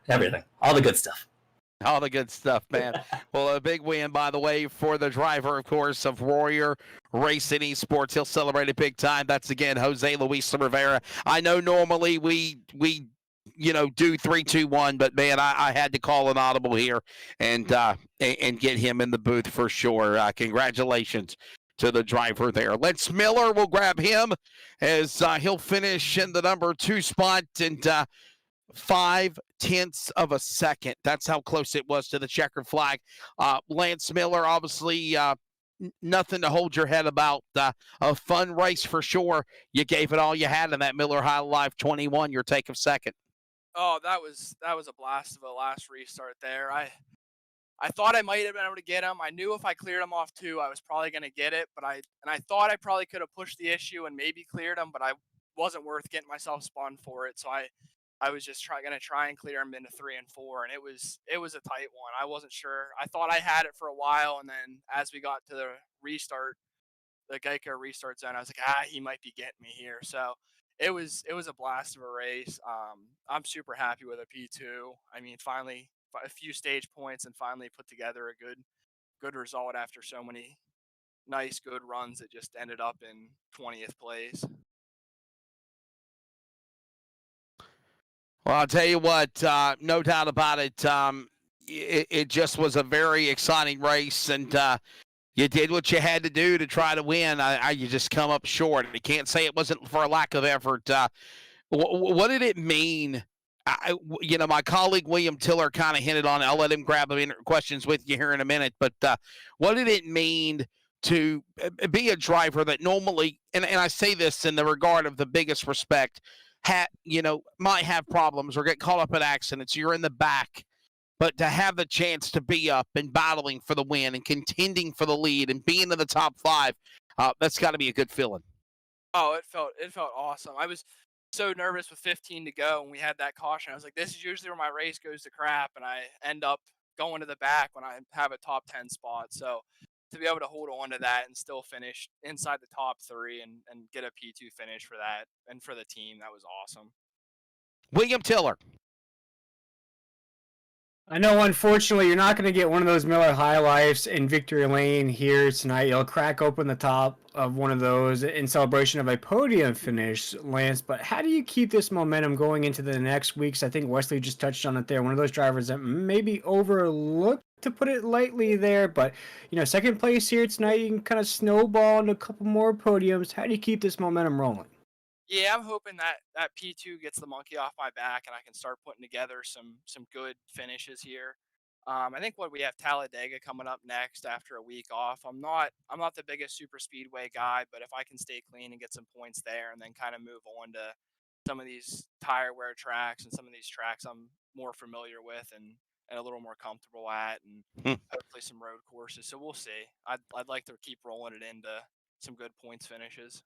everything, all the good stuff. All the good stuff, man. Well, a big win, by the way, for the driver, of course, of Warrior Racing Esports. He'll celebrate it big time. That's, again, Jose Luis Rivera. I know normally we do 3, 2, 1, but man, I had to call an audible here and get him in the booth for sure. Congratulations to the driver there. Lance Miller will grab him as he'll finish in the number 2 spot, and 0.5 of a second. That's how close it was to the checkered flag. Lance Miller, obviously, nothing to hold your head about. A fun race for sure. You gave it all you had in that Miller High Life 21. Your take of second. Oh, that was a blast of a last restart there. I thought I might have been able to get him. I knew if I cleared him off 2, I was probably going to get it, but I thought I probably could have pushed the issue and maybe cleared him, but I wasn't worth getting myself spun for it. So I was just going to try and clear him into 3 and 4, and it was a tight one. I wasn't sure. I thought I had it for a while, and then as we got to the restart, the Geico restart zone, I was like, he might be getting me here. So it was a blast of a race. I'm super happy with a P2. I mean, finally a few stage points and finally put together a good result after so many nice good runs that just ended up in 20th place. Well, I'll tell you what, no doubt about it. It just was a very exciting race, and you did what you had to do to try to win. You just come up short. You can't say it wasn't for a lack of effort. What did it mean? My colleague William Tiller kind of hinted on it. I'll let him grab questions with you here in a minute. But what did it mean to be a driver that normally, and I say this in the regard of the biggest respect, might have problems or get caught up in accidents. You're in the back. But to have the chance to be up and battling for the win and contending for the lead and being in the top 5, that's got to be a good feeling. Oh, it felt awesome. I was so nervous with 15 to go, and we had that caution. I was like, this is usually where my race goes to crap, and I end up going to the back when I have a top 10 spot. So to be able to hold on to that and still finish inside the top 3 and get a P2 finish for that and for the team, that was awesome. William Tiller. I know, unfortunately, you're not going to get one of those Miller High Lifes in victory lane here tonight. You'll crack open the top of one of those in celebration of a podium finish, Lance. But how do you keep this momentum going into the next weeks? I think Wesley just touched on it there. One of those drivers that maybe overlooked, to put it lightly there. But, you know, second place here tonight, you can kind of snowball into a couple more podiums. How do you keep this momentum rolling? Yeah, I'm hoping that P2 gets the monkey off my back and I can start putting together some good finishes here. I think we have Talladega coming up next after a week off. I'm not the biggest super speedway guy, but if I can stay clean and get some points there and then kind of move on to some of these tire wear tracks and some of these tracks I'm more familiar with and a little more comfortable at, and hopefully some road courses. So we'll see. I'd like to keep rolling it into some good points finishes.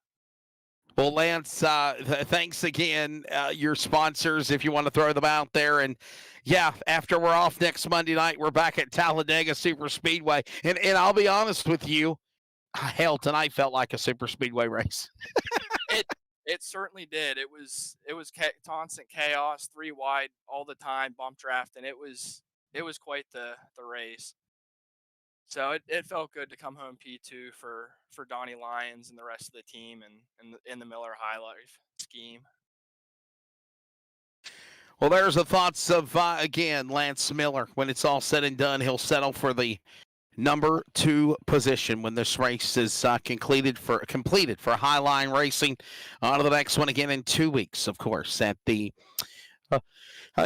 Well, Lance, thanks again. Your sponsors, if you want to throw them out there. And, yeah, after we're off next Monday night, we're back at Talladega Super Speedway. And I'll be honest with you, hell, tonight felt like a Super Speedway race. It certainly did. It was constant chaos, 3 wide all the time, bump draft, and it was quite the race. So it felt good to come home P2 for Donnie Lyons and the rest of the team and in the Miller High Life scheme. Well, there's the thoughts of, again, Lance Miller. When it's all said and done, he'll settle for the number 2 position when this race is completed for Highline Racing. On to the next one again in 2 weeks, of course, at the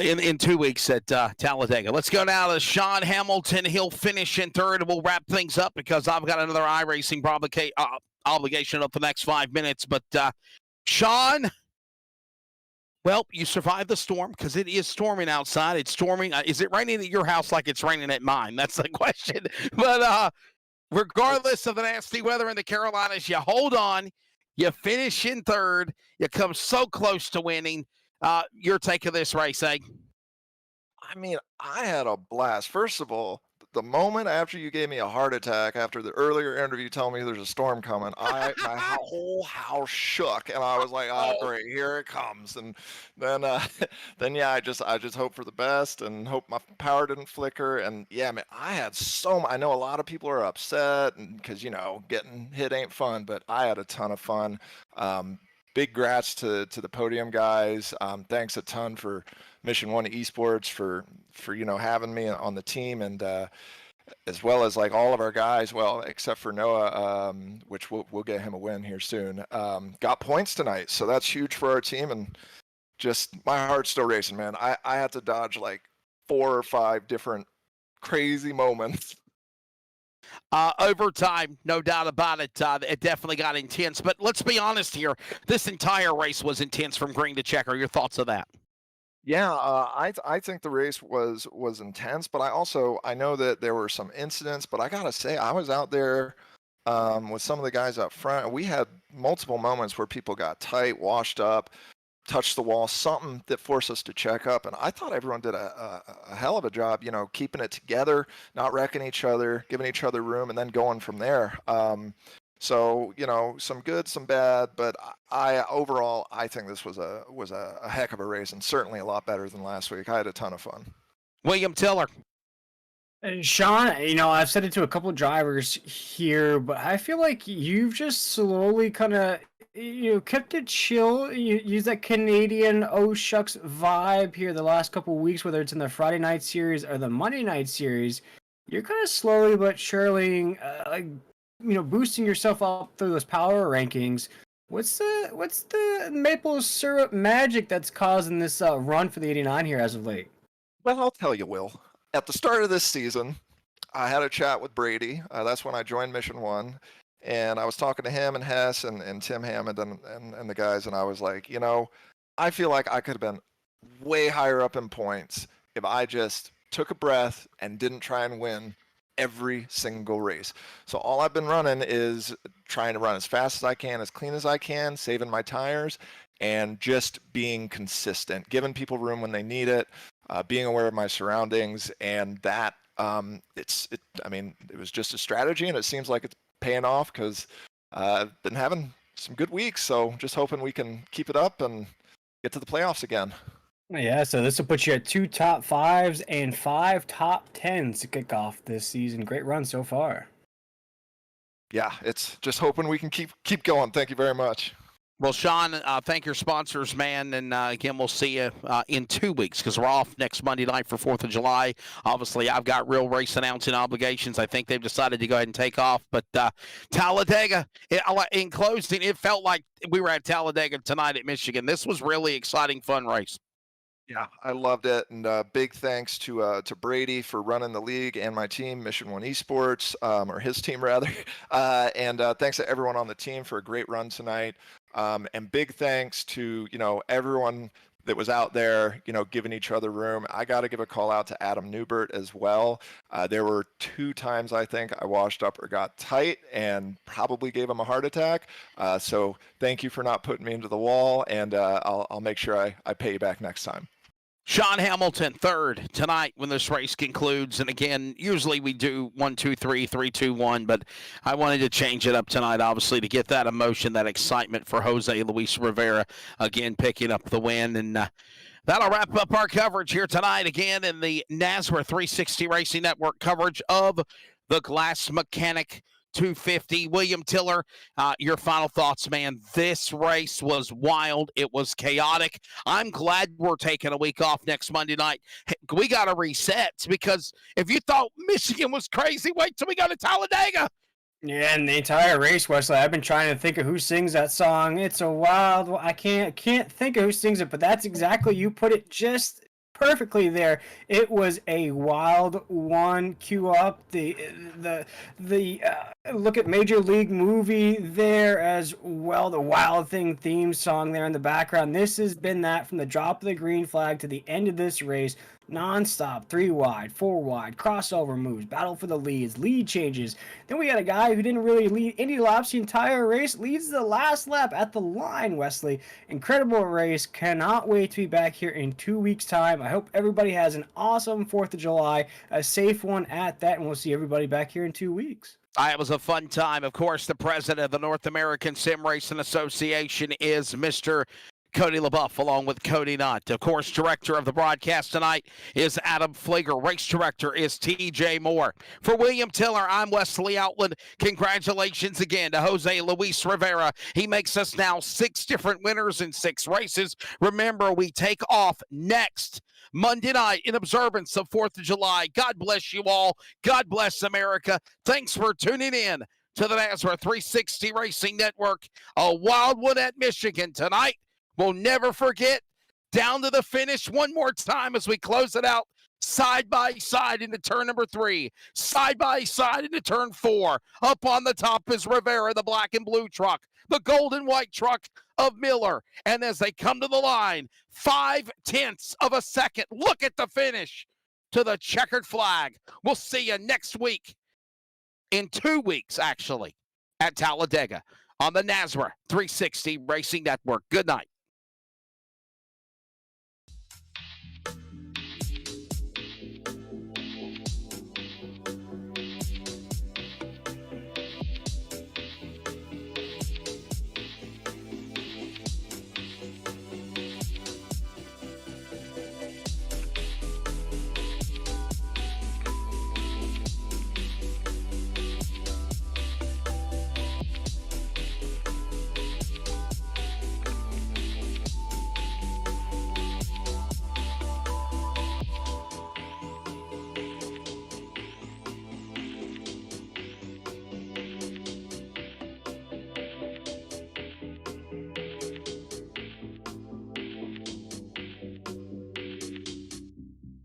in 2 weeks at Talladega. Let's go now to Sean Hamilton. He'll finish in third, and we'll wrap things up because I've got another iRacing obligation up the next 5 minutes. But Sean, well, you survived the storm because it is storming outside. It's storming. Is it raining at your house like it's raining at mine? That's the question. But regardless of the nasty weather in the Carolinas, you hold on. You finish in third. You come so close to winning. Your take of this race, eh? I mean, I had a blast. First of all, the moment after you gave me a heart attack after the earlier interview telling me there's a storm coming, my whole house shook, and I was like, "Oh, great, here it comes!" And then, then yeah, I just hope for the best and hope my power didn't flicker. And yeah, man, I had I know a lot of people are upset because getting hit ain't fun, but I had a ton of fun. Big grats to the podium guys. Thanks a ton for Mission 1 Esports for having me on the team, and as well as like all of our guys, well, except for Noah, which we'll get him a win here soon. Got points tonight, so that's huge for our team, and just my heart's still racing, man. I had to dodge like 4 or 5 different crazy moments. Overtime, no doubt about it. It definitely got intense. But let's be honest here. This entire race was intense from green to checker. Your thoughts of that? Yeah, I think the race was intense, but I know that there were some incidents. But I gotta say, I was out there with some of the guys up front, and we had multiple moments where people got tight, washed up, touched the wall, something that forced us to check up. And I thought everyone did a hell of a job, keeping it together, not wrecking each other, giving each other room, and then going from there. So, some good, some bad, but overall, I think this was a heck of a race, and certainly a lot better than last week. I had a ton of fun. William Tiller. Sean, I've said it to a couple of drivers here, but I feel like you've just slowly kind of kept it chill. You use that Canadian oh shucks vibe here the last couple of weeks, whether it's in the Friday night series or the Monday night series. You're kind of slowly but surely, boosting yourself up through those power rankings. What's the maple syrup magic that's causing this run for the 89 here as of late? Well, I'll tell you, Will. At the start of this season, I had a chat with Brady. That's when I joined Mission 1. And I was talking to him and Hess and Tim Hammond and the guys, and I was like, I feel like I could have been way higher up in points if I just took a breath and didn't try and win every single race. So all I've been running is trying to run as fast as I can, as clean as I can, saving my tires, and just being consistent, giving people room when they need it, being aware of my surroundings, and that I mean, it was just a strategy, and it seems like it's paying off because I've been having some good weeks. So just hoping we can keep it up and get to the playoffs again. Yeah, so this will put you at 2 top 5s and 5 top 10s to kick off this season. Great run so far. Yeah, it's just hoping we can keep going. Thank you very much. Well, Sean, thank your sponsors, man. And again, we'll see you in 2 weeks because we're off next Monday night for 4th of July. Obviously, I've got real race announcing obligations. I think they've decided to go ahead and take off. But Talladega, in closing, it felt like we were at Talladega tonight at Michigan. This was really exciting, fun race. Yeah, I loved it, and big thanks to Brady for running the league and my team, Mission One Esports, or his team rather, and thanks to everyone on the team for a great run tonight, and big thanks to everyone that was out there, giving each other room. I got to give a call out to Adam Newbert as well. There were 2 times I think I washed up or got tight and probably gave him a heart attack. So thank you for not putting me into the wall, and I'll make sure I pay you back next time. Sean Hamilton, 3rd tonight when this race concludes. And again, usually we do 1, 2, 3, 3, 2, 1, but I wanted to change it up tonight, obviously, to get that emotion, that excitement for Jose Luis Rivera, again, picking up the win. And that'll wrap up our coverage here tonight, again, in the NASRA 360 Racing Network coverage of the Glass Mechanic 250. William Tiller, your final thoughts, man. This race was wild. It was chaotic. I'm glad we're taking a week off next Monday night. We got to reset because if you thought Michigan was crazy, wait till we go to Talladega. Yeah, and the entire race, Wesley, I've been trying to think of who sings that song. It's a wild. I can't think of who sings it, but that's exactly, you put it just perfectly there. It was a wild one. Cue up the look at Major League movie there as well. The Wild Thing theme song there in the background. This has been that from the drop of the green flag to the end of this race. Non-stop, 3 wide, 4 wide, crossover moves, battle for the leads, lead changes. Then we got a guy who didn't really lead any laps the entire race, leads the last lap at the line, Wesley. Incredible race. Cannot wait to be back here in 2 weeks' time. I hope everybody has an awesome 4th of July, a safe one at that, and we'll see everybody back here in 2 weeks. It was a fun time. Of course, the president of the North American Sim Racing Association is Mr. Cody LaBeouf, along with Cody Nutt. Of course, director of the broadcast tonight is Adam Flager. Race director is TJ Moore. For William Tiller, I'm Wesley Outland. Congratulations again to Jose Luis Rivera. He makes us now 6 different winners in 6 races. Remember, we take off next Monday night in observance of 4th of July. God bless you all. God bless America. Thanks for tuning in to the NASRA 360 Racing Network. A wild one at Michigan tonight. We'll never forget. Down to the finish one more time as we close it out. Side by side into turn number 3. Side by side into turn 4. Up on the top is Rivera, the black and blue truck. The gold and white truck of Miller. And as they come to the line, 0.5 of a second. Look at the finish to the checkered flag. We'll see you next week. In 2 weeks, actually, at Talladega on the NASRA 360 Racing Network. Good night.